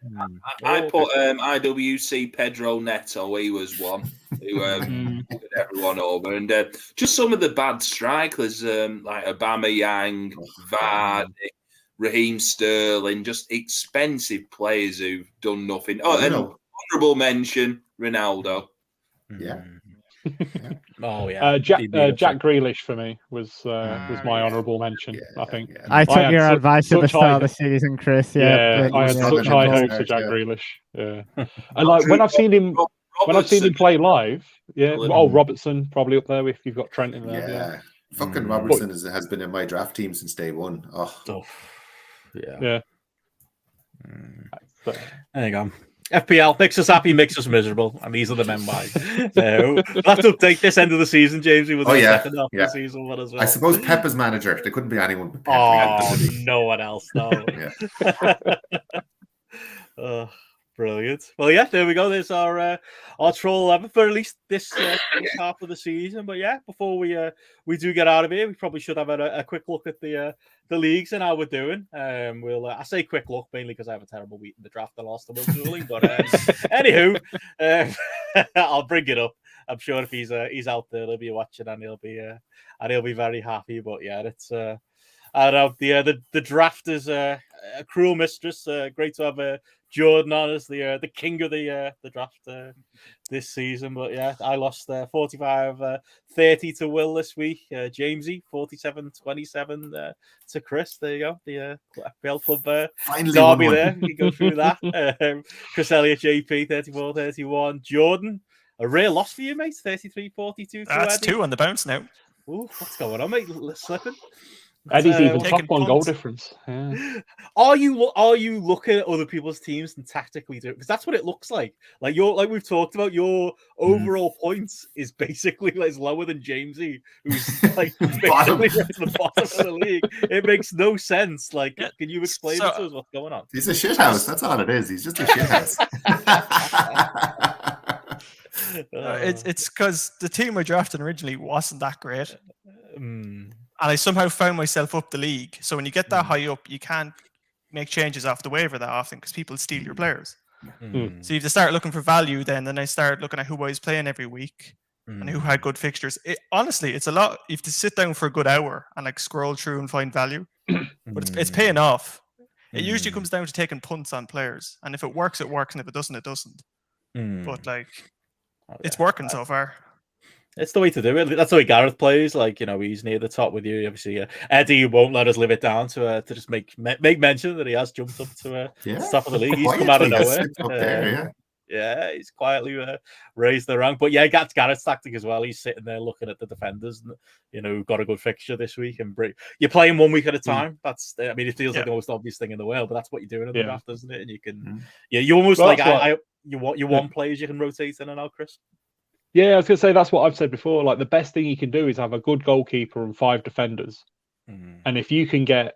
I put IWC Pedro Neto. He was one who put everyone over, and just some of the bad strikers like Aubameyang, Vardy, Raheem Sterling, just expensive players who've done nothing. Oh, and honourable mention Ronaldo. Yeah. Oh yeah, Jack Grealish for me was my honourable mention. I think I took your advice at the start of the season, Chris. I had such high hopes for Jack Grealish. Yeah, and like when I've seen him play live, Robertson probably up there if you've got Trent in there. Yeah. Fucking Robertson has been in my draft team since day one. Yeah. There you go. FPL makes us happy, makes us miserable, and these are the men why. So we'll have to update this end of the season, James. With the second half of the season one as well. I suppose Pep is manager. There couldn't be anyone but Pep. Oh, no one else. No. Brilliant. Well, there we go. There's our troll 11 for at least this half of the season. But before we do get out of here, we probably should have a quick look at the leagues and how we're doing. I say quick look mainly because I have a terrible week in the draft. I lost the Will dueling, but anywho, I'll bring it up. I'm sure if he's out there, he'll be watching and he'll be very happy. But it's I don't know, the draft is a cruel mistress. Great to have Jordan on as the king of the draft this season. But I lost 45-30 to Will this week. Jamesy 47-27 to Chris. There you go. The FPL club derby there. You can go through that. Chris Elliott JP 34-31. Jordan, a rare loss for you, mate. 33-42. That's 2 on the bounce now. Ooh, what's going on, mate? Slipping. Eddie's even top on goal difference. Yeah. Are you looking at other people's teams and tactically do it? Because that's what it looks like. Like we've talked about, your overall points is basically lower than Jamesy, who's like basically right at the bottom of the league. It makes no sense. Like, can you explain to us what's going on? He's a shithouse. That's all it is. He's just a shithouse. It's because the team I drafted originally wasn't that great. And I somehow found myself up the league. So when you get that high up, you can't make changes off the waiver that often because people steal your players. So you have to start looking for value then I start looking at who I was playing every week and who had good fixtures. Honestly, it's a lot. You have to sit down for a good hour and scroll through and find value. But it's paying off. It usually comes down to taking punts on players. And if it works, it works. And if it doesn't, it doesn't. But it's working so far. It's the way to do it. That's the way Gareth plays. He's near the top with you. Obviously, Eddie won't let us live it down to just make mention that he has jumped up to the top of the league. He's come out of nowhere. Yeah, he's quietly raised the rank. But yeah, that's Garrett's tactic as well. He's sitting there looking at the defenders, and who've got a good fixture this week. And you're playing 1 week at a time. That's, I mean, it feels like the most obvious thing in the world, but that's what you're doing in the draft, isn't it? And you can, you almost you want players you can rotate in and out, Chris. Yeah, I was gonna say that's what I've said before. Like the best thing you can do is have a good goalkeeper and 5 defenders, and if you can get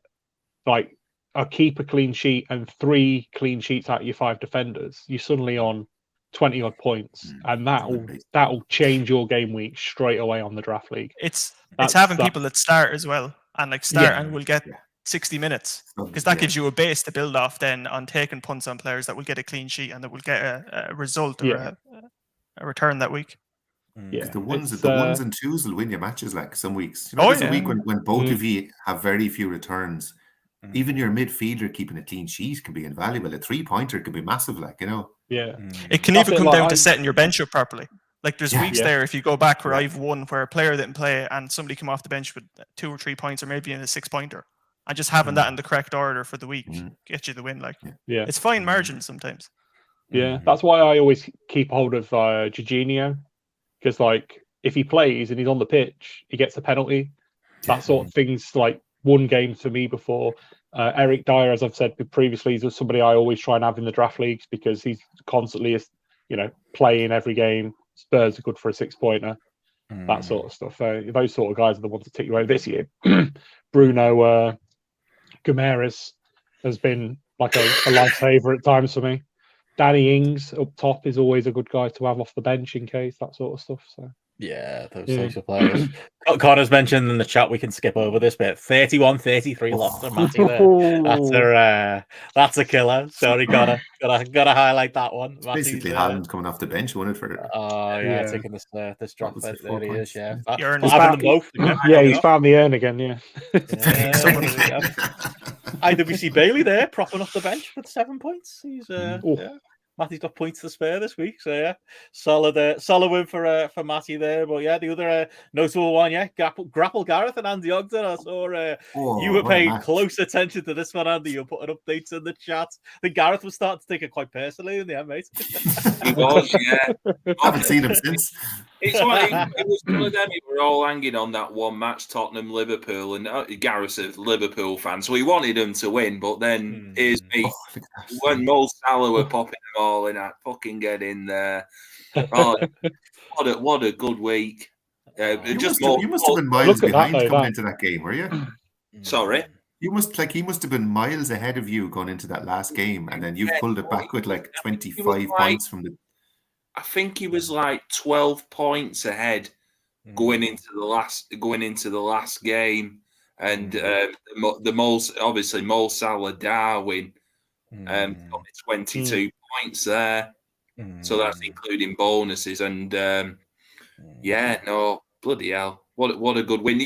like a keeper clean sheet and 3 clean sheets out of your 5 defenders, you're suddenly on 20 odd points, and that'll change your game week straight away on the draft league. It's having people that start as well and and will get 60 minutes, because that gives you a base to build off then on taking punts on players that will get a clean sheet and that will get a result or a return that week. Yeah, the ones and twos will win you matches like some weeks. There's a week when both of you have very few returns. Even your midfielder keeping a clean sheet can be invaluable. A 3-pointer could be massive, Yeah. It can even come down to setting your bench up properly. Like there's weeks there, if you go back, where I've won where a player didn't play and somebody came off the bench with 2 or 3 points or maybe in a 6-pointer. And just having that in the correct order for the week gets you the win. It's fine margins sometimes. Yeah, that's why I always keep hold of Jorginho, because if he plays and he's on the pitch, he gets a penalty. That sort of thing's won games for me before. Eric Dyer, as I've said previously, is somebody I always try and have in the draft leagues because he's constantly, playing every game. Spurs are good for a 6-pointer, that sort of stuff. Those sort of guys are the ones that take you over this year. Bruno Guimaraes has been like a lifesaver at times for me. Danny Ings up top is always a good guy to have off the bench in case, that sort of stuff. So. Yeah, those types of players. Connor's mentioned in the chat, we can skip over this bit. 31-33 loss to Matty there. That's a killer. Sorry, Connor. Gotta highlight that one. It's basically Haaland coming off the bench, won it for it. Oh yeah, taking this drop. There he is. Yeah, he's found the urn again. Yeah. IWC Bailey there, propping up the bench with 7 points. He's Matty's got points to spare this week, so yeah, solid win for Matty there. But yeah, the other notable one, Grapple Gareth and Andy Ogden. I saw you were paying close attention to this one, Andy. You're putting updates in the chat. I think Gareth was starting to take it quite personally in the end, mate. He was, yeah. I haven't seen him since. It was one of them. We were all hanging on that one match, Tottenham Liverpool, and Gareth's a Liverpool fan, so he wanted them to win. But then here's me when Mo Salah were popping them all in, I fucking get in there. Oh, what a good week! You must have been miles behind coming into that game, were you? Sorry. He must have been miles ahead of you going into that last game, and then you pulled it back with 25 points from the. I think he was 12 points ahead going into the last game, and the Mo Salah Darwin got 22 points there, so that's including bonuses, and bloody hell, what a good win!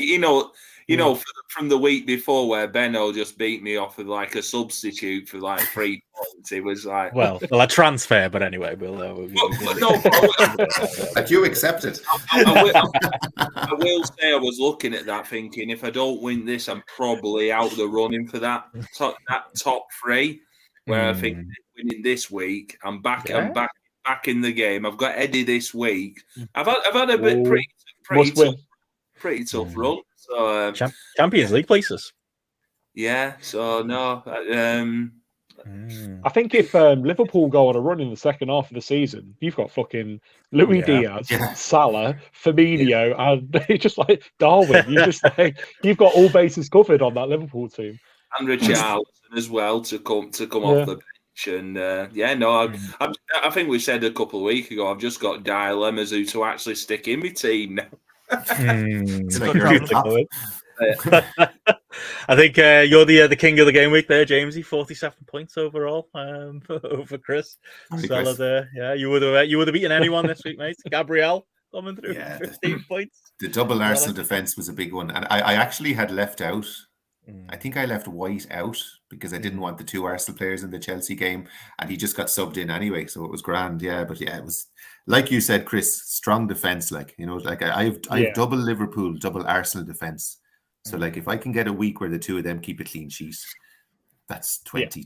From the week before where Benno just beat me off with a substitute for 3 points, it was well, a transfer, but anyway, we'll but you accept it. I will say I was looking at that thinking, if I don't win this, I'm probably out of the running for that top 3. Where I think winning this week, I'm back in the game. I've got Eddie this week. I've had a bit pretty tough run. So Champions League places. I think if Liverpool go on a run in the second half of the season, you've got fucking Luis Diaz, Salah, Firmino, and it's just Darwin. You've got all bases covered on that Liverpool team. And Richarlison as well to come off the bench. And I think we said a couple of weeks ago, I've just got dilemmas who to actually stick in my team now. I think you're the king of the game week there, Jamesy. 47 points overall over Chris. Salah there. Yeah, you would have beaten anyone this week, mate. Gabriel coming through 15 points. The double Arsenal defense was a big one, and I actually had left out. I think I left White out because I didn't want the 2 Arsenal players in the Chelsea game, and he just got subbed in anyway, so it was grand. Yeah, but it was like you said, Chris, strong defense. I have double Liverpool, double Arsenal defense. So if I can get a week where the 2 of them keep a clean sheet, that's 20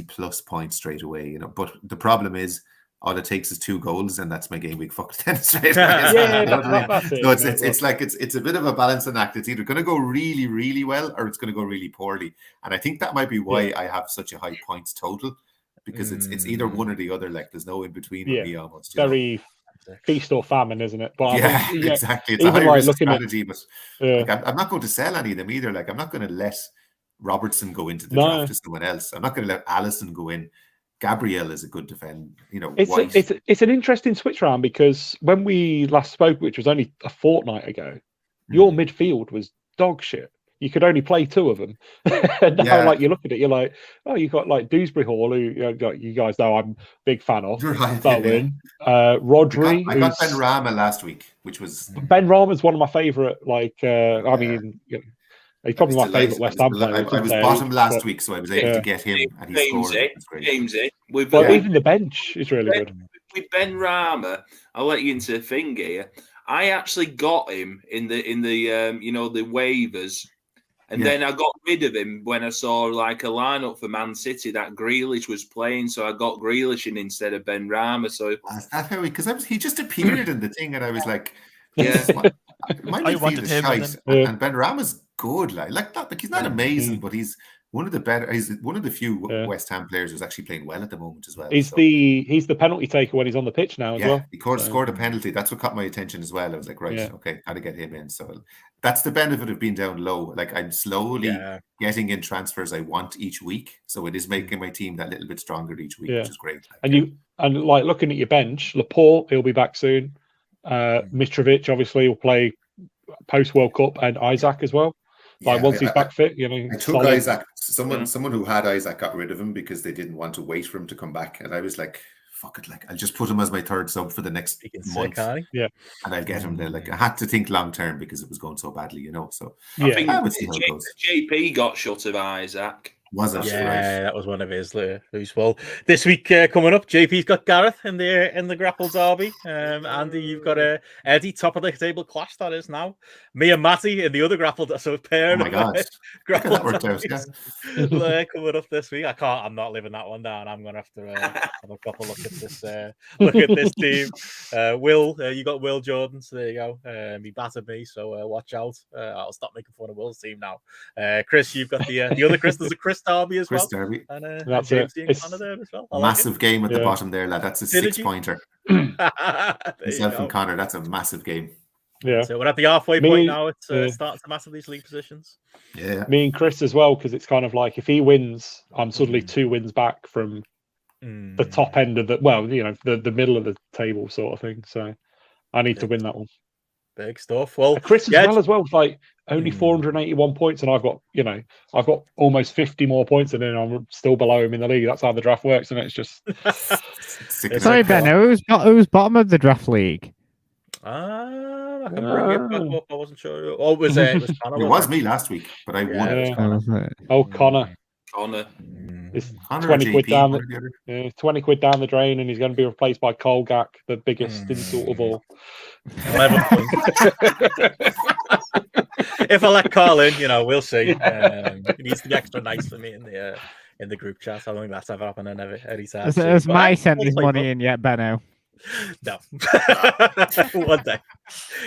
plus points straight away. But the problem is all it takes is 2 goals, and that's my game week fucked then straight away. Yeah, You know what I mean? that's it. So it's a bit of a balancing act. It's either going to go really, really well, or it's going to go really poorly. And I think that might be why I have such a high points total, because it's either one or the other. Like there's no in between with me almost. Very feast or famine, isn't it? But yeah, I mean, exactly. It's a high risk strategy, but like, I'm not going to sell any of them either. Like I'm not going to let Robertson go into the draft to someone else. I'm not going to let Allison go in. Gabriel is a good defend. You know, it's an interesting switch round, because when we last spoke, which was only a fortnight ago, your midfield was dog shit. You could only play 2 of them. And now, like, you look at it, you're like, oh, you got like Dewsbury Hall, who you guys know I'm a big fan of. Bowen, Rodri. I got Ben Rama last week, which was Ben Rama's one of my favourite. Like, I mean, he's probably my favourite West Ham player. I was bottom last week, so I was able to get him, and he scored. Jamesy, but even the bench is really good. With Ben Rama, I'll let you into the thing here. I actually got him in the the waivers. And then I got rid of him when I saw like a lineup for Man City that Grealish was playing. So I got Grealish in instead of Ben Rama. So is that how because he just appeared in the thing, and I was like, yeah, my midfield is shite, and Ben Rama's good. Like that. Like he's not amazing, but he's one of the better. He's one of the few West Ham players who's actually playing well at the moment as well. He's the penalty taker when he's on the pitch now as well. He scored a penalty. That's what caught my attention as well. I was like, right, okay, how to get him in. So that's the benefit of being down low. Like I'm slowly getting in transfers I want each week, so it is making my team that little bit stronger each week, which is great. Like, and like looking at your bench, Laporte, he'll be back soon. Mitrovic obviously will play post World Cup, and Isaac as well. Like once he's back fit, I took Isaac. Someone who had Isaac got rid of him because they didn't want to wait for him to come back, and I was like, "Fuck it!" Like I'll just put him as my 3rd sub for the next month, and I'll get him there. Like I had to think long term because it was going so badly, So I think JP got shut of Isaac. Was it? Yeah, that was one of his loose. Well, this week coming up, JP's got Gareth in the grapple derby. Andy, you've got Eddie, top of the table clash that is now. Me and Matty in the other grapple. So pair. Oh my god, grapple that worked out. Yeah. Coming up this week. I'm not living that one down. I'm gonna have to have a proper look at this team. Will, you got Will Jordan. So there you go. He battered me, so watch out. I'll stop making fun of Will's team now. Chris, you've got the other Chris. There's a Chris Derby as well. Derby. And that's James it. It's there as well. Massive game at the bottom there, lad. That's a 6-pointer. Myself and Connor, that's a massive game. Yeah. So we're at the halfway point now. It's starting to massively league positions. Yeah. Me and Chris as well, because it's kind of like if he wins, I'm suddenly 2 wins back from the top end of the the middle of the table sort of thing. So I need to win that one. Big stuff. Well, Chris as well, like only 481 points, and I've got almost 50 more points, and then I'm still below him in the league. That's how the draft works, and it's just. Sorry, Ben. Who's bottom of the draft league? I can bring it back up. I wasn't sure. Oh, it was Connor. It was me last week, but I won. Connor. It's Connor 20 quid down 20 quid down the drain, and he's going to be replaced by Colgak, the biggest insult of all. 11 points. If I let Carl in, we'll see. He needs to be extra nice for me in the group chat. I don't think that's ever happened any time. Has Mai sent his money in yet, Benno? No. One day.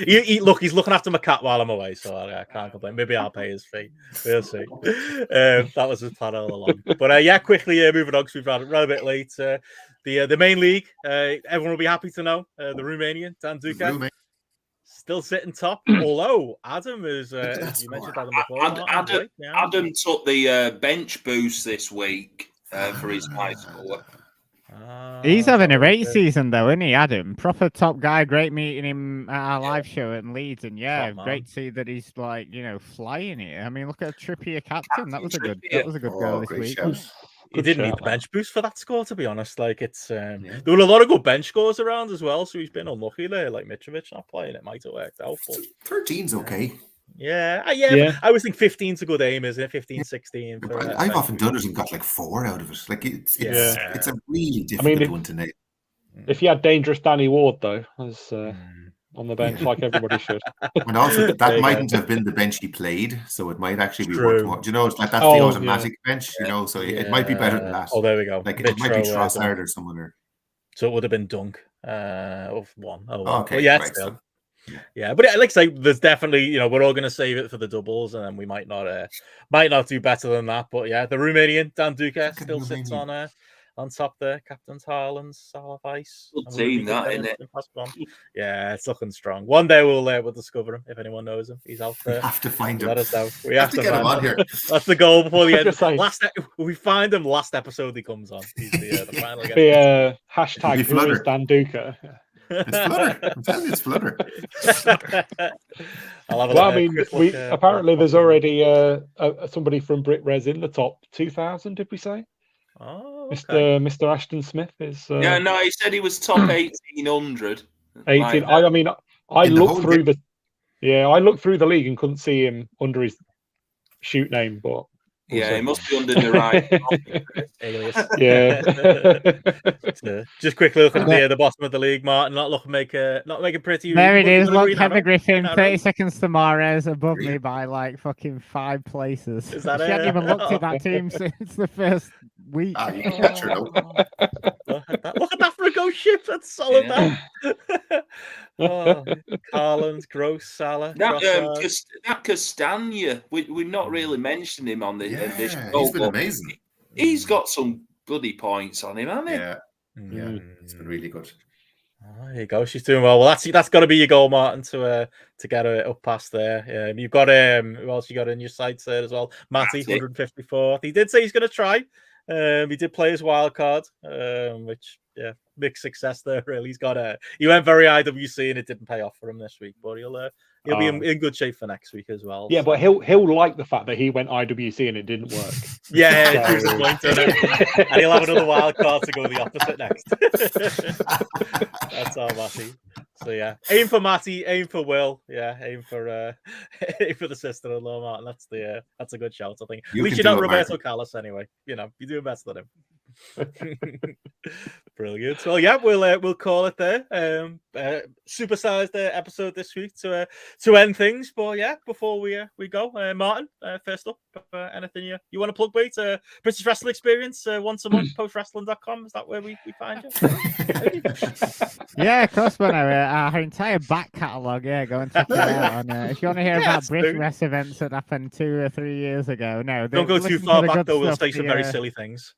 He's looking after my cat while I'm away, so I can't complain. Maybe I'll pay his fee. We'll see. That was his plan all along. But quickly moving on because we've run a bit late. The main league, everyone will be happy to know the Romanian Dan Duca still sitting top. Although Adam is, you mentioned Adam before. Adam took the bench boost this week for his high score. He's having a great season though, isn't he, Adam? Proper top guy. Great meeting him at our live show in Leeds, and great to see that he's flying it. I mean, look at Trippier captain. That was a good goal this week. He didn't need the bench boost for that score, to be honest. Like there were a lot of good bench scores around as well, so he's been unlucky there. Like Mitrovic not playing, it might have worked out. But 13's okay. Yeah. I always think 15's a good aim, isn't it? 15, 16. I've often done it and got 4 out of it. Like it's a really difficult one to nail. If you had dangerous Danny Ward though, as on the bench, like everybody should. And also that mightn't have been the bench he played, so it might actually be worth more. Do you know, it's like that's the automatic bench, so it might be better than that. Oh, there we go. Like it might be Trossard or someone. So it would have been Dunk of 1. Oh, well. Okay, Well, yeah, right, still. so, Yeah, but like I say, there's definitely, we're all going to save it for the doubles, and then we might not do better than that. But yeah, the Romanian Dan Duca Fucking still sits on top there. Captain's Haaland, Salah Vice. Good team, that, isn't it? Yeah, it's looking strong. One day we'll discover him if anyone knows him. He's out there. We have to find him. Let us know. We have to get him find on here. That's the goal before the end. Say, We find him last episode he comes on. He's the final guest. The hashtag who is Dan Duca. It's Flutter. I'm telling you, it's Flutter. Apparently there's already somebody from BritRes in the top 2,000. Did we say? Oh, okay. Mr. Ashton Smith is. Yeah, no, he said he was top 1,800. 18. I looked through the league and couldn't see him under his shoot name, but. Yeah, he must be under the right alias. Yeah. So, just quickly looking at the bottom of the league, Martin. Not making pretty. There it is. Look, Heather Griffin, 30 seconds to Mahrez, above me by like fucking 5 places. Is that she hadn't even looked at that team since the first week. You can catch her though. Look at that for a ghost ship. That's solid. Yeah. Haaland, Gross, Salah. That Castagna, we've not really mentioned him on this show. He's been amazing. He's got some bloody points on him, hasn't he? Yeah, it's been really good. Oh, there you go. She's doing well. Well, that's got to be your goal, Martin, to get her up past there. You've got who else you got in your sights there as well? Matty, 154th. He did say he's going to try. He did play his wild card, which mixed success there. Really, he went very IWC and it didn't pay off for him this week, but he'll be in good shape for next week as well. Yeah, so. But he'll like the fact that he went IWC and it didn't work. Yeah, and he'll have another wild card to go the opposite next. That's our Matty. So yeah, aim for Matty, aim for Will. Yeah, aim for the sister-in-law, Martin. That's a good shout. I think. At least you're not Roberto Carlos anyway. You're doing better than him. Brilliant. Well, yeah, we'll call it there. Supersized episode this week to end things. But yeah, before we go, Martin, first up, anything you want to plug, mate? British Wrestling Experience once a month, postwrestling.com. Is that where we find you? Yeah, of course, man. Our entire back catalogue, go and check it out. And if you want to hear about British Wrestling events that happened 2 or 3 years ago, don't go too far back, though. We'll say some very silly things.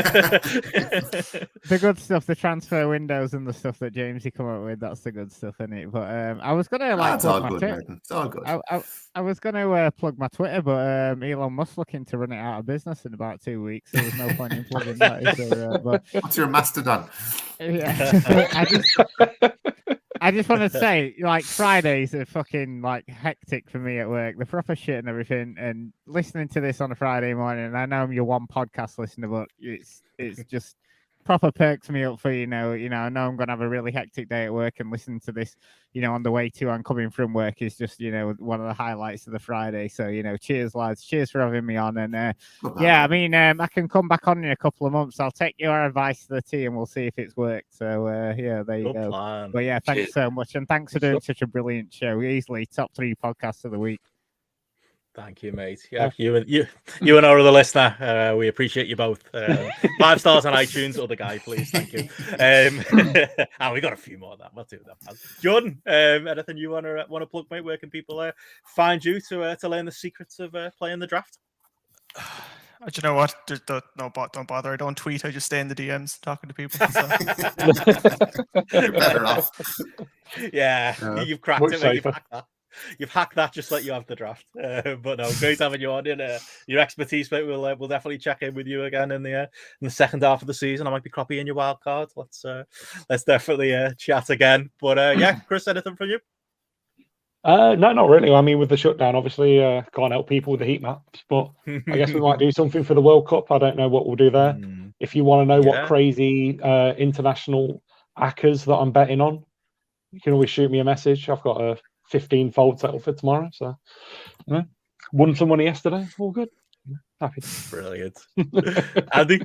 The good stuff, the transfer windows and the stuff that Jamesy come up with, that's the good stuff in it. But I was gonna it's all good, Martin. It's all good. I was gonna plug my Twitter, but Elon Musk looking to run it out of business in about 2 weeks. So there's no point in plugging that. But what's your Mastodon? Yeah, I just want to say, like, Fridays are fucking like hectic for me at work. The proper shit and everything, and listening to this on a Friday morning. And I know I'm your one podcast listener, but it's just proper perks me up for I know I'm gonna have a really hectic day at work, and listening to this, on the way to and coming from work is just one of the highlights of the Friday. So cheers, lads, cheers for having me on, and I can come back on in a couple of months. I'll take your advice to the tea, and we'll see if it's worked. So there you go. Plan. But yeah, thanks so much, and thanks for doing such a brilliant show. Easily top 3 podcasts of the week. Thank you, mate. Yeah, you and our other listener, we appreciate you both. 5 stars on iTunes, other guy, please. Thank you. And we got a few more of that. We'll do that. Jordan, anything you want to plug, mate? Where can people find you to learn the secrets of playing the draft? Do you know what? Don't bother. I don't tweet. I just stay in the DMs talking to people. So. You're better off. Yeah, you've cracked it. You've hacked that. You've hacked that. Just let you have the draft. But no, great having you on. Your expertise, mate. We'll definitely check in with you again in the second half of the season. I might be copying your wild card. Let's definitely chat again. But yeah, Chris, anything from you? No, not really. I mean, with the shutdown, obviously, can't help people with the heat maps, but I guess we might do something for the World Cup. I don't know what we'll do there. If you want to know what crazy international ACCAs that I'm betting on, you can always shoot me a message. I've got a 15-fold settle for tomorrow, so won some money yesterday. All good. Happy. Brilliant. Andy,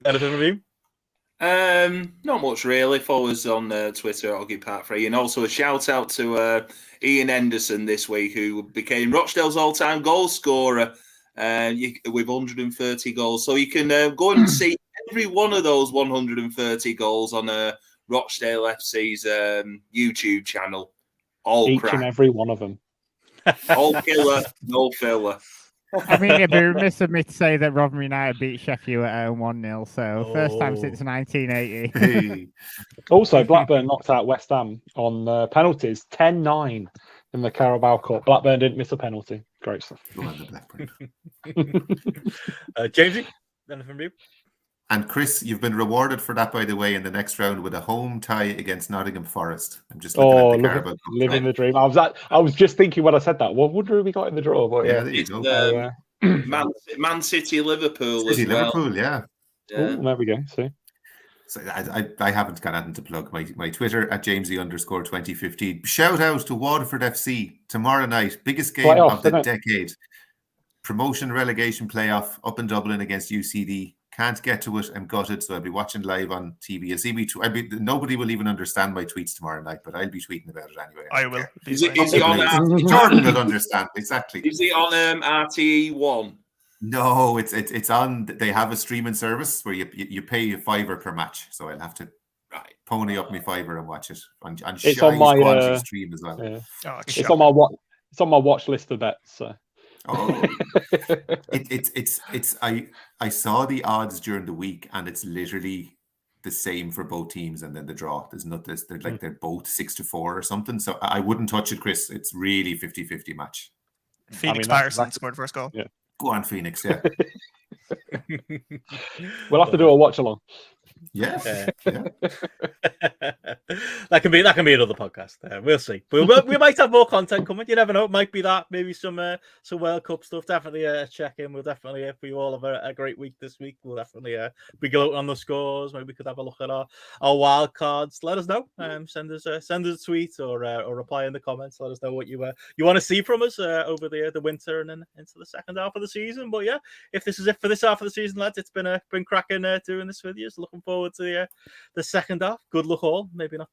anything from you? Not much really. Follow us on Twitter, Part3, and also a shout out to Ian Henderson this week, who became Rochdale's all-time goal scorer with 130 goals. So you can go and see every one of those 130 goals on Rochdale FC's YouTube channel. All Each crap. and every one of them. All killer, no filler. I mean, it'd be remiss of me to say that Rotherham United beat Sheffield at home 1-0, so first time since 1980. Hey. Also, Blackburn knocked out West Ham on penalties, 10-9 in the Carabao Cup. Blackburn didn't miss a penalty. Great stuff. Go on the Blackburn. Jamesy, anything from you? And Chris, you've been rewarded for that, by the way, in the next round with a home tie against Nottingham Forest. I'm just looking at the Carabao Cup. Living the dream. I was just thinking when I said that. Well, wonder who we got in the draw. But Yeah, there you go. Man City, Liverpool City, as well. Liverpool, yeah. Ooh, there we go. See. So I haven't got anything to plug. My Twitter at Jamesy_2015. Shout out to Waterford FC tomorrow night. Biggest game of the decade. Promotion relegation playoff up in Dublin against UCD. Can't get to it. I'm gutted, so I'll be watching live on TV. You'll see me. Nobody will even understand my tweets tomorrow night, but I'll be tweeting about it anyway. I will. Is he on Jordan will understand exactly. Is he on RTE1? No, it's on. They have a streaming service where you pay a $5 per match, so I'll have to pony up my $5 and watch it on it's on my stream as well. Yeah. Oh, it's on my watch list of bets. So. Oh, I saw the odds during the week, and it's literally the same for both teams, and then the draw. There's not this. They're both 6-4 or something. So I wouldn't touch it, Chris. It's really 50-50 match. Phoenix Patterson scored first goal. Yeah. Go on, Phoenix. Yeah. We'll have to do a watch along. Yeah. That can be another podcast. We'll see. But we might have more content coming. You never know. It might be that. Maybe some World Cup stuff. Definitely check in. We'll definitely, if we all have a great week this week, we'll definitely be going on the scores. Maybe we could have a look at our wild cards. Let us know. Send us a tweet or reply in the comments. Let us know what you want to see from us over the winter and then into the second half of the season. But yeah, if this is it for this half of the season, lads, it's been cracking doing this with you. So looking forward to the second half. Good luck all. Maybe not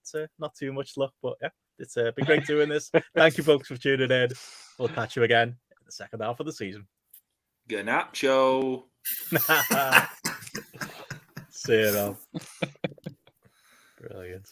too much luck, but yeah, it's been great doing this. Thank you folks for tuning in. We'll catch you again in the second half of the season. Good night, show. See you now. Brilliant.